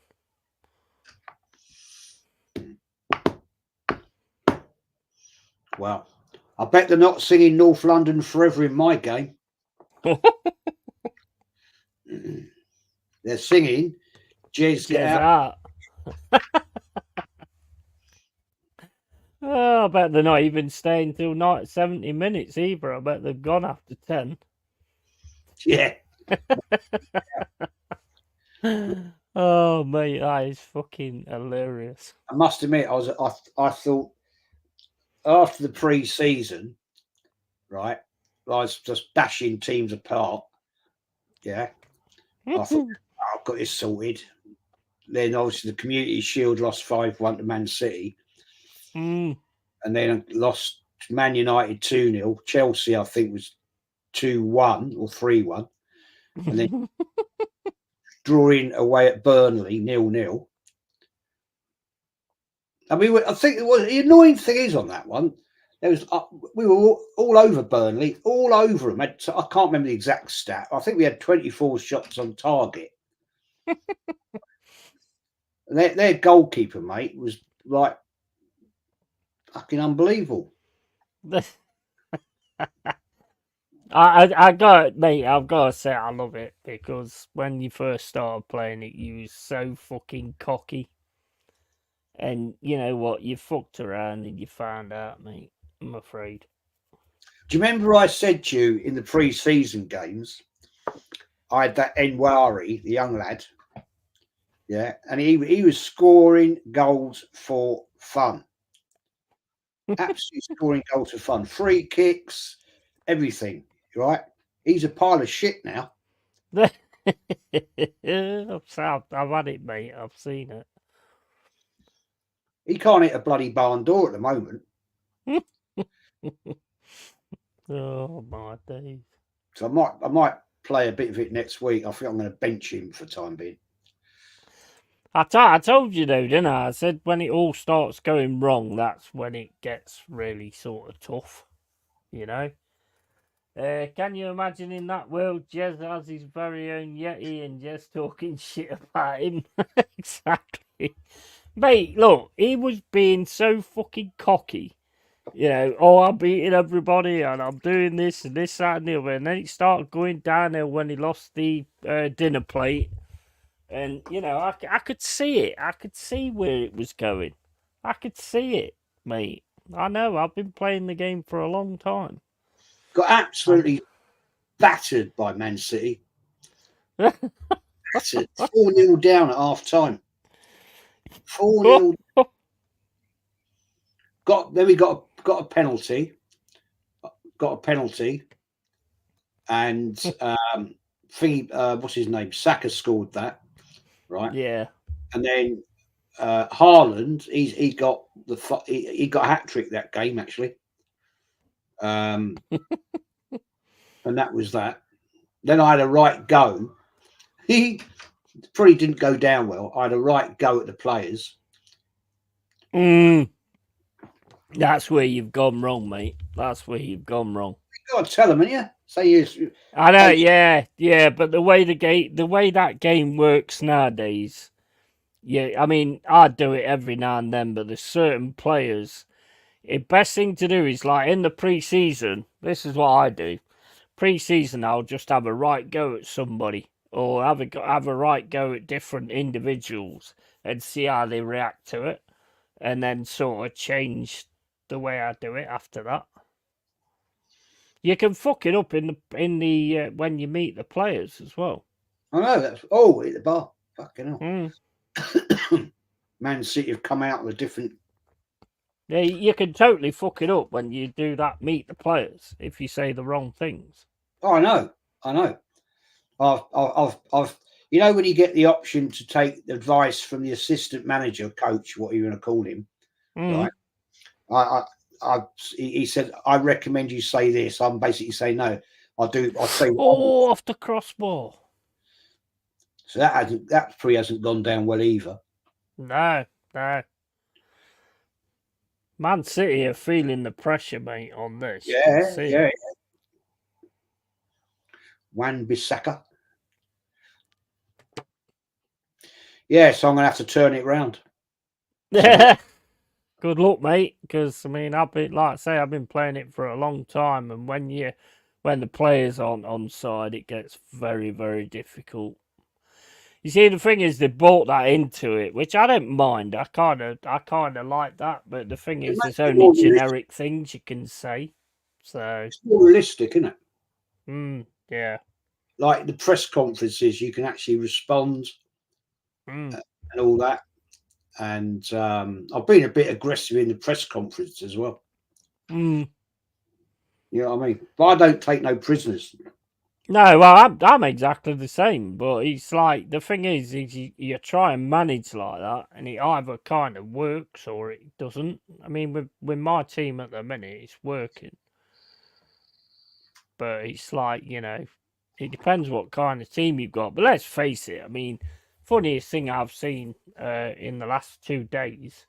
Well, I bet they're not singing North London Forever in my game. They're singing Jez Get Out. Oh, I bet they're not even staying till 70 minutes either. I bet they've gone after 10. Yeah. Oh, mate, that is fucking hilarious. I must admit, I thought after the pre-season, right, I was just bashing teams apart. Yeah, I thought, I've got this sorted. Then obviously the Community Shield lost 5-1 to Man City, Mm. and then lost Man United 2-0. Chelsea, I think, was 2-1 or 3-1, and then drawing away at Burnley 0-0. I mean, I think the annoying thing is on that one, there was we were all over Burnley, all over them. I can't remember the exact stat. I think we had 24 shots on target. And their goalkeeper, mate, was like fucking unbelievable. I got, mate, I've got to say I love it because when you first started playing it, you was so fucking cocky. And you know what? You fucked around and you found out, mate. I'm afraid. Do you remember I said to you in the pre-season games, I had that Enwari, the young lad, yeah, and he was scoring goals for fun. Absolutely scoring goals for fun. Free kicks, everything, right? He's a pile of shit now. I've had it, mate. I've seen it. He can't hit a bloody barn door at the moment. Oh my days! So I might play a bit of it next week. I think I'm going to bench him for the time being. I told you though, didn't I? I said when it all starts going wrong, that's when it gets really sort of tough. You know. Can you imagine in that world, Jez has his very own Yeti and Jez talking shit about him? Exactly. Mate, look, he was being so fucking cocky. You know, oh, I'm beating everybody and I'm doing this and this, that, and the other. And then it started going downhill when he lost the dinner plate. And, you know, I could see it. I could see where it was going. I could see it, mate. I know, I've been playing the game for a long time. Got absolutely battered by Man City. Battered. 4-0 down at half time. 4-0. Then we got a penalty. Got a penalty. And what's his name? Saka scored that. Right. Yeah. And then Haaland, he got he got a hat trick that game actually. And that was that. Then I had a right go. He probably didn't go down well. I had a right go at the players. That's where you've gone wrong, mate. That's where you've gone wrong. You got to tell them, haven't you? Say yes. I know, yeah. But the way that game works nowadays, yeah. I mean, I do it every now and then, but there's certain players. The best thing to do is like in the pre-season. This is what I do. Pre-season, I'll just have a right go at somebody, or have a right go at different individuals, and see how they react to it, and then sort of change the way I do it after that. You can fuck it up in the when you meet the players as well. I know that's hit the bar. Fucking hell. Man City have come out with a different. Yeah, you can totally fuck it up when you do that. Meet the players if you say the wrong things. Oh, I know. I've you know when you get the option to take advice from the assistant manager, coach, what are you going to call him, right? He said, I recommend you say this. I'm basically saying no. I'll say. Oh, off the crossbar. So that probably hasn't gone down well either. No. Man City are feeling the pressure, mate, on this. Yeah. Wan-Bissaka. Yeah, so I'm going to have to turn it round. Yeah. Good luck, mate. Because I mean, I've been playing it for a long time, and when the players aren't on side, it gets very, very difficult. You see, the thing is, they brought that into it, which I don't mind. I kind of like that. But the thing It is, makes there's it only more realistic. generic things you can say. So, It's more realistic, isn't it? yeah. Like the press conferences, you can actually respond Mm, and all that. And I've been a bit aggressive in the press conference as well. mm. You know what I mean? But I don't take no prisoners. No, well, I'm exactly the same. But it's like the thing is you try and manage like that, and it either kind of works or it doesn't. I mean, with my team at the minute, it's working, but it's like it depends what kind of team you've got. But let's face it. I mean, funniest thing I've seen in the last 2 days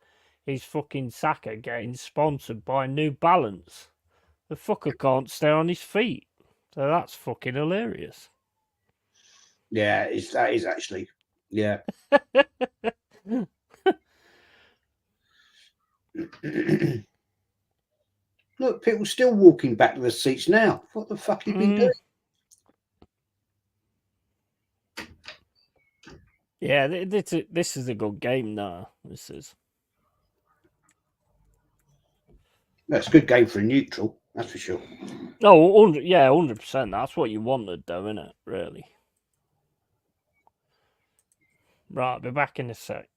is fucking Saka getting sponsored by New Balance. The fucker can't stay on his feet, so that's fucking hilarious. Yeah, that is actually. Yeah. Look, people still walking back to the seats now. What the fuck have you been doing? Yeah, this is a good game now. This is. That's a good game for a neutral, that's for sure. Oh, yeah, 100%. That's what you wanted, though, isn't it? Really. Right, I'll be back in a sec.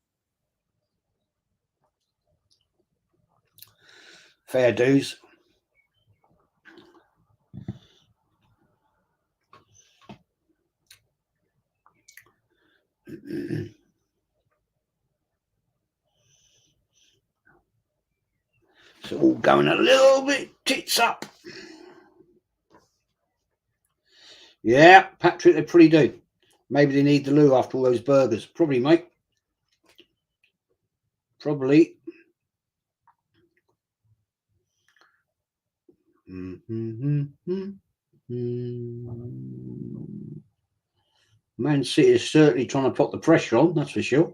Fair dues. It's all going a little bit tits up. Yeah, Patrick, they pretty do. Maybe they need the loo after all those burgers. Probably, mate. Probably. Man City is certainly trying to put the pressure on, that's for sure.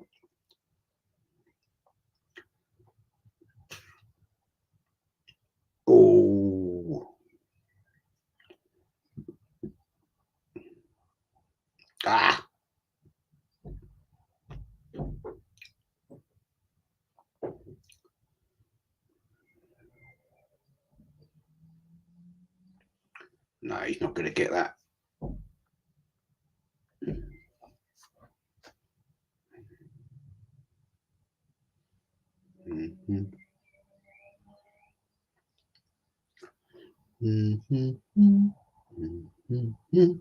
Oh. Ah. No, he's not going to get that. Mm-hmm. Mm-hmm. Mm-hmm.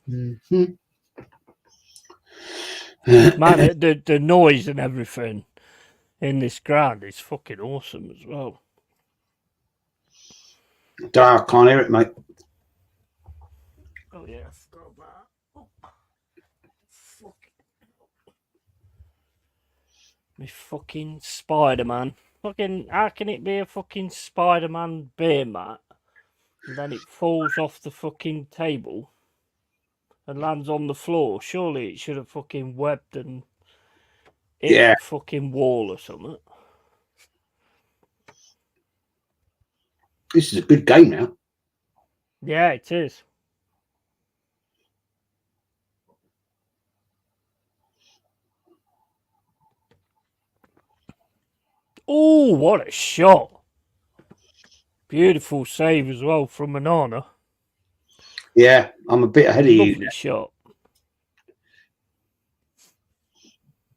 Mm-hmm. Man, the noise and everything in this ground is fucking awesome as well. I can't hear it, mate. Oh, yeah, I forgot about that. Oh, fuck. Me fucking Spider-Man. Fucking, how can it be a fucking Spider-Man beer mat? And then it falls off the fucking table and lands on the floor. Surely it should have fucking webbed and hit Yeah, the fucking wall or something. this is a good game now. Yeah, it is. Oh, what a shot. Beautiful save as well from Manana. Yeah, I'm a bit ahead of you. Lovely shot.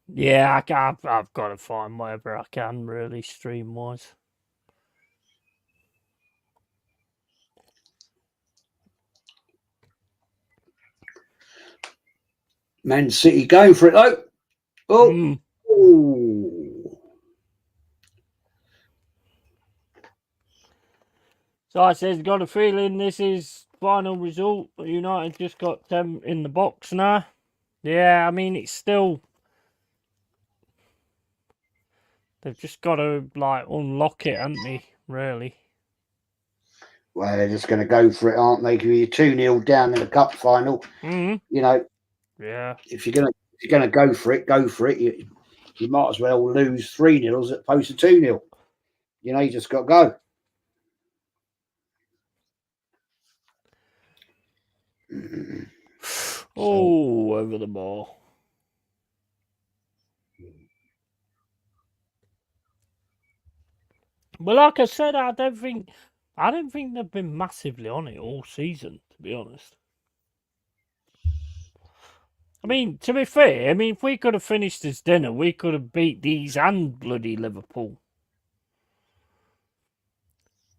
Yeah, I've got to find whatever I can, really, stream-wise. Man City going for it, though. Oh. Mm. Ooh. So I says, got a feeling this is final result. United just got 10 in the box now. Yeah, I mean, it's still... They've just got to, like, unlock it, haven't they, really? Well, they're just going to go for it, aren't they? Because you're 2-0 down in the cup final. Mm. You know, Yeah. if you're gonna go for it, go for it. You might as well lose 3-0 as opposed to 2-0. You know, you just got to go. Oh, over the ball. Well, like I said, I don't think they've been massively on it all season, to be honest. I mean, to be fair, if we could have finished this dinner, we could have beat these and bloody Liverpool.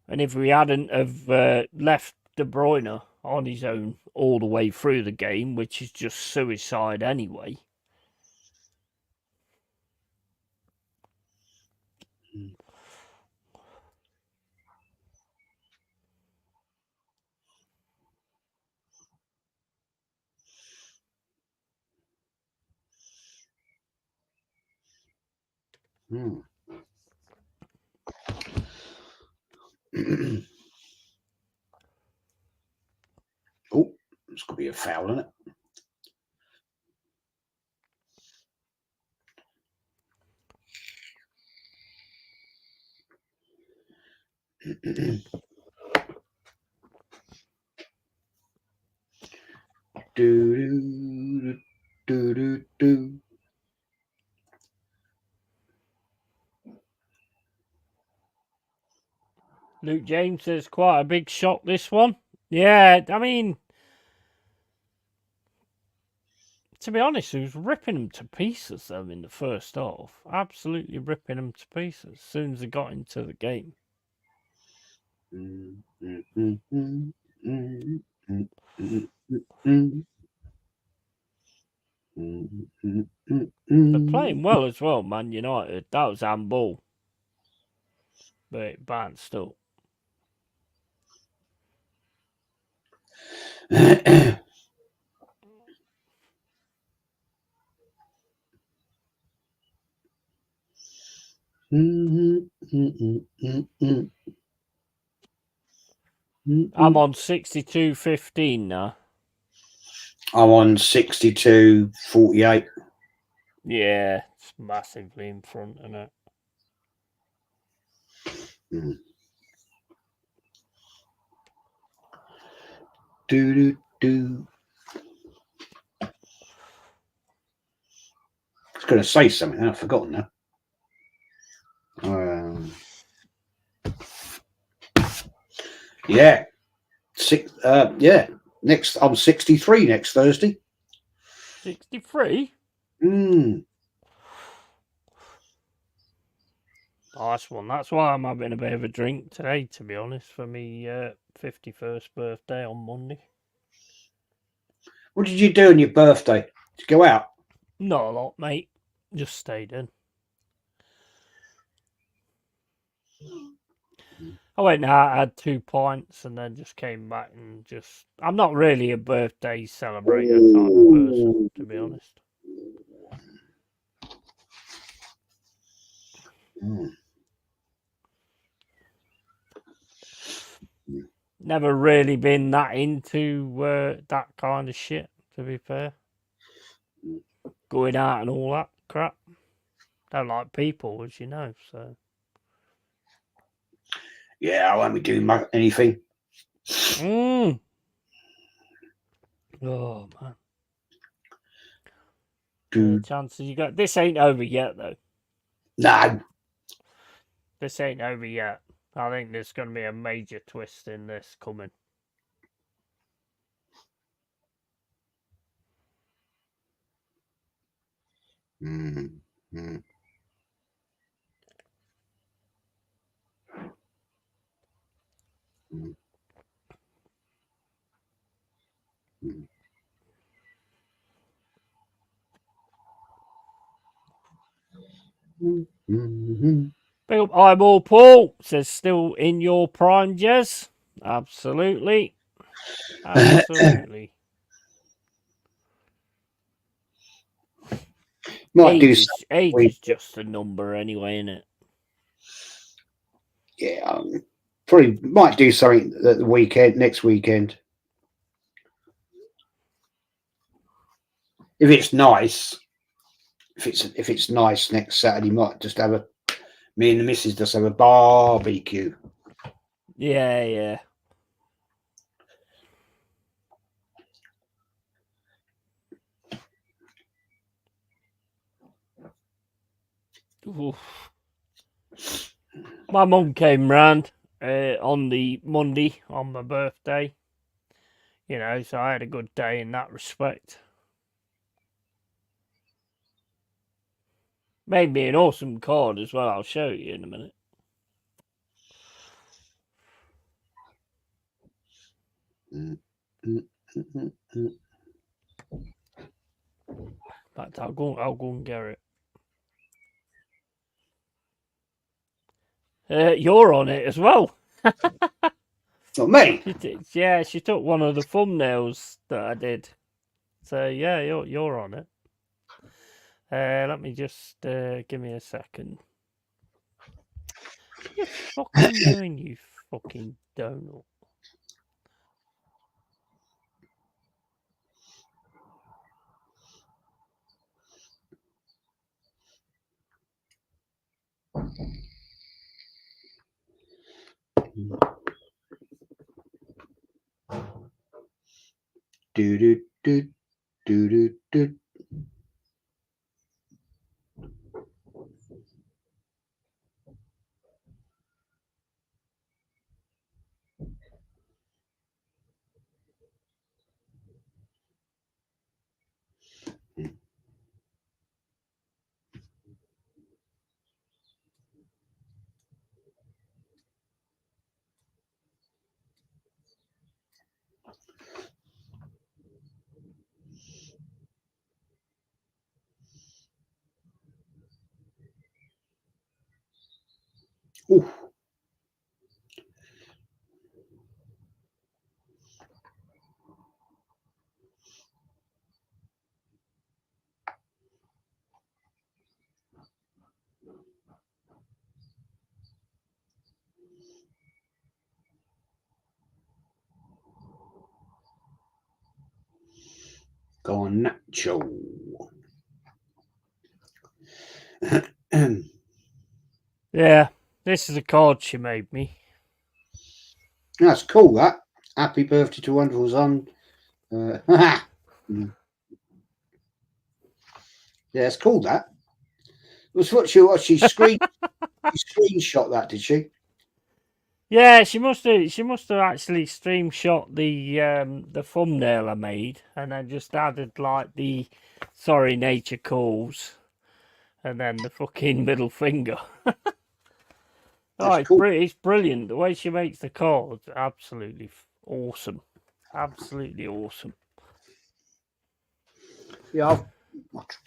And if we hadn't have left De Bruyne on his own all the way through the game, which is just suicide anyway. Oh, it's going to be a foul, isn't it? Do, do, do, do. Luke James says quite a big shock, this one. Yeah, I mean, to be honest, he was ripping them to pieces, though, in the first half. Absolutely ripping them to pieces as soon as they got into the game. They're playing well as well, Man United. That was handball. But it bounced up. I'm on 62-15 now. I'm on 62-48. Yeah, it's massively in front, isn't it? Do, do, do. I was going to say something, I've forgotten now. Yeah. Yeah. Next, I'm 63 next Thursday. 63? Nice one. That's why I'm having a bit of a drink today, to be honest, for me 51st birthday on Monday. What did you do on your birthday? Did you go out? Not a lot, mate. Just stayed in. I went out, had 2 pints, and then just came back and just... I'm not really a birthday celebrator type of person, to be honest. Never really been that into that kind of shit, to be fair. Going out and all that crap. Don't like people, as you know, so... Yeah, I won't be doing anything. Oh, man. Chances you got... This ain't over yet, though. No. This ain't over yet. I think there's going to be a major twist in this coming. Big up Eyeball Paul says, still in your prime, Jez? Absolutely. Absolutely. Age is just a number anyway, isn't it? Yeah, Probably might do something at the weekend, next weekend. If it's nice, if it's nice next Saturday, might just have me and the missus just have a barbecue. Yeah, yeah. Oof. My mum came round on the Monday on my birthday. You know, so I had a good day in that respect. Made me an awesome card as well. I'll show you in a minute. In fact, I'll go and get it. You're on it as well. Not me. Yeah, she took one of the thumbnails that I did. So yeah, you're on it. Let me just give me a second. What are you fucking doing, you fucking donut? Do do do do do do. Ooh. Garnacho. Yeah, this is a card she made me. That's cool. That happy birthday to wonderful son. Yeah, it's cool. That was what she screenshot that, did she? Yeah, she must have actually stream shot the thumbnail I made and then just added like the sorry nature calls and then the fucking middle finger. That's cool. It's brilliant. The way she makes the cards, absolutely awesome. Absolutely awesome. Yeah, I'll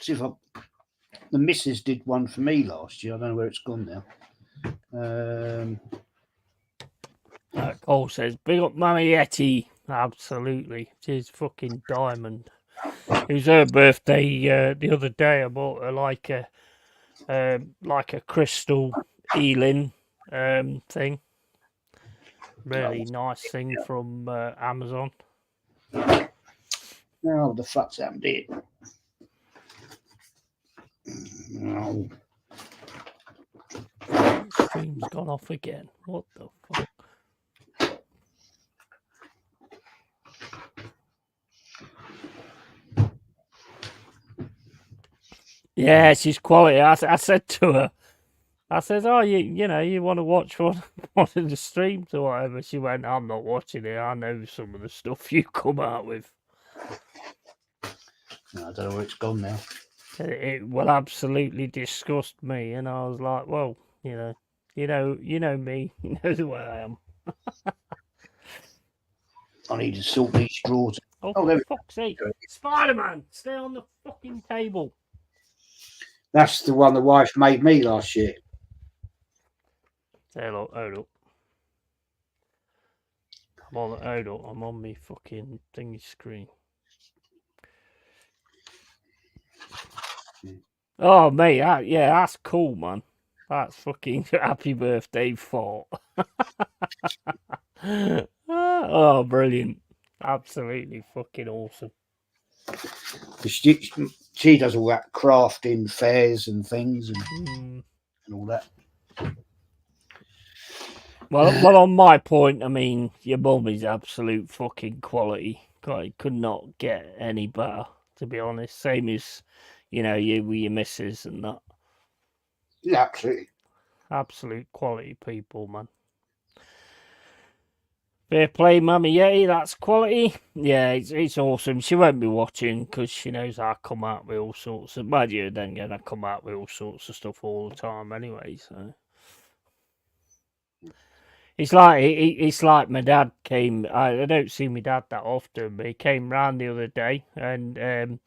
see if the missus did one for me last year. I don't know where it's gone now. Cole says, big up Mama Yeti. Absolutely. She's fucking diamond. It was her birthday the other day. I bought her like a crystal Elin thing. Really nice thing from Amazon. Oh, the fuck's happened here? No. Stream's gone off again. What the fuck? Yeah, she's quality. I said to her, I said, "Oh, you want to watch one of the streams or whatever?" She went, "I'm not watching it. I know some of the stuff you come out with." No, I don't know where it's gone now. It will absolutely disgust me, and I was like, "Well, you know me. You know the way I am." I need to sort these drawers. Oh, for fuck's sake! Spider-Man, stay on the fucking table. That's the one the wife made me last year. Hold up. Hold up. I'm on me fucking thingy screen. Oh, mate, yeah, that's cool, man. That's fucking happy birthday for. Oh, brilliant. Absolutely fucking awesome. She does all that crafting fairs and things and all that. Well, on my point, I mean, your mum is absolute fucking quality. God, could not get any better, to be honest. Same as, you with your missus and that. Yeah, absolutely. Absolute quality people, man. Fair play, Mummy Yeti, that's quality. Yeah, it's awesome. She won't be watching because she knows I come out with all sorts of... Mind you, then again, I come out with all sorts of stuff all the time anyway, so... It's like my dad came. I don't see my dad that often, but he came round the other day, and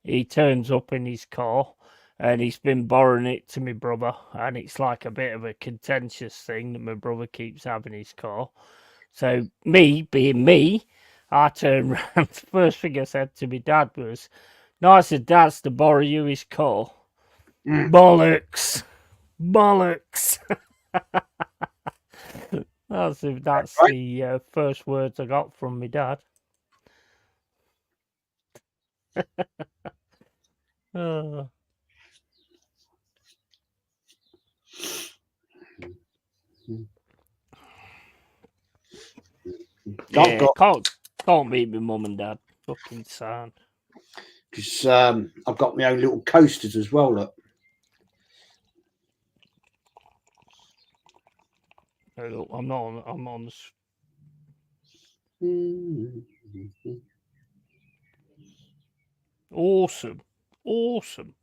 he turns up in his car, and he's been borrowing it to my brother, and it's like a bit of a contentious thing that my brother keeps having his car. So me, being me, I turned round. The first thing I said to my dad was, "Nice of Dad's to borrow you his car." Bollocks, bollocks. That's Right. the first words I got from my dad. Uh, yeah, can't beat my mum and dad. Fucking sound. Because I've got my own little coasters as well. Look. Hey, look, I'm not on. I'm on. Awesome, awesome,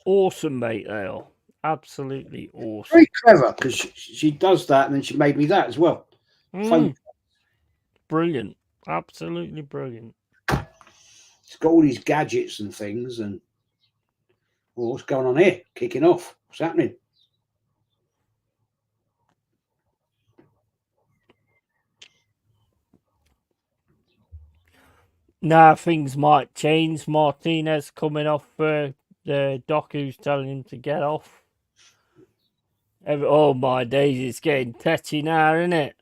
awesome, mate. They are absolutely awesome. Very clever because she does that, and then she made me that as well. Brilliant, absolutely brilliant. It's got all these gadgets and things, and what's going on here? Kicking off. What's happening? Now things might change. Martinez coming off the doc who's telling him to get off. Oh my days, it's getting tetchy now, isn't it?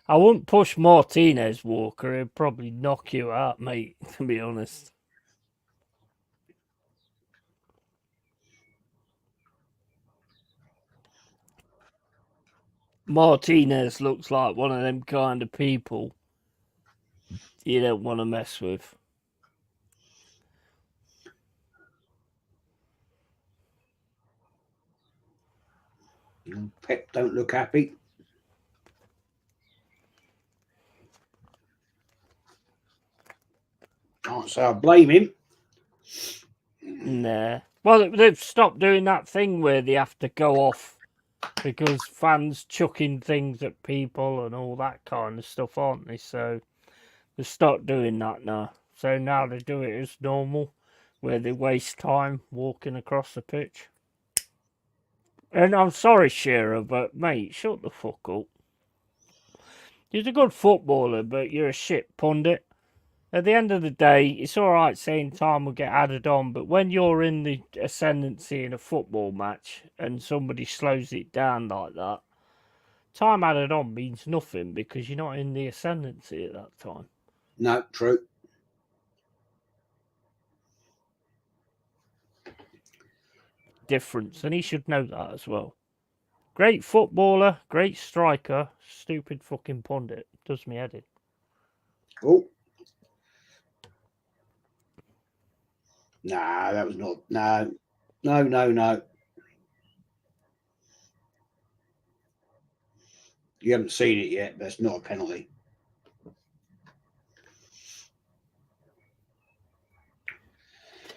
I wouldn't push Martinez, Walker. He'd probably knock you out, mate, to be honest. Martinez looks like one of them kind of people you don't want to mess with. Pep don't look happy. Can't say I blame him. Nah. Well, they've stopped doing that thing where they have to go off because fans chucking things at people and all that kind of stuff, aren't they? So they've stopped doing that now. So now they do it as normal, where they waste time walking across the pitch. And I'm sorry, Shearer, but mate, shut the fuck up. You're a good footballer, but you're a shit pundit. At the end of the day, it's alright saying time will get added on, but when you're in the ascendancy in a football match and somebody slows it down like that, time added on means nothing because you're not in the ascendancy at that time. No, true. Difference, and he should know that as well. Great footballer, great striker, stupid fucking pundit. Does me head in. Oh. Nah, that was not. No. You haven't seen it yet. That's not a penalty.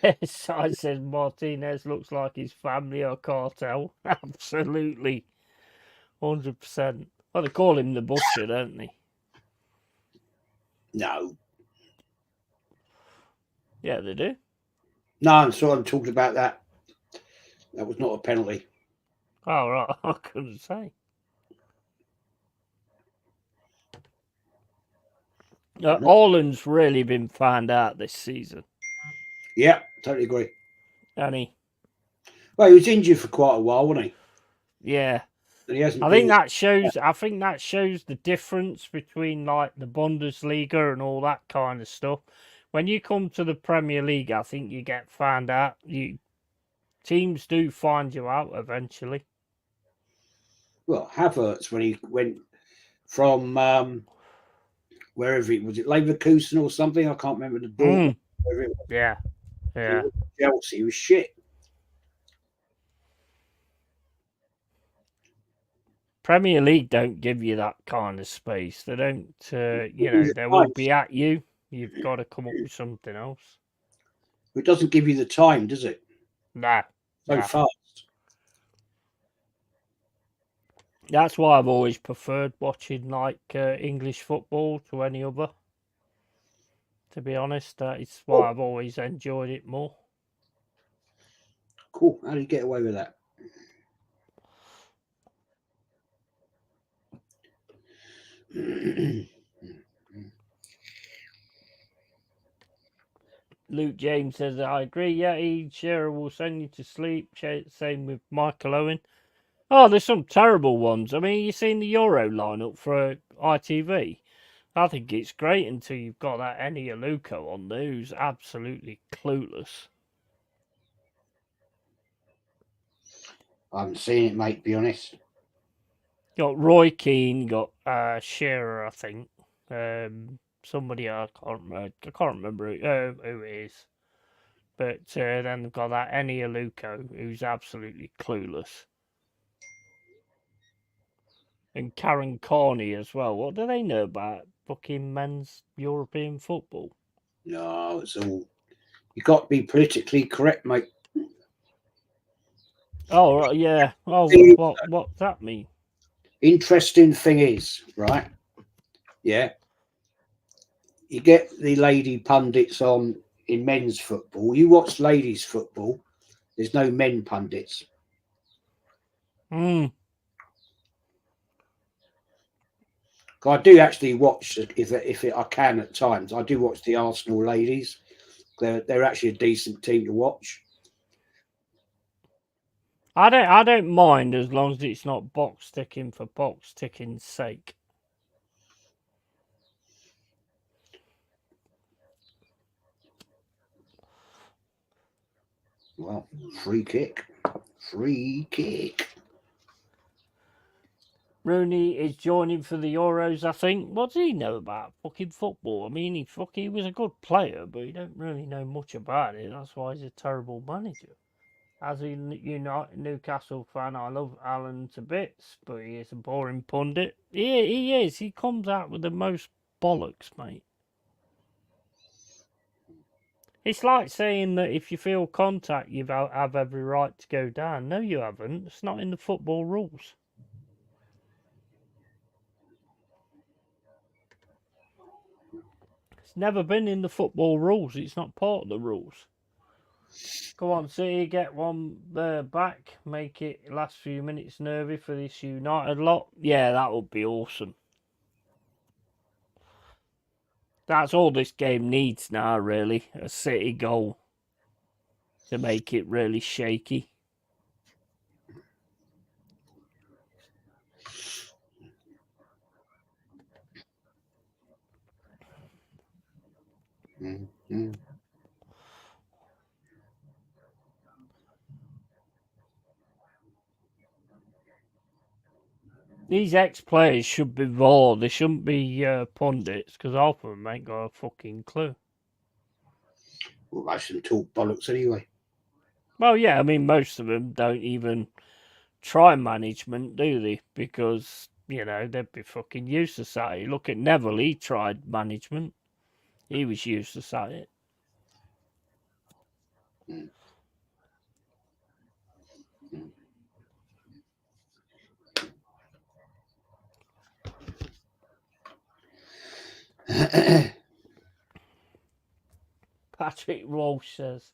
I said Martinez looks like his family or cartel. Absolutely. 100%. Well, they call him the butcher, don't they? No. Yeah, they do. No, I'm sorry. I'm talking about that. That was not a penalty. Oh, right. I couldn't say. Orland's really been found out this season. Yeah, totally agree. And he? Well, he was injured for quite a while, wasn't he? Yeah. And he hasn't I been. think that shows. I think that shows the difference between like the Bundesliga and all that kind of stuff. When you come to the Premier League, I think you get found out. Teams do find you out eventually. Well, Havertz, when he went from wherever it was, it Leverkusen or something. I can't remember the Dortmund. Wherever it was. Yeah, He yeah. went to Chelsea. He was shit. Premier League don't give you that kind of space. They don't. It gives you They the will time. be at you. You've got to come up with something else. It doesn't give you the time, does it? Nah, So nah. fast. That's why I've always preferred watching like English football to any other. To be honest, that is why Oh, I've always enjoyed it more. cool. How did you get away with that? Luke James says, I agree. Yeah, Shearer will send you to sleep. Same with Michael Owen. Oh, there's some terrible ones. I mean, you've seen the Euro lineup for ITV. I think it's great until you've got that Eni Aluko on there who's absolutely clueless. I haven't seen it, mate. Be honest. Got Roy Keane, got Shearer, I think. Somebody I can't remember who it is. But then they've got that Eni Aluko who's absolutely clueless. And Karen Carney as well. What do they know about fucking men's European football? No, it's all. You got to be politically correct, mate. Oh right, yeah. Oh, The what's that mean? interesting thing is, right? Yeah, you get the lady pundits on in men's football. You watch ladies' football. There's no men pundits. Hmm. I do actually watch I can at times. I do watch the Arsenal ladies. They're actually a decent team to watch. I don't mind as long as it's not box ticking for box ticking's sake. Well, free kick, free kick. Rooney is joining for the Euros, I think. What does he know about fucking football? I mean, he was a good player, but he don't really know much about it. That's why he's a terrible manager. As a Newcastle fan, I love Alan to bits, but he is a boring pundit. He is. He comes out with the most bollocks, mate. It's like saying that if you feel contact, you have every right to go down. No, you haven't. It's not in the football rules. It's never been in the football rules. It's not part of the rules. Go on, City, get one back. Make it last few minutes nervy for this United lot. Yeah, that would be awesome. That's all this game needs now, really. A City goal to make it really shaky. Mm-hmm. These ex-players should be raw. They shouldn't be pundits, because half of them ain't got a fucking clue. Well, I shouldn't talk bollocks anyway. Well, yeah, I mean, most of them don't even try management, do they? Because, they'd be fucking useless at it. Look at Neville, he tried management. He was useless at it. Patrick Walsh says,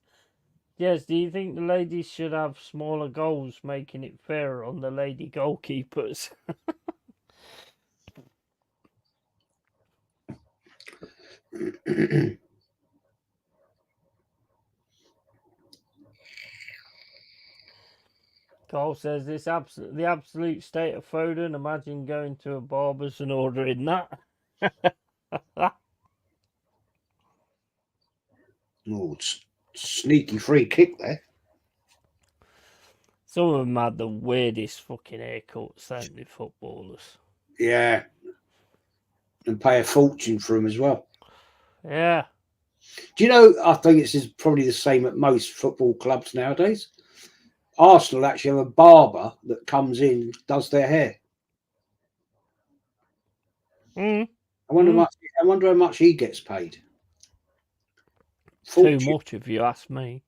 yes, do you think the ladies should have smaller goals, making it fairer on the lady goalkeepers? Carl says this the absolute state of Foden. Imagine going to a barber's and ordering that. Oh, sneaky free kick there. Some of them had the weirdest fucking haircuts, don't they, footballers? Yeah. And pay a fortune for them as well. Yeah. Do you know, I think it's probably the same at most football clubs nowadays. Arsenal actually have a barber that comes in, does their hair. Mm. I wonder how much he gets paid. Too much, if you ask me.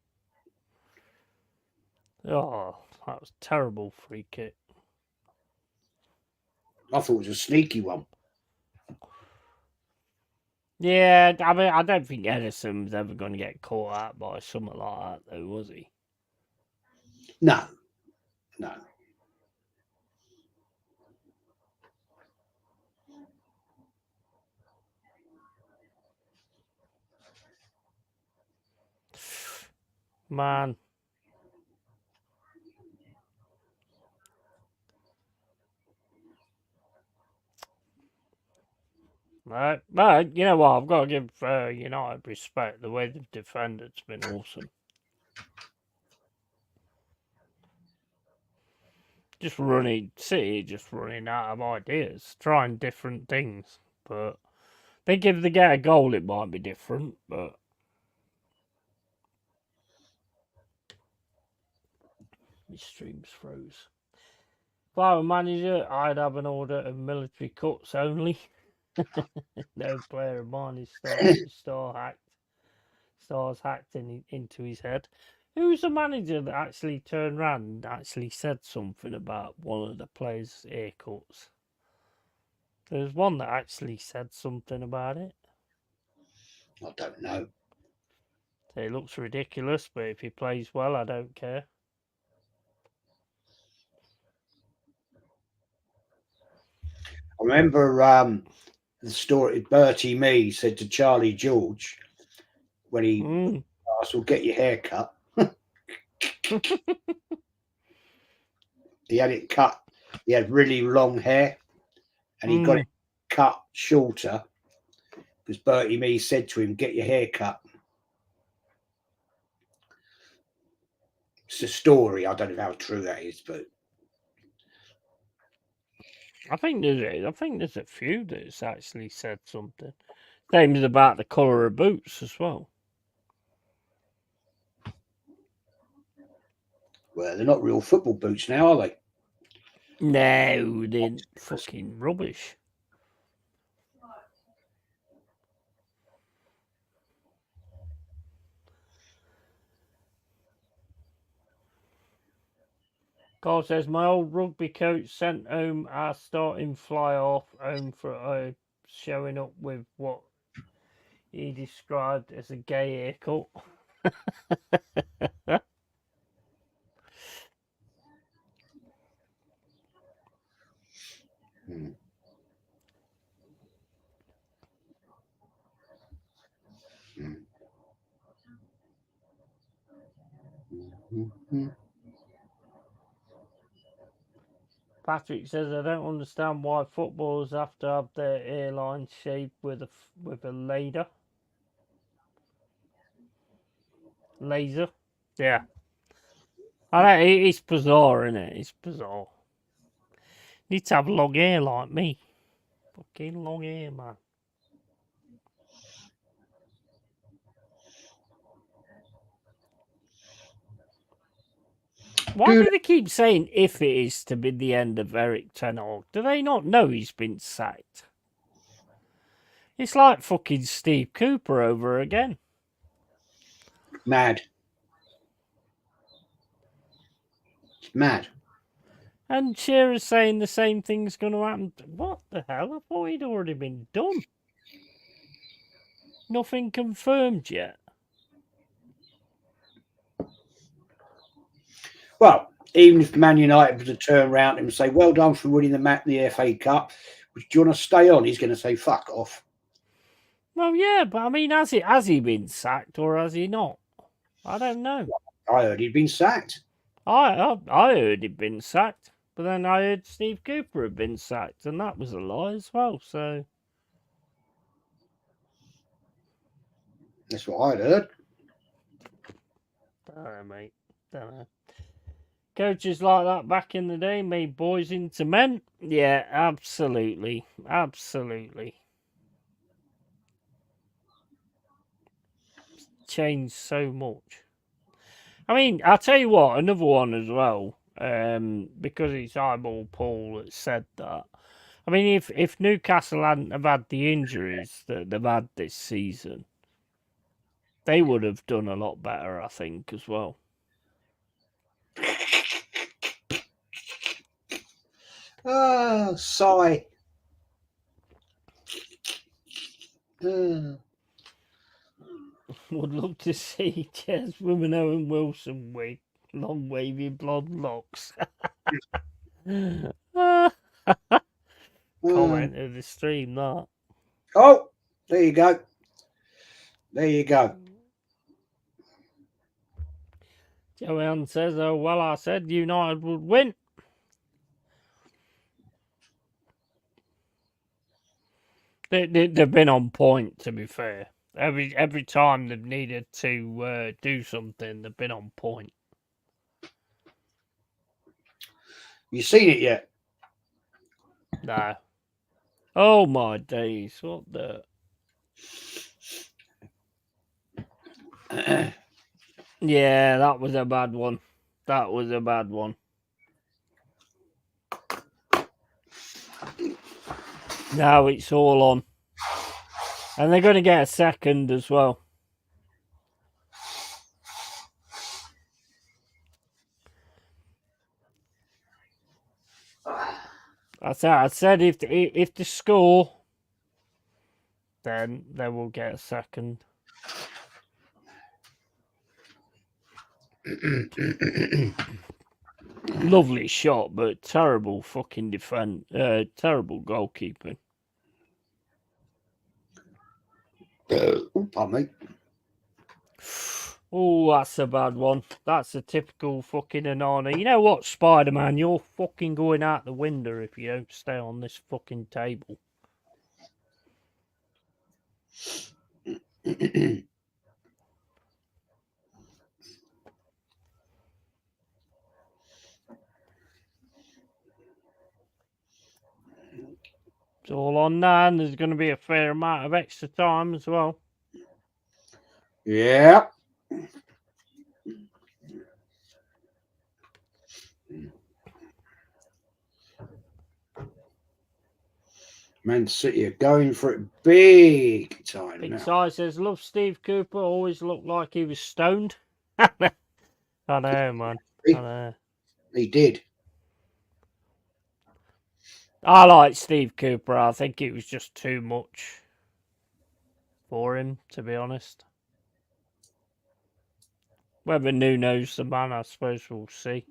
Oh, that was a terrible free kick. I thought it was a sneaky one. Yeah, I mean, I don't think Edison was ever going to get caught out by something like that, though, was he? No. Man. Right. But, you know what? I've got to give United respect. The way they've defended has been awesome. City just running out of ideas, trying different things. But I think if they get a goal, it might be different. But my stream's froze. If I were manager, I'd have an order of military cuts only. No player of mine is stars hacked into his head. Who's the manager that actually turned round and actually said something about one of the players' haircuts? There's one that actually said something about it. I don't know. It looks ridiculous, but if he plays well, I don't care. I remember the story Bertie Mee said to Charlie George when he asked, "Well, get your hair cut." He had it cut. He had really long hair, and he got it cut shorter because Bertie Mee said to him, "Get your hair cut." It's a story. I don't know how true that is, but I think there's a few that's actually said something. Same as about the colour of boots as well. Well, they're not real football boots now, are they? No, they're fucking rubbish. Carl says, my old rugby coach sent home our starting fly-off home for showing up with what he described as a gay haircut. Patrick says, I don't understand why footballers have to have their hairline shaved with a laser. Yeah. I know, it's bizarre, isn't it? It's bizarre. You need to have long hair like me. Fucking long hair, man. Why do they keep saying if it is to be the end of Eric Ten Hag? Do they not know he's been sacked? It's like fucking Steve Cooper over again. Mad. It's mad. And Shearer's saying the same thing's going to happen. What the hell? I thought he'd already been done. Nothing confirmed yet. Well, even if Man United were to turn around and say, well done for winning the FA Cup, do you want to stay on? He's going to say, fuck off. Well, yeah, but I mean, has he been sacked or has he not? I don't know. I heard he'd been sacked. I heard he'd been sacked, but then I heard Steve Cooper had been sacked, and that was a lie as well. So That's what I'd heard. don't know, mate. Don't know. Coaches like that back in the day made boys into men. Yeah, absolutely, absolutely. Changed so much. I mean, I'll tell you what, another one as well. Because it's Eyeball Paul that said that. I mean, if Newcastle hadn't have had the injuries that they've had this season, they would have done a lot better, I think, as well. Ah, sigh. Would love to see Jez with an Owen Wilson wig, long wavy blonde locks. Comment of the stream, that. Oh, there you go. There you go. Joanne says, oh, well, I said United would win. They've been on point, to be fair. Every time they've needed to do something, they've been on point. You seen it yet? No. Oh, my days. What the... Yeah, that was a bad one. That was a bad one. Now it's all on. And they're going to get a second as well. I said if they score, then they will get a second. Lovely shot, but terrible fucking defense. Terrible goalkeeping. Pardon me. Oh, that's a bad one. That's a typical fucking Anana. You know what, Spider-Man? You're fucking going out the window if you don't stay on this fucking table. It's all on now, and there's going to be a fair amount of extra time as well. Yeah. Man City are going for it big time Big now. Si says, love Steve Cooper, always looked like he was stoned. I know, man. I know. He did. I like Steve Cooper. I think it was just too much for him, to be honest. Whether Nuno's the man, I suppose we'll see.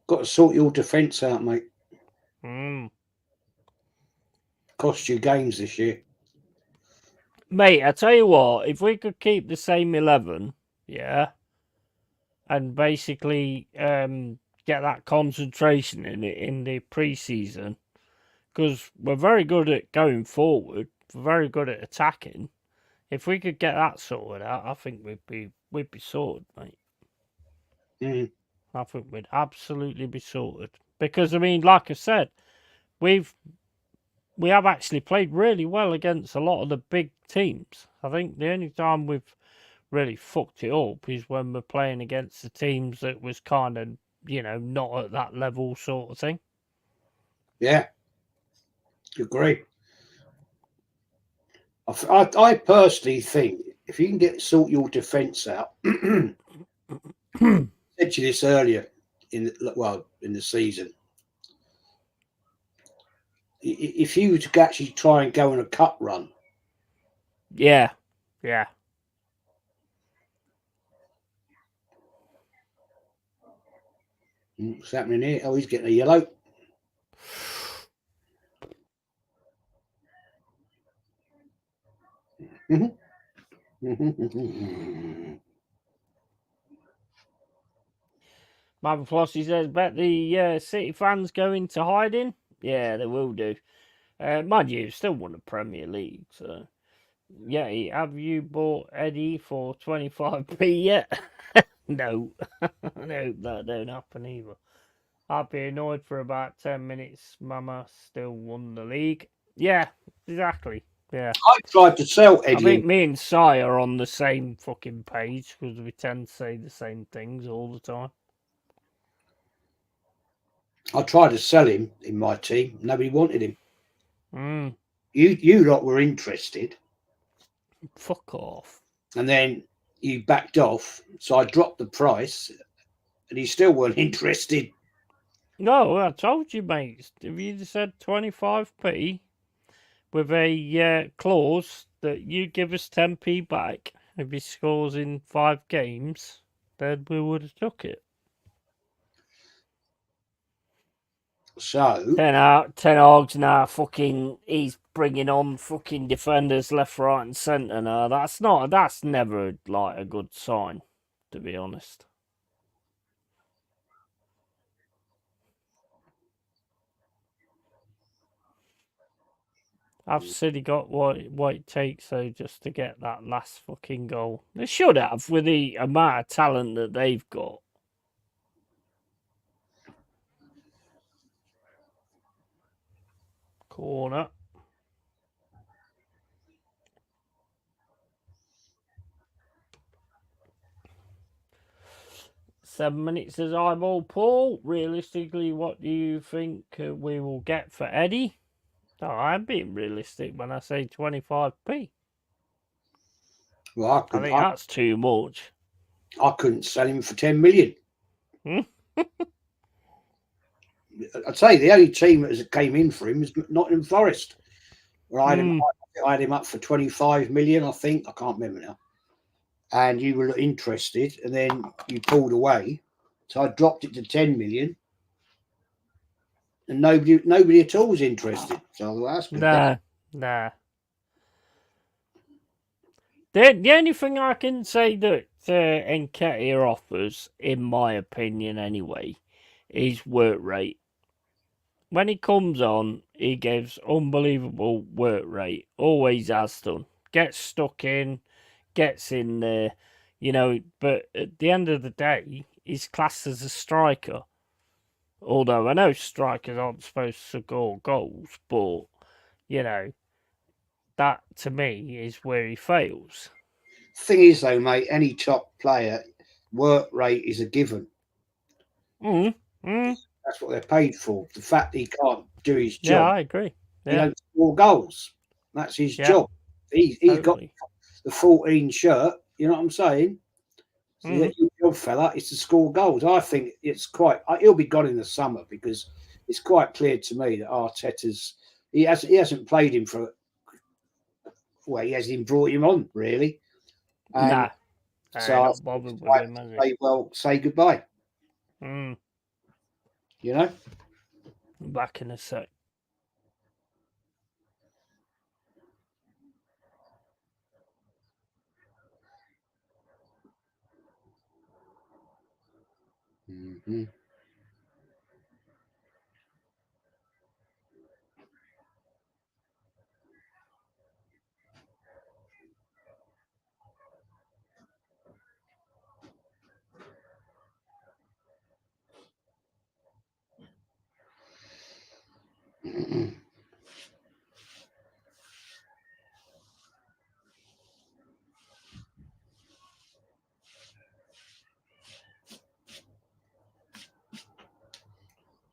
Got to sort your defence out, mate. Cost you games this year. Mate, I tell you what, if we could keep the same 11, yeah, and basically get that concentration in the pre-season, because we're very good at going forward, we're very good at attacking. If we could get that sorted out, I think we'd be sorted, mate. I think we'd absolutely be sorted. Because I mean, like I said, we have actually played really well against a lot of the big teams. I think the only time we've really fucked it up is when we're playing against the teams that was kind of, not at that level sort of thing. Yeah. Agree. I personally think if you can sort your defence out, I said you this earlier in the season. If you were to actually try and go on a cut run, yeah. What's happening here? Oh, he's getting a yellow. Mother Flossie says, bet the City fans go into hiding. Yeah, they will do. Mind you, still won the Premier League, so. Yeah, have you bought Eddie for 25p yet? No. No, that don't happen either. I'd be annoyed for about 10 minutes. Mama still won the league. Yeah, exactly. Yeah. I tried to sell I Eddie. think me and Si are on the same fucking page because we tend to say the same things all the time. I tried to sell him in my team. Nobody wanted him. Mm, You lot were interested, fuck off. and then you backed off. So I dropped the price, and you still weren't interested. No, I told you, mate. If you said 25p with a clause that you give us 10p back if he scores in 5 games, then we would have took it. So Ten Hag's now fucking. He's bringing on fucking defenders left, right, and centre now. That's never like a good sign, to be honest. Have City got what it takes though just to get that last fucking goal? They should have with the amount of talent that they've got. Corner. 7 minutes as eyeball Paul. Realistically, what do you think we will get for Eddie? Oh, I'm being realistic when I say 25p. well, I think that's too much. I couldn't sell him for 10 million. Hmm? I'd say the only team that came in for him was Nottingham Forest, where I had him up for 25 million, I think. I can't remember now. And you were interested, and then you pulled away. So I dropped it to 10 million, and nobody at all was interested. So that's good. Nah. The only thing I can say that Nketiah offers, in my opinion anyway, is work rate. When he comes on, he gives unbelievable work rate. Always has done. Gets stuck in, gets in there, but at the end of the day, he's classed as a striker. Although I know strikers aren't supposed to score goals, but, that to me is where he fails. Thing is, though, mate, any top player, work rate is a given. That's what they're paid for. The fact that he can't do his Yeah, job, I agree. he Yeah, don't score goals. That's his yeah, job. He's got totally. the 14 shirt. You know what I'm saying? So Mm. that your job, fella, is to score goals. I think it's quite. He'll be gone in the summer because it's quite clear to me that Arteta's he hasn't played him for. Well, he hasn't even brought him on really, and Nah, so I not think it's bothered with time him, to has say, well, say goodbye. he? Mm. You know. Back in a sec. Mm-hmm.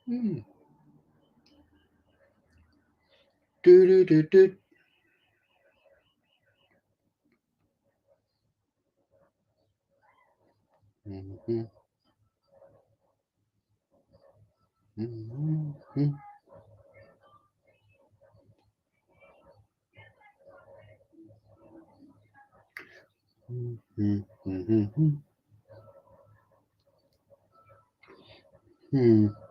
Mm. Do do do do. Mm-hmm. Mm-hmm. Mm-hmm. Mm-hmm. Mm-hmm. Mm-hmm.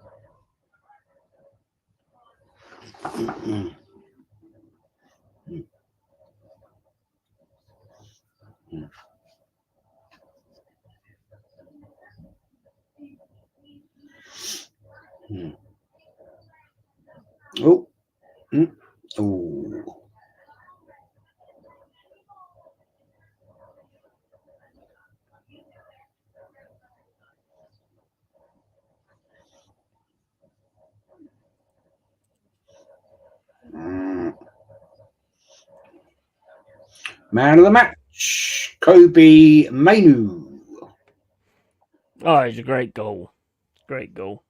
Oh. Oh. Man of the match, Kobe Mainu. Oh, it's a great goal. Great goal.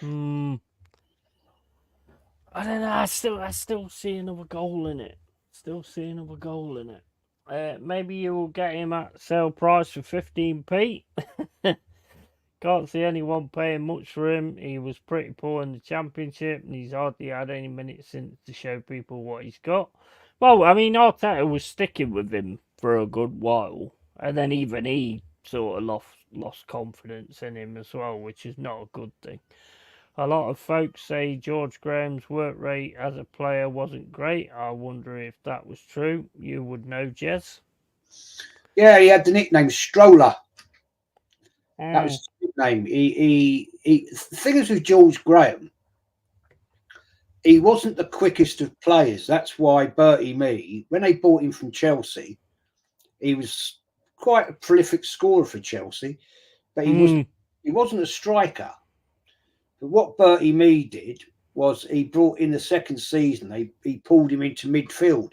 I don't know. I still see another goal in it. Still see another goal in it. Maybe you will get him at sale price for 15p. Can't see anyone paying much for him. He was pretty poor in the championship, and he's hardly had any minutes since to show people what he's got. Well, I mean, Arteta was sticking with him for a good while, and then even he sort of lost confidence in him as well, which is not a good thing. A lot of folks say George Graham's work rate as a player wasn't great. I wonder if that was true. You would know, Jez. Yeah, he had the nickname Stroller. That was Mm. his nickname. The thing is with George Graham, he wasn't the quickest of players. That's why Bertie Mee, when they bought him from Chelsea, he was quite a prolific scorer for Chelsea, but he wasn't a striker. But what Bertie Mee did was he brought in the second season, he pulled him into midfield,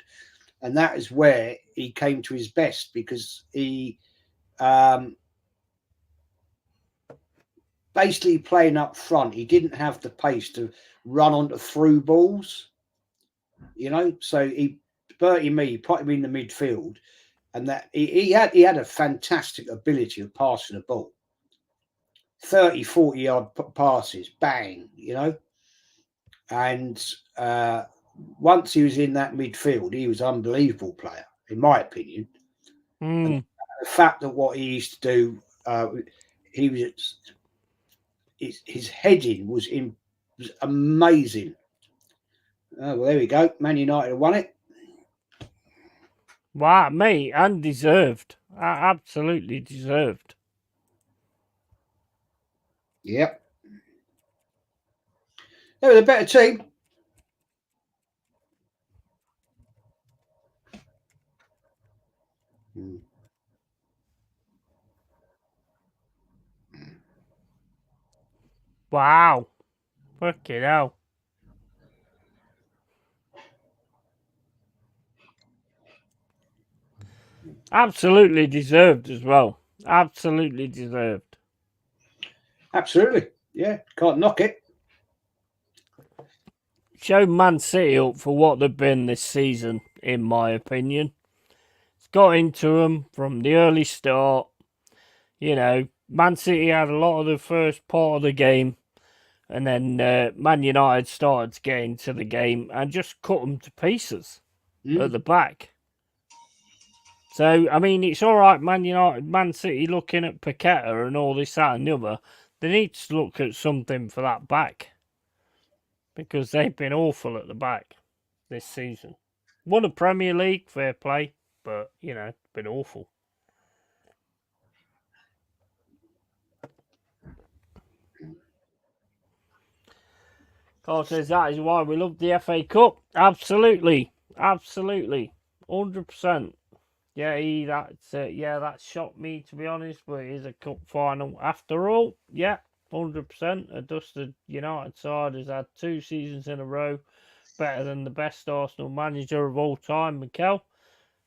and that is where he came to his best because he basically playing up front. He didn't have the pace to run onto through balls, So Bertie Mee put him in the midfield, and that he had a fantastic ability of passing the ball. 30, 40 yard passes, bang, And once he was in that midfield, he was an unbelievable player, in my opinion. And the fact that what he used to do, his heading was amazing. Oh, well, there we go. Man United won it. Wow, mate, and deserved. Absolutely deserved. Yep. They were the better team. Wow. Fucking hell. Absolutely deserved as well. Absolutely deserved. Absolutely. Yeah, can't knock it. Showed Man City up for what they've been this season, in my opinion. It's got into them from the early start. Man City had a lot of the first part of the game, and then Man United started to get into the game and just cut them to pieces at the back. So, I mean, it's all right, Man City looking at Paqueta and all this, that, and the other. They need to look at something for that back because they've been awful at the back this season. Won a Premier League, fair play, but, been awful. Carl says that is why we love the FA Cup. Absolutely. Absolutely. 100%. Yeah, that shocked me, to be honest, but it is a cup final after all. Yeah, 100%. A dusted United side has had 2 seasons in a row better than the best Arsenal manager of all time, Mikel.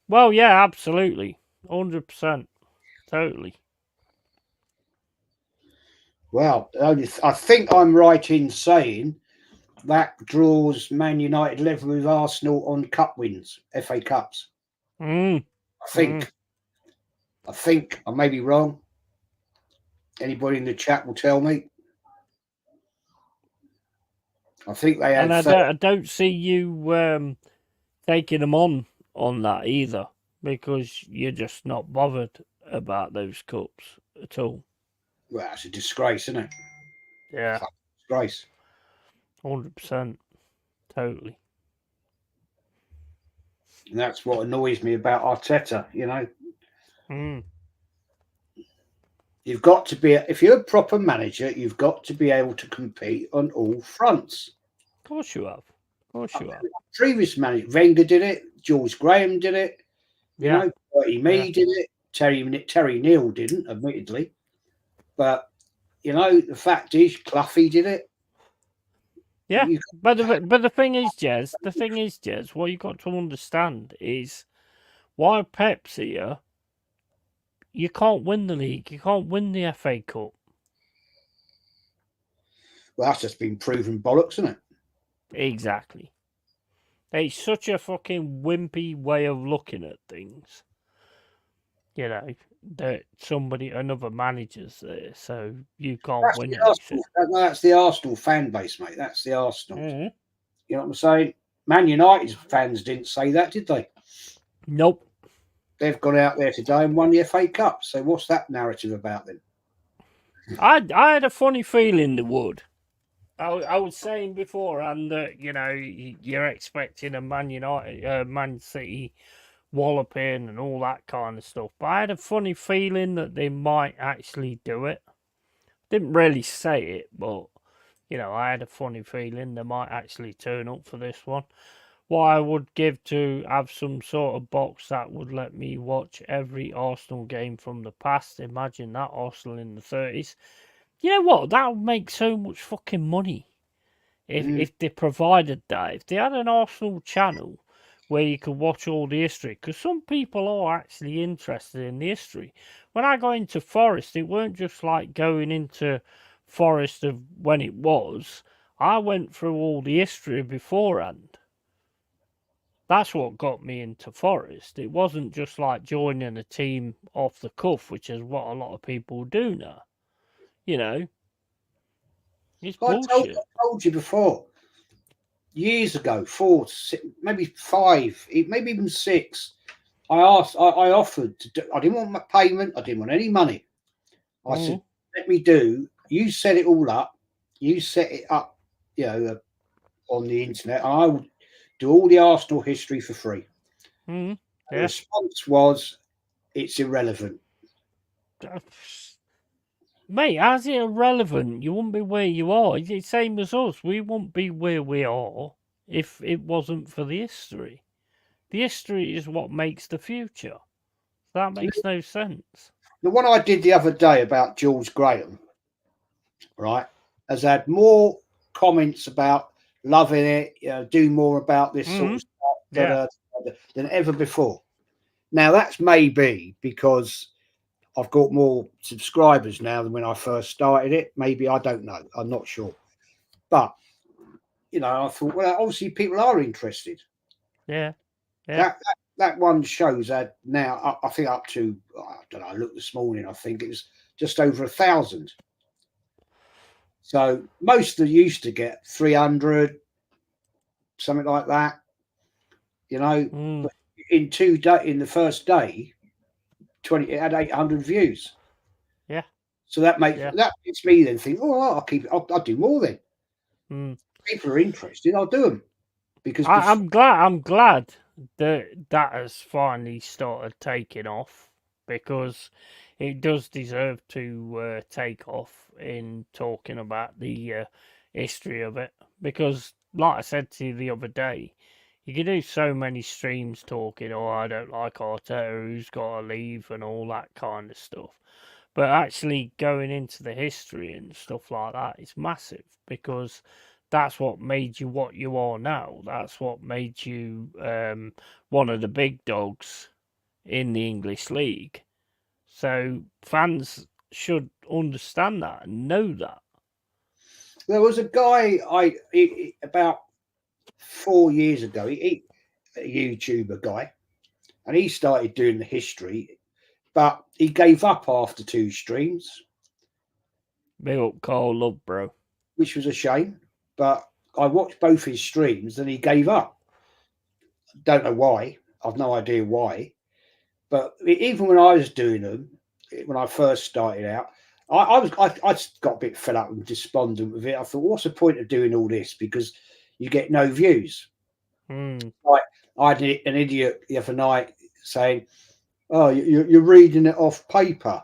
Well, yeah, absolutely. 100%. Totally. Well, I think I'm right in saying that draws Man United level with Arsenal on cup wins, FA Cups. I think. I may be wrong. Anybody in the chat will tell me. I think they had. And I don't see you taking them on that either, because you're just not bothered about those cups at all. Well, it's a disgrace, isn't it? Yeah. Disgrace. 100%. Totally. And that's what annoys me about Arteta. You know, Mm. you've got to be, if you're a proper manager, you've got to be able to compete on all fronts. Of course you have. Of course you have. Previous manager, Wenger did it, George Graham did it, you Yeah. know, Bertie Yeah. Mee did it, Terry Neal didn't, admittedly. But, you know, the fact is, Cloughie did it. Yeah. You, But the thing is, Jez, what you got to understand is while Pep's here, you can't win the league. You can't win the FA Cup. well, that's just been proven bollocks, isn't it? Exactly. It's such a fucking wimpy way of looking at things. You know, that another manager's there, so you can't win anything. That's the Arsenal fan base, mate. That's the Arsenal. Mm-hmm. You know what I'm saying? Man United fans didn't say that, did they? Nope. They've gone out there today and won the FA Cup. So what's that narrative about then? I had a funny feeling they would. I was saying beforehand that you're expecting a Man United, Man City walloping and all that kind of stuff, but I had a funny feeling that they might actually do it. Didn't really say it, but I had a funny feeling they might actually turn up for this one. What I would give to have some sort of box that would let me watch every Arsenal game from the past. Imagine that, Arsenal in the 30s. You know what? That would make so much fucking money if they provided that. If they had an Arsenal channel where you could watch all the history, because some people are actually interested in the history. When I got into Forest, it weren't just like going into Forest of when it was. I went through all the history beforehand. That's what got me into Forest. It wasn't just like joining a team off the cuff, which is what a lot of people do now. You know, it's bullshit. I told you before, years ago, 4, 6, maybe 5, maybe even 6. I offered to do, I didn't want my payment. I didn't want any money. I said, let me do. You set it all up. You set it up, you know, on the internet, and I would do all the Arsenal history for free. Yeah. The response was, it's irrelevant. Mate, how's it irrelevant? You wouldn't be where you are. It's the same as us. We wouldn't be where we are if it wasn't for the history. The history is what makes the future. That makes no sense. The one I did the other day about George Graham, right, has had more comments about loving it, you know, do more about this sort of stuff than ever before. Now, that's maybe because I've got more subscribers now than when I first started it. Maybe, I don't know. I'm not sure. But, you know, I thought, well, obviously people are interested. Yeah. That one shows that now, I think up to, I don't know, I looked this morning, I think it was just over 1,000. So most of them used to get 300, something like that, you know. But in the first day, it had 800 views. Yeah. So that makes me then think, oh, I'll do more then. People are interested, I'll do them. Because I'm glad that has finally started taking off, because it does deserve to take off in talking about the history of it. Because, like I said to you the other day, you can do so many streams talking, oh, I don't like Arteta, who's got to leave, and all that kind of stuff. But actually going into the history and stuff like that is massive, because that's what made you what you are now. That's what made you one of the big dogs in the English league. So fans should understand that and know that. There was a guy about 4 years ago, a YouTuber guy, and he started doing the history, but he gave up after 2 streams. Big up Carl Love, bro. Which was a shame, but I watched both his streams and he gave up. Don't know why. I've no idea why. But even when I was doing them, when I first started out, I got a bit fed up and despondent with it. I thought, what's the point of doing all this? Because you get no views. Like, I had an idiot the other night saying, "Oh, you're reading it off paper."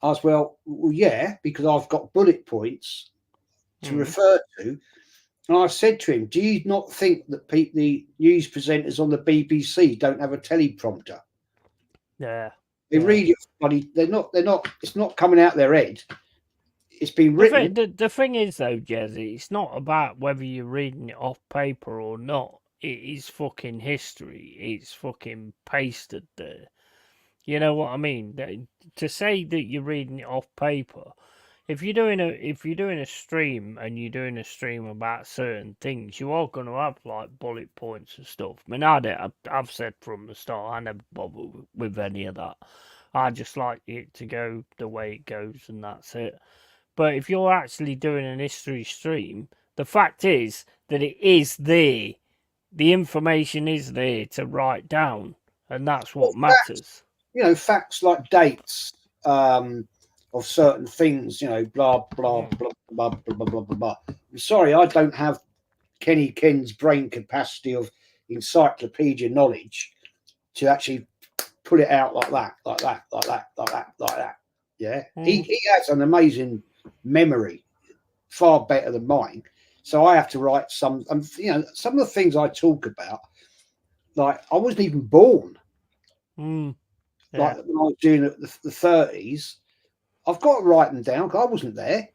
I was well, yeah, because I've got bullet points to refer to. And I said to him, "Do you not think that the news presenters on the BBC don't have a teleprompter? Yeah. They read it, buddy. They're not. They're not. It's not coming out their head. It's been written." The thing is, though, Jezzy, it's not about whether you're reading it off paper or not. It is fucking history. It's fucking pasted there. You know what I mean? To say that you're reading it off paper, if you're doing a stream and you're doing a stream about certain things, you are going to have like bullet points and stuff. I mean, I've said from the start, I never bother with any of that. I just like it to go the way it goes, and that's it. But if you're actually doing an history stream, the fact is that it is there. The information is there to write down, and that's what matters. Facts like dates of certain things. Blah blah Mm. blah blah blah blah blah blah. I'm sorry, I don't have Ken's brain capacity of encyclopedia knowledge to actually pull it out like that, like that, like that, like that, like that. Yeah, he has an amazing memory, far better than mine. So I have to write some of the things I talk about. Like I wasn't even born. Yeah. Like when I was doing the 30s, I've got to write them down because I wasn't there.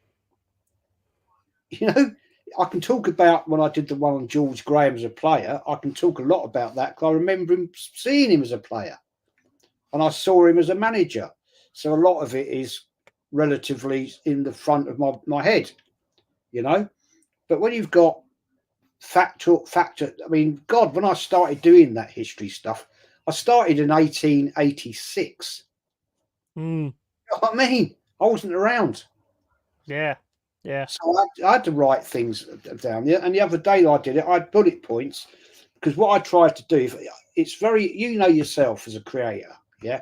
I can talk about when I did the one on George Graham as a player. I can talk a lot about that because I remember seeing him as a player, and I saw him as a manager. So a lot of it is relatively in the front of my head, But when you've got factor, I mean, God, when I started doing that history stuff, I started in 1886. You know what I mean? I wasn't around. Yeah. So I had to write things down. And the other day I did it, I had bullet points because what I tried to do, it's very, yourself as a creator, yeah?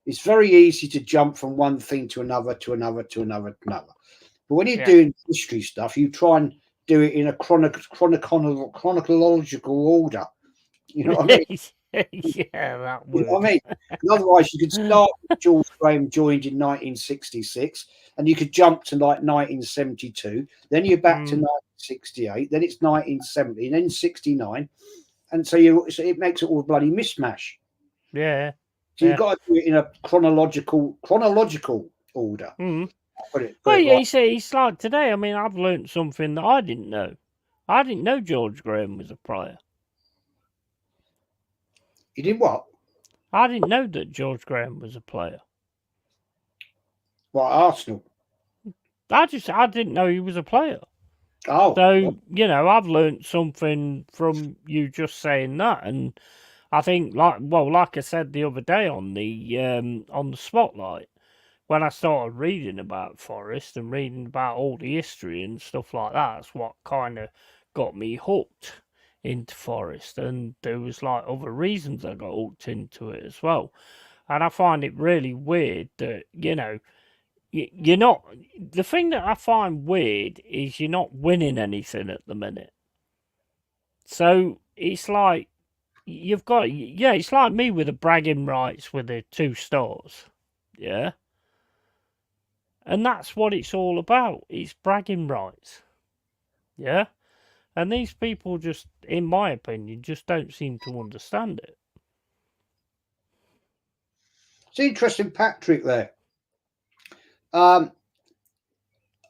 It's very easy to jump from one thing to another, to another, to another, to another. But when you're doing history stuff, you try and do it in a chronological order. You know what I mean? Yeah, that You know what I word. mean? And otherwise, you could start with George Graham joined in 1966, and you could jump to like 1972. Then you're back to 1968. Then it's 1970, and then 69, and so it makes it all a bloody mishmash. Yeah. So you've got to do it in a chronological order. Put it Well, yeah, right. it's like today. I mean, I've learnt something that I didn't know. I didn't know George Graham was a player. You did what? I didn't know that George Graham was a player. What, Arsenal? I didn't know he was a player. Oh, So, I've learnt something from you just saying that, and I think, like I said the other day on the spotlight, when I started reading about Forest and reading about all the history and stuff like that, that's what kind of got me hooked into Forest. And there was like other reasons I got hooked into it as well. And I find it really weird that you're not. The thing that I find weird is you're not winning anything at the minute. So it's like you've got, it's like me with the bragging rights with the 2 stars, yeah. And that's what it's all about. It's bragging rights. Yeah? And these people just, in my opinion, just don't seem to understand it. it's interesting, Patrick. There.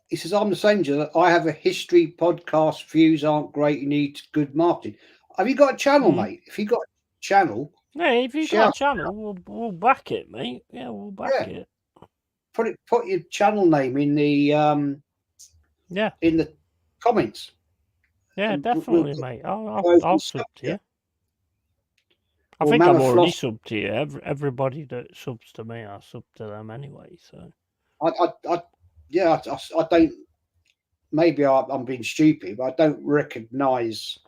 He says, I'm the same, Joe. I have a history podcast. Views aren't great. You need good marketing. Have you got a channel, mate? If you got a channel, hey, if you've got a channel, we'll back it, mate. Yeah, we'll back it. Put your channel name in the in the comments. Yeah, definitely, mate. I'll sub to you. I think I've already subbed to you. Everybody that subs to me, I sub to them anyway. So I don't. Maybe I'm being stupid, but I don't recognise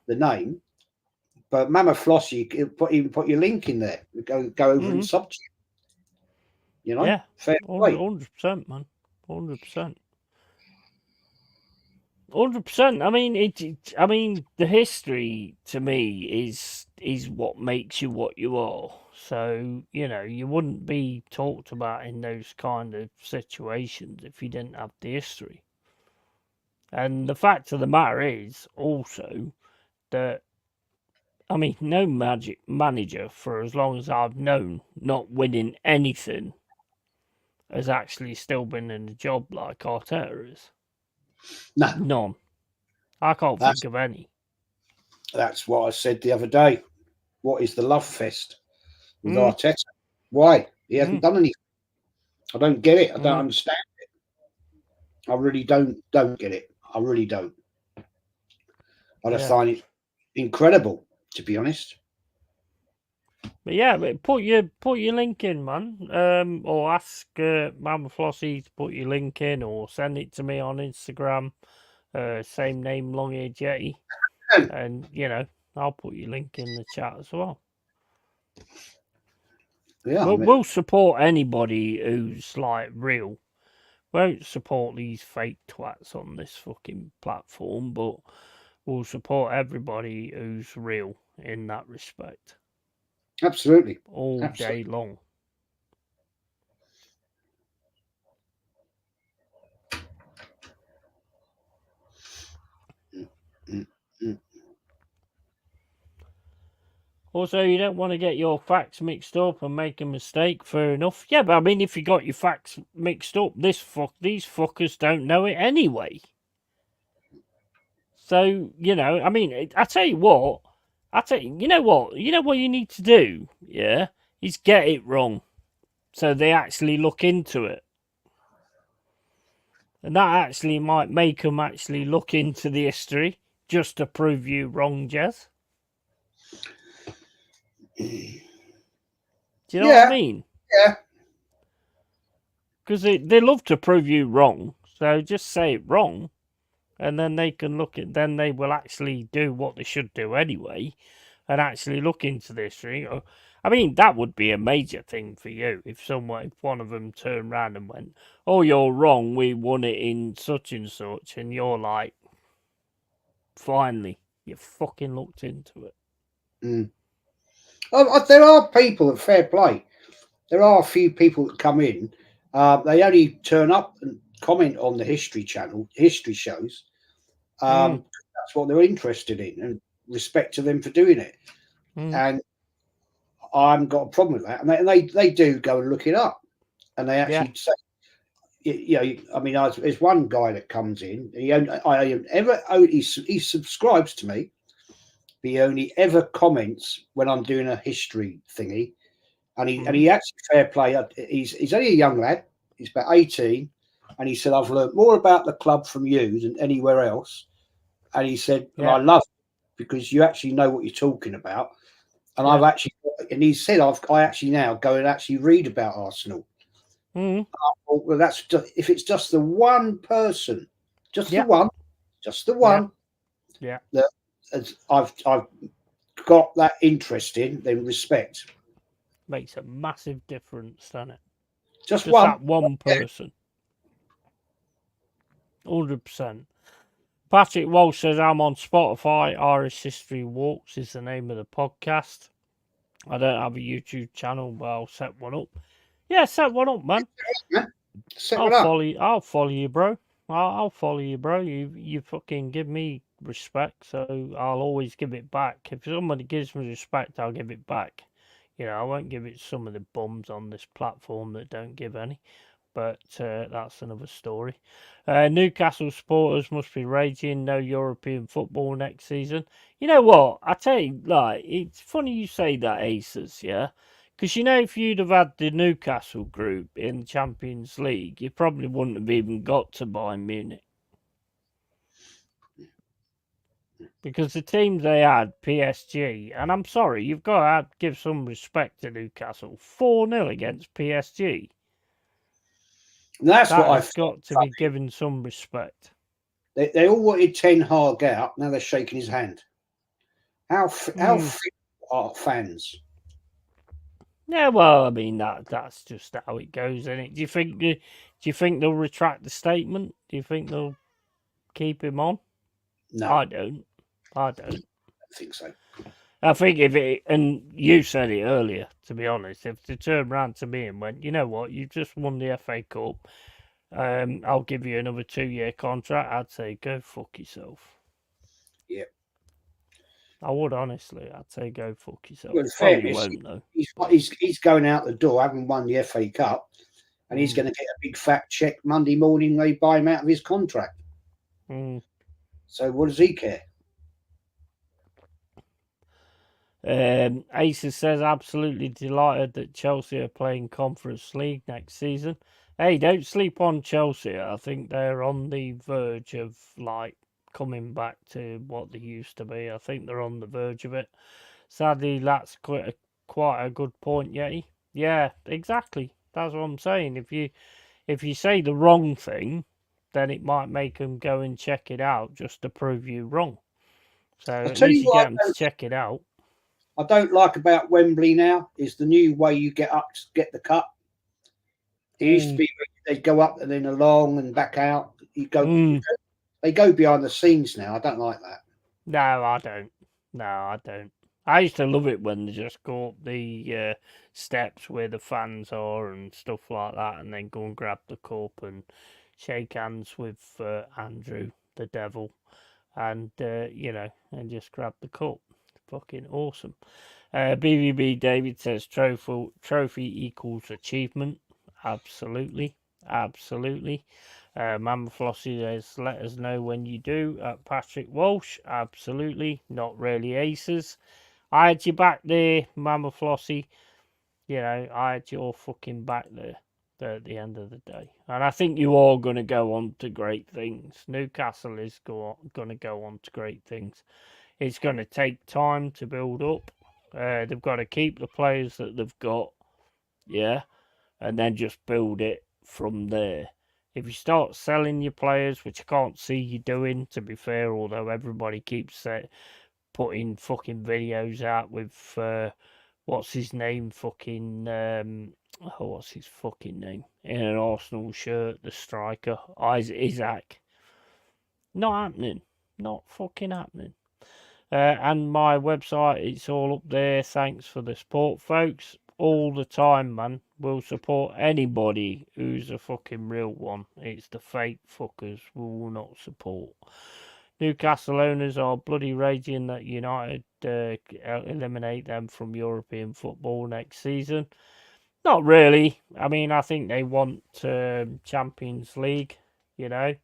the name. But Mama Floss, you even put your link in there. Go over and sub to you. Yeah, fair play. 100%, man, 100%. 100%. I mean, I mean, the history to me is what makes you what you are. So you wouldn't be talked about in those kind of situations if you didn't have the history. And the fact of the matter is also that I mean, no magic manager for as long as I've known not winning anything has actually still been in the job like Arteta is. No, None. I can't that's think of any. that's what I said the other day. What is the love fest with Mm, Arteta? Why he hasn't mm, done anything? I don't get it. I don't mm. understand. I really don't get it. I really don't. I just Yeah. find it incredible, to be honest. But yeah, but put your link in, man. Or ask Mama Flossie to put your link in, or send it to me on Instagram. Same name, Long-Haired Yeti, and I'll put your link in the chat as well. Yeah, I We'll, mean, we'll support anybody who's like real. Won't support these fake twats on this fucking platform, but we'll support everybody who's real in that respect absolutely, all day absolutely. long. Mm, mm, mm. Also, you don't want to get your facts mixed up and make a mistake. Fair enough. Yeah, but I mean, if you got your facts mixed up, these fuckers don't know it anyway. So I mean, I tell you what, you know what, you need to do, yeah, is get it wrong, so they actually look into it, and that actually might make them actually look into the history just to prove you wrong, Jez. Do you know what I Yeah, mean? yeah. Because they love to prove you wrong, so just say it wrong, and then they can look at. Then they will actually do what they should do anyway, and actually look into the history. I mean, that would be a major thing for you if one of them turned around and went, "Oh, you're wrong. We won it in such and such," and you're like, "Finally, you fucking looked into it." Mm. There are people at fair play. There are a few people that come in. They only turn up and comment on the history channel, history shows. Mm, That's what they're interested in, and respect to them for doing it. mm, And I haven't got a problem with that. And they do go and look it up, and they yeah, actually say, I mean, there's one guy that comes in. He subscribes to me. But he only ever comments when I'm doing a history thingy, and he and mm, he actually fair play. He's only a young lad. He's about 18, and he said, "I've learned more about the club from you than anywhere else." And he said, "And I yeah, love it because you actually know what you're talking about." And yeah, and he said, I actually now go and actually read about Arsenal. mm, Well, that's just, if it's just the one person, just the yeah, one, just the yeah, one yeah. that I've got that interest in, then respect. Makes a massive difference, doesn't it? Just Just one. that one person, 100%. Patrick Walsh says, I'm on Spotify. Irish History Walks is the name of the podcast. I don't have a YouTube channel, but I'll set one up. Yeah, set one up, man. Yeah, set I'll one up. follow you. I'll follow you, bro. I'll follow you, bro. You fucking give me respect, so I'll always give it back. If somebody gives me respect, I'll give it back. I won't give it some of the bums on this platform that don't give any. But that's another story. Newcastle supporters must be raging. No European football next season. You know what? I tell you, like, it's funny you say that, Aces. Yeah, because if you'd have had the Newcastle group in the Champions League, you probably wouldn't have even got to Bayern Munich. Because the teams they had, PSG, and I'm sorry, you've got to give some respect to Newcastle. 4-0 against PSG. And that's what That I has find got to be funny. given some respect. They all wanted Ten Hag out. Now they're shaking his hand. How Hmm. fit are fans? Yeah, well, I mean that's just how it goes, isn't it? Do you think they'll retract the statement? Do you think they'll keep him on? No, I don't. I don't. I don't think so. I think if it, and you said it earlier, to be honest, if they turned round to me and went, you know what, you've just won the FA Cup, I'll give you another 2-year contract, I'd say go fuck yourself. Yeah. I would, honestly. I'd say go fuck yourself. Well, in Well, you fairness, won't, though. he's going out the door, having won the FA Cup, and he's going to get a big fat check Monday morning. They buy him out of his contract. So what does he care? Aces says absolutely delighted that Chelsea are playing Conference League next season. Hey, don't sleep on Chelsea. I think they're on the verge of like coming back to what they used to be. I think they're on the verge of it. Sadly, that's quite a good point, Yeti. Yeah, exactly. That's what I'm saying. If you say the wrong thing, then it might make them go and check it out just to prove you wrong. So I'll at tell least you you what get them to check it out. I don't like about Wembley now is the new way you get up to get the cup. It used to be they'd go up and then along and back out. They go behind the scenes now. I don't like that. No, I don't. No, I don't. I used to love it when they just go up the steps where the fans are and stuff like that, and then go and grab the cup and shake hands with Andrew, the devil, and and just grab the cup. Fucking awesome. BBB David says trophy equals achievement. Absolutely, absolutely. Mama Flossie says, let us know when you do. Patrick Walsh, absolutely. Not really aces. I had you back there, Mama Flossie. You know, I had your fucking back there at the end of the day. And I think you are going to go on to great things. Newcastle is going to go on to great things. It's going to take time to build up. They've got to keep the players that they've got, yeah, and then just build it from there. If you start selling your players, which I can't see you doing, to be fair, although everybody keeps putting fucking videos out with what's his name, what's his fucking name, in an Arsenal shirt, the striker, Isaac. Not happening. Not fucking happening. And my website, it's all up there. Thanks for the support, folks. All the time, man. We'll support anybody who's a fucking real one. It's the fake fuckers we will not support. Newcastle owners are bloody raging that United eliminate them from European football next season. Not really. I mean, I think they want Champions League, and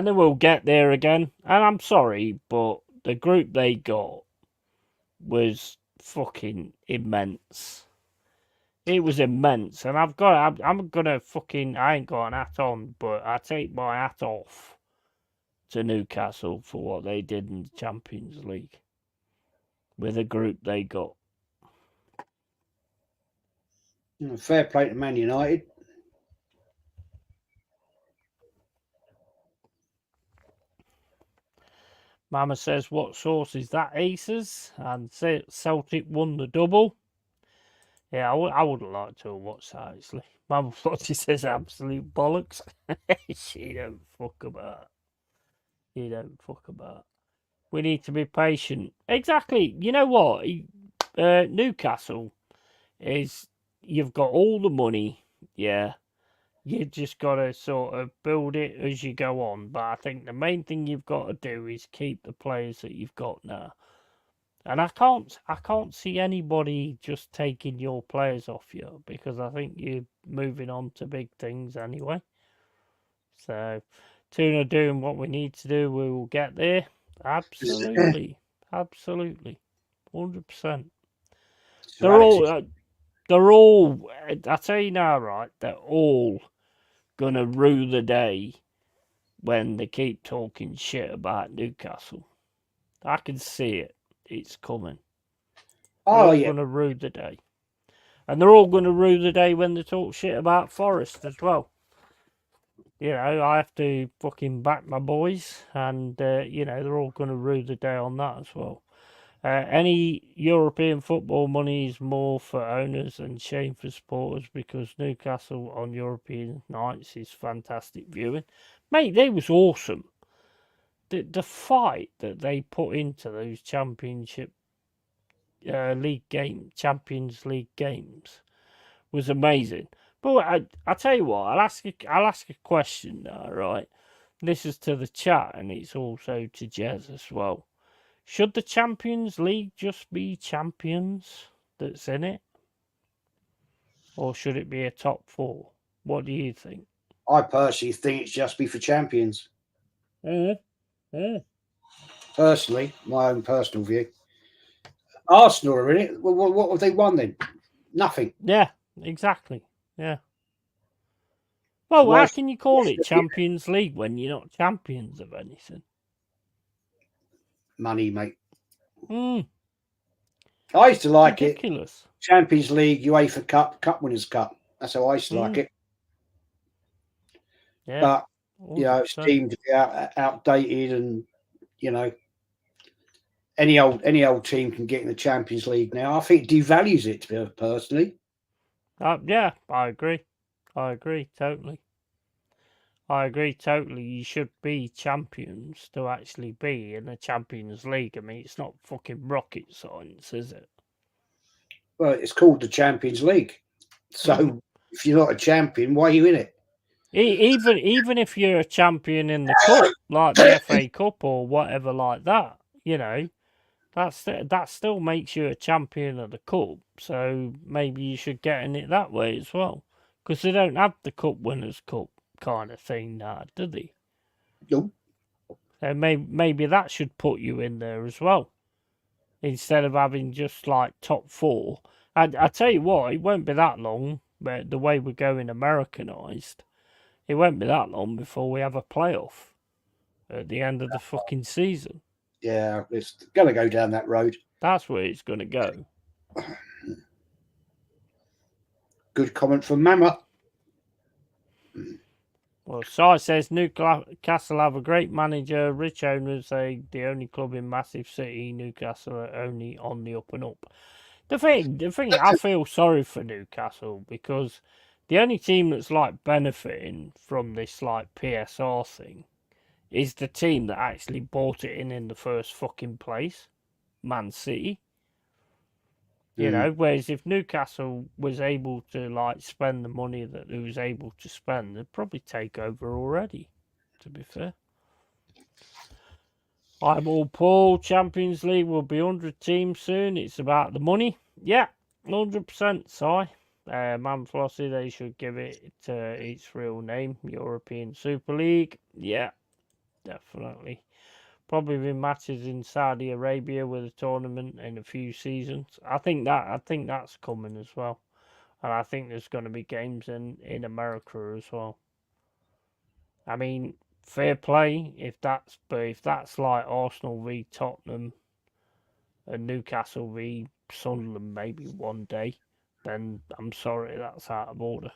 they will get there again. And I'm sorry, but the group they got was fucking immense. It was immense, and I'm gonna fucking, I ain't got an hat on, but I take my hat off to Newcastle for what they did in the Champions League with the group they got. Fair play to Man United. Mama says, what source is that, Aces? And Celtic won the double. Yeah, I would have liked to have watched that, actually. Mama Flotty says, absolute bollocks. She don't fuck about. You don't fuck about. We need to be patient. Exactly. You know what? Newcastle is, you've got all the money, yeah. You just got to sort of build it as you go on. But I think the main thing you've got to do is keep the players that you've got now. And I can't see anybody just taking your players off you, because I think you're moving on to big things anyway. So, Tuna doing what we need to do, we will get there. Absolutely, absolutely, 100%. They're all. I tell you now, right? They're all gonna rue the day when they keep talking shit about Newcastle. I can see it. It's coming. They're all gonna rue the day. And they're all gonna rue the day when they talk shit about Forest as well. I have to fucking back my boys, and they're all gonna rue the day on that as well. Any European football money is more for owners and shame for supporters, because Newcastle on European nights is fantastic viewing. Mate, they was awesome. the fight that they put into those Championship League Champions League games was amazing. But I tell you what, I'll ask a question now, right? This is to the chat, and it's also to Jez as well. Should the Champions League just be champions that's in it, or should it be a top four? What do you think? I personally think it's just be for champions. Personally, my own personal view. Arsenal are in it. Well, what have they won then? Nothing. Yeah, exactly. Yeah. Well, Why how can you call it Champions League when you're not champions of anything? money, mate? Mm, I used to like it. ridiculous. Champions League, UEFA Cup, Cup Winners' Cup. That's how I used to like it. Yeah, But you know, it 100%. seemed to be outdated, and you know, any old team can get in the Champions League now. I think it devalues it, to be personally. Yeah, I agree. I agree totally. I agree totally. You should be champions to actually be in the Champions League. I mean, it's not fucking rocket science, is it? Well, it's called the Champions League. So if you're not a champion, why are you in it? Even if you're a champion in the cup, like the FA Cup or whatever like that, you know, that still makes you a champion of the cup. So maybe you should get in it that way as well, because they don't have the Cup Winners' Cup kind of thing now, do they? Nope. So maybe that should put you in there as well, instead of having just like top four. I tell you what, it won't be that long. But the way we're going Americanized, it won't be that long before we have a playoff at the end of the fucking season. Yeah, it's going to go down that road. That's where it's going to go. Good comment from Mama. Well, Si says Newcastle have a great manager, rich owners. The only club in massive city. Newcastle are only on the up and up. The thing, I feel sorry for Newcastle because the only team that's like benefiting from this like PSR thing is the team that actually bought it in the first fucking place, Man City. You know, whereas if Newcastle was able to like spend the money that it was able to spend, they'd probably take over already. To be fair, I'm all Paul. Champions League will be 100 teams soon. It's about the money. Yeah, 100%. Si, Manflossie, they should give it its real name, European Super League. Yeah, definitely. Probably be matches in Saudi Arabia with a tournament in a few seasons. I think that's coming as well. And I think there's going to be games in America as well. I mean, fair play if that's like Arsenal v Tottenham and Newcastle v Sunderland maybe one day, then I'm sorry, that's out of order.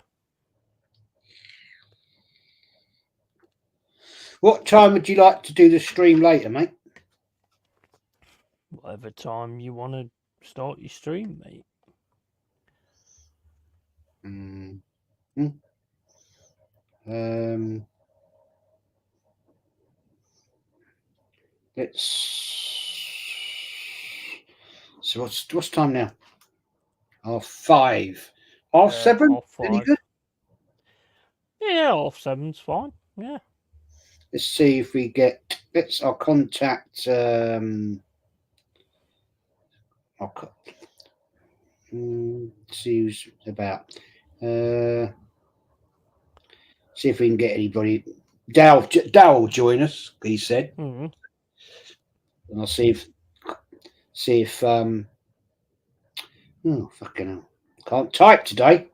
What time would you like to do the stream later, mate? Whatever time you want to start your stream, mate. Um, it's so what's time now? 5:30. 7:30. Half Any 5. good? Yeah, 7's fine. Yeah. Let's see if we get. I'll contact. I'll see who's about. See if we can get anybody. Dow will join us. He said, and I'll see if oh fucking hell, can't type today.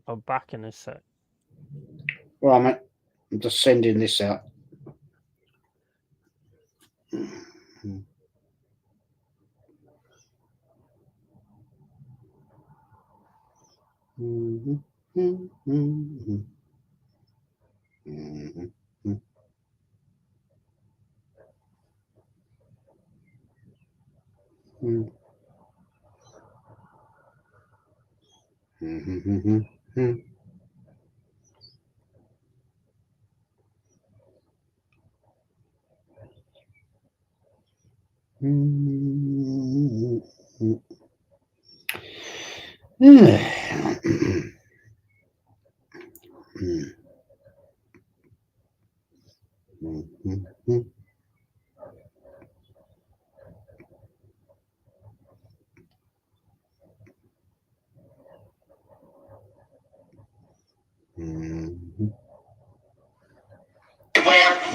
I'm back in a sec. All right, mate. I'm just sending this out.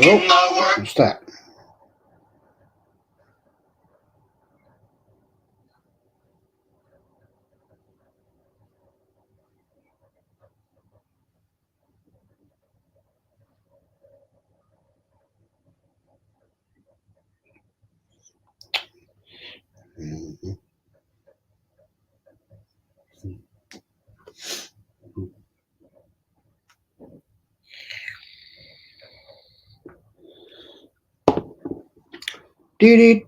Oh, what's that? Did.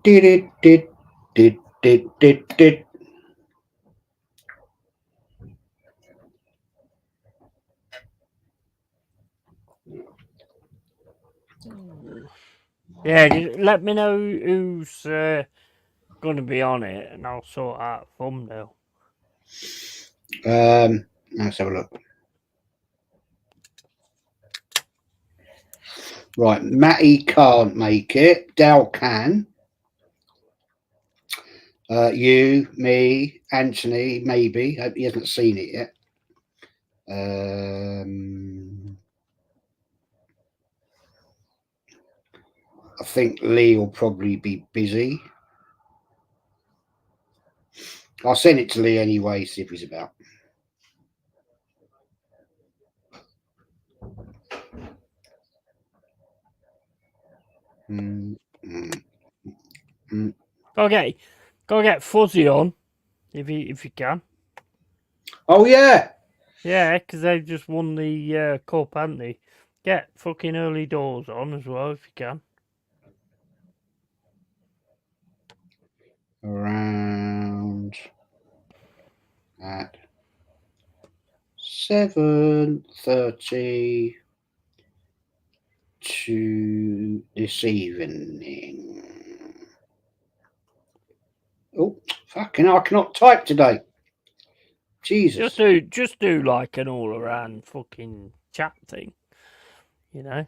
Yeah, just let me know who's going to be on it, and I'll sort out a thumbnail. Let's have a look. Right, Matty can't make it. Dal can. You, me, Anthony, maybe. Hope he hasn't seen it yet. I think Lee will probably be busy. I'll send it to Lee anyway, see if he's about. Go get Fuzzy on if you can. Oh yeah, Yeah, because they've just won the cup, haven't they? Get fucking early doors on as well if you can. Around at 7:30 to this evening. Oh, fucking hell, I cannot type today. Jesus. Just do like an all around fucking chat thing, you know.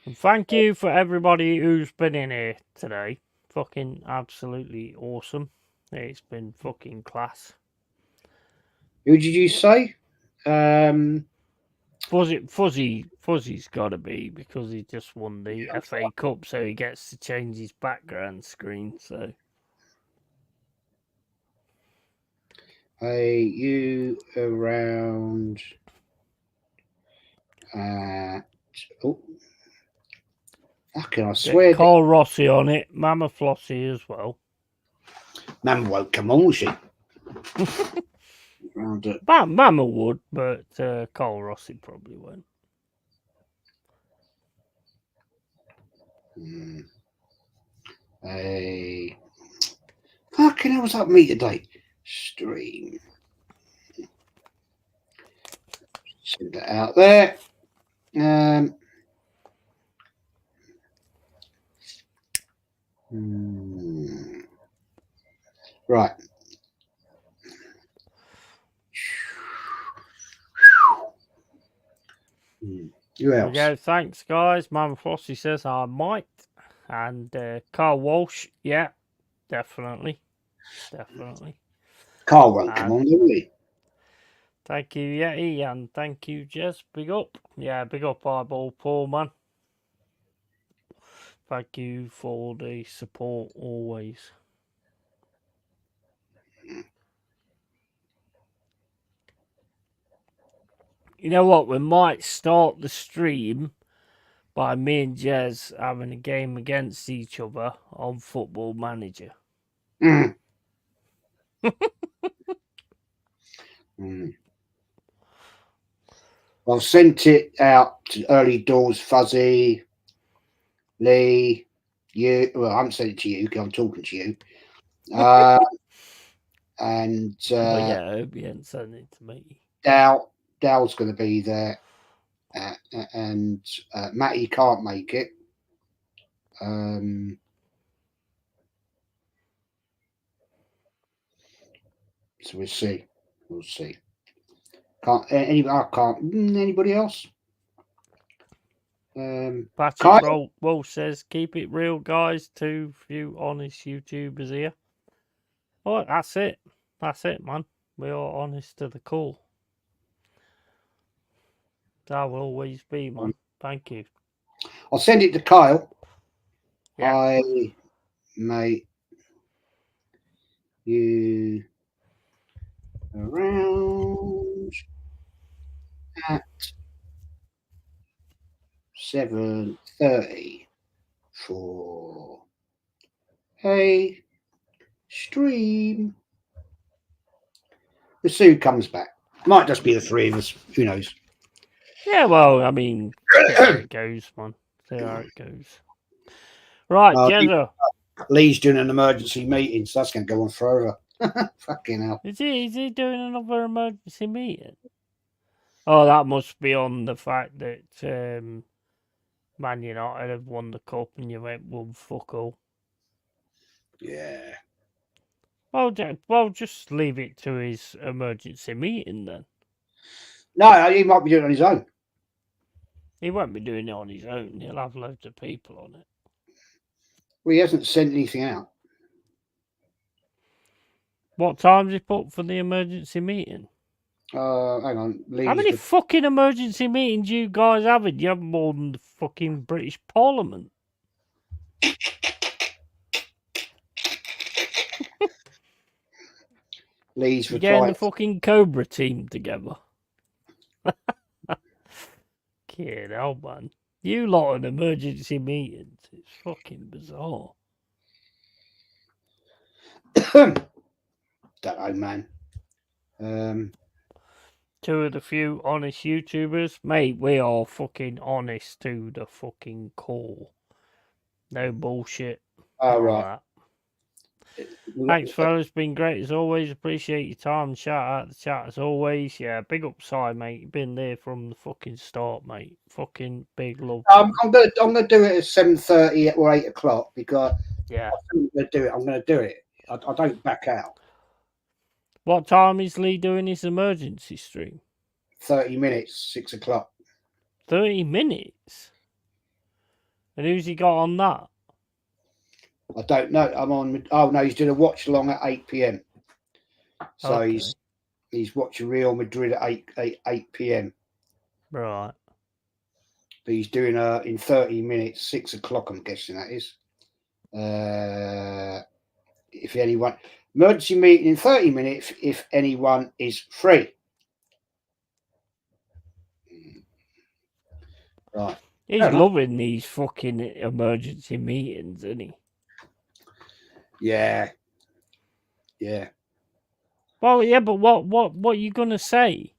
And thank you for everybody who's been in here today. Fucking absolutely awesome. It's been fucking class. Who did you say? Fuzzy's got to be because he just won the FA Cup, so he gets to change his background screen. So, hey, you around at fucking, I swear. Get Carl Rossi on it, Mama Flossie as well. Mama won't come on, will she? Around it. Mama would, but Carl Rossi probably won't. Hey, fucking hell, what's up me today? Stream. Send that out there. Right. Who else? There we go. Thanks, guys. Mama Flossie says I might. And Carl Walsh, yeah, definitely. Carl won't come on, will he? Thank you, Yeti, and thank you, Jez. Big up. Yeah, big up, Eyeball Paul, man. Thank you for the support always. You know what? We might start the stream by me and Jez having a game against each other on Football Manager. I've sent it out to early doors, Fuzzy, Lee, you. Well, I haven't sent it to you because I'm talking to you. and Well, yeah, I hope you hadn't sent it to me. Dow's going to be there, and Matty can't make it. So we'll see. We'll see. I can't. Anybody else? Patrick Kyle? Walsh says, "Keep it real, guys. Too few honest YouTubers here." Well, that's it. That's it, man. We are honest to the core. That will always be, man. Thank you. I'll send it to Kyle. Yeah. Hi, mate. You around at 7:30 for a stream. The Sue comes back. Might just be the three of us. Who knows? Yeah, well, I mean, see how it goes, man. See how it goes. Right, Jezza. Lee's doing an emergency meeting, so that's going to go on forever. Fucking hell. Is he doing another emergency meeting? Oh, that must be on the fact that Man United have won the cup and you went, well, fuck all. Yeah. Well, just leave it to his emergency meeting then. No, he might be doing it on his own. He won't be doing it on his own. He'll have loads of people on it. Well, he hasn't sent anything out. What time's he put for the emergency meeting? Hang on. How many fucking emergency meetings you guys having? You have more than the fucking British Parliament. Lee's You're getting replied. the fucking Cobra team together. Kid, hell, man. You lot in emergency meetings. It's fucking bizarre. Don't know, man. Two of the few honest YouTubers. Mate, we are fucking honest to the fucking core. No bullshit. Oh, right. Thanks, fellas. Been great as always. Appreciate your time. Shout out the chat as always. Yeah, big upside, mate. You've been there from the fucking start, mate. Fucking big love. I'm gonna do it at 7:30 or 8 o'clock because yeah, I'm gonna do it. I'm gonna do it. I don't back out. What time is Lee doing his emergency stream? 30 minutes, 6 o'clock. 30 minutes? And who's he got on that? I don't know. I'm on. Oh no, he's doing a watch along at 8 p.m. So Okay. he's watching Real Madrid at 8 p.m. Right. But he's doing in 30 minutes, 6 o'clock. I'm guessing that is. If anyone emergency meeting in 30 minutes, if anyone is free. Right. He's loving these fucking emergency meetings, isn't he? Yeah. Yeah. Well, yeah, but what are you gonna say?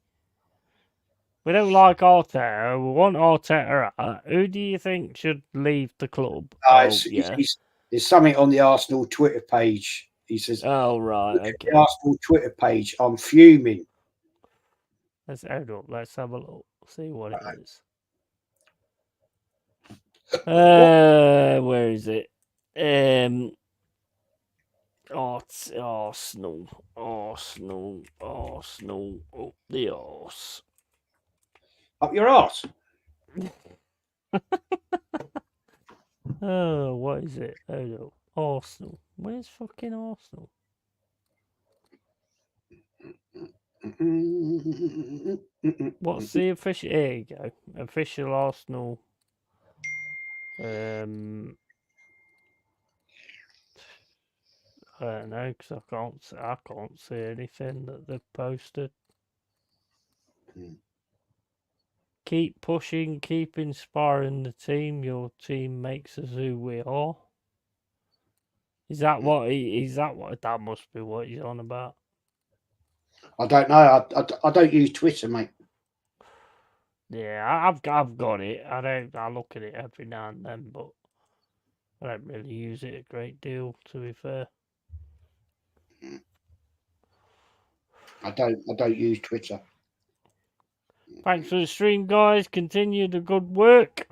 We don't like Arteta. We want Arteta out. Who do you think should leave the club? There's something on the Arsenal Twitter page. He says, "Oh right, okay." The Arsenal Twitter page. I'm fuming. Let's hold up. Let's have a look. See what it is. Where is it? Arsenal. Up the arse. Up your arse. Oh, what is it? Hold up. Arsenal. Where's fucking Arsenal? What's the official? Here you go. Official Arsenal. I don't know because I can't see anything that they've posted. Keep pushing, keep inspiring the team. Your team makes us who we are. Is that what that must be what he's on about? I don't know. I don't use Twitter, mate. Yeah, I've got it. I look at it every now and then, but I don't really use it a great deal, to be fair. I don't use Twitter. Thanks for the stream, guys. Continue the good work.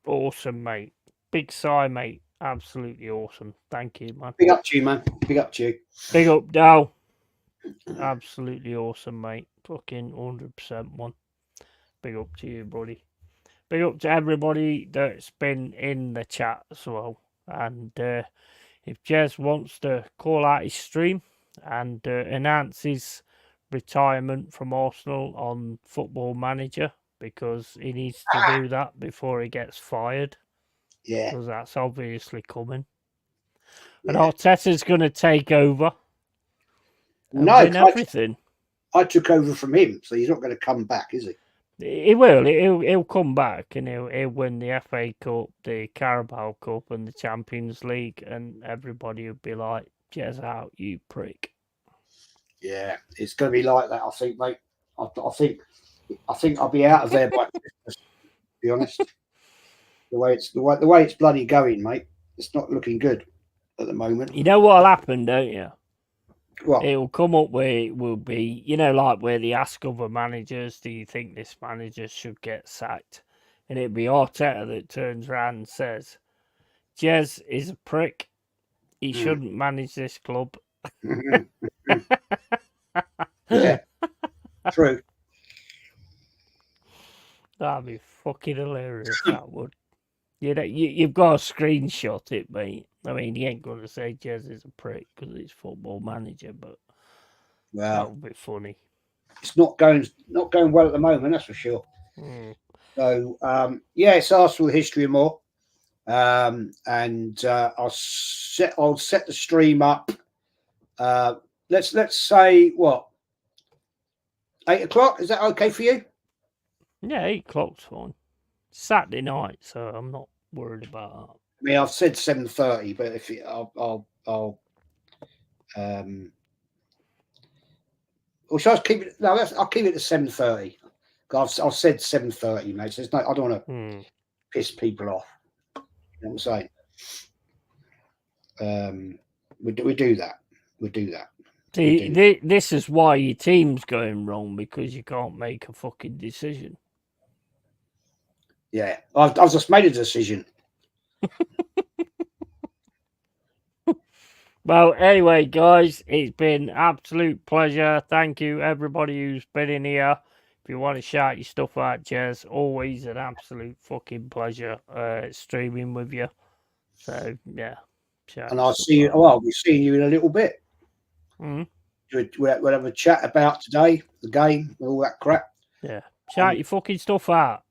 Awesome, mate. Big sigh, mate. Absolutely awesome. Thank you, man. Big up to you, man. Big up to you. Big up, Dal. Absolutely awesome, mate. Fucking 100% one. Big up to you, buddy. Big up to everybody that's been in the chat as well. And if Jez wants to call out his stream and announce his retirement from Arsenal on Football Manager, because he needs to do that before he gets fired. Yeah. Because that's obviously coming. And Yeah. Arteta's going to take over and No, win everything. I took over from him, so he's not going to come back, is he? He will. He'll come back and he'll win the FA Cup, the Carabao Cup, and the Champions League, and everybody will be like, "Jez out, you prick." Yeah, it's going to be like that. I think, mate. I think I'll be out of there by Christmas. To be honest, the way it's bloody going, mate. It's not looking good at the moment. You know what'll happen, don't you? What? It'll come up where it will be, you know, like where they ask other managers, "Do you think this manager should get sacked?" And it'll be Arteta that turns around and says, "Jez is a prick. He shouldn't manage this club." Yeah, true. That'd be fucking hilarious. That would. You've got to screenshot it, mate. I mean, he ain't going to say Jez is a prick because he's Football Manager, but that would be funny. It's not going well at the moment, that's for sure. So yeah, it's Arsenal history and more. And I'll set the stream up. Let's say what, 8 o'clock? Is that okay for you? Yeah, 8 o'clock's fine. Saturday night, so I'm not worried about that. I mean, I've said 7:30, but if I'll or should I keep it? No, I'll keep it to 7:30. I've said 7:30, mate. So I don't want to piss people off. You know what I'm saying? We do that. We do that. See, this is why your team's going wrong, because you can't make a fucking decision. Yeah, I've just made a decision. Well, anyway, guys, it's been absolute pleasure. Thank you, everybody who's been in here. If you want to shout your stuff out, Jez, always an absolute fucking pleasure streaming with you. So, yeah. And I'll see you. Well, I'll be seeing you in a little bit. We'll have a chat about today, the game, and all that crap. Yeah. Shout your fucking stuff out.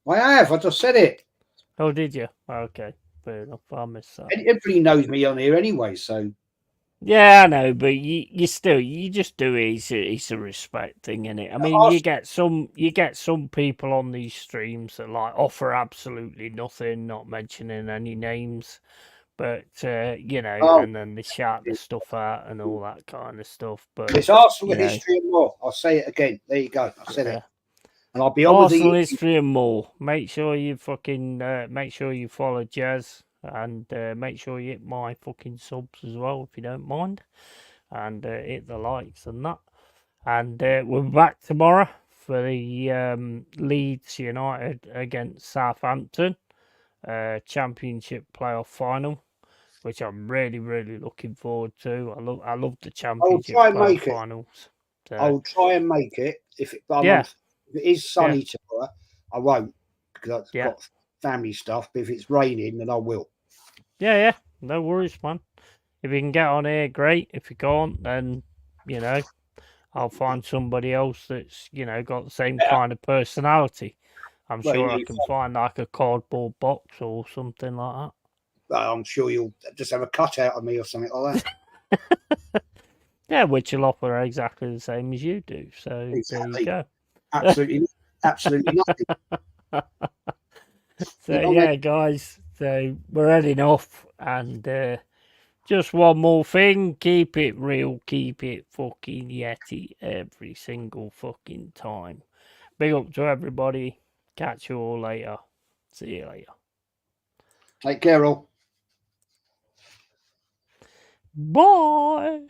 I have. I just said it. Oh, did you? Okay. Fair enough. I missed that. Everybody knows me on here anyway, so. Yeah, I know, but you just do it. It's a respect thing, isn't it? I mean, you get some people on these streams that like offer absolutely nothing, not mentioning any names, but and then they shout the stuff out and all that kind of stuff. But it's Arsenal history and more. I'll say it again. There you go. I said it. And I'll be on Arsenal with history and more. Make sure you fucking make sure you follow Jez. And make sure you hit my fucking subs as well, if you don't mind. And hit the likes and that. And we're back tomorrow for the Leeds United against Southampton Championship playoff final, which I'm really, really looking forward to. I love the Championship playoff finals. So. I'll try and make it. If it is sunny tomorrow, I won't, because I've got family stuff. But if it's raining, then I will. Yeah, no worries, man. If you can get on here, great. If you can't, then I'll find somebody else that's got the same kind of personality. I'm sure I can find like a cardboard box or something like that. I'm sure you'll just have a cutout of me or something like that. Yeah, which will offer exactly the same as you do. So there you go. Absolutely nothing. So yeah, guys. So we're heading off, and just one more thing: keep it real, keep it fucking Yeti every single fucking time. Big up to everybody. Catch you all later. See you later. Take care, all. Bye.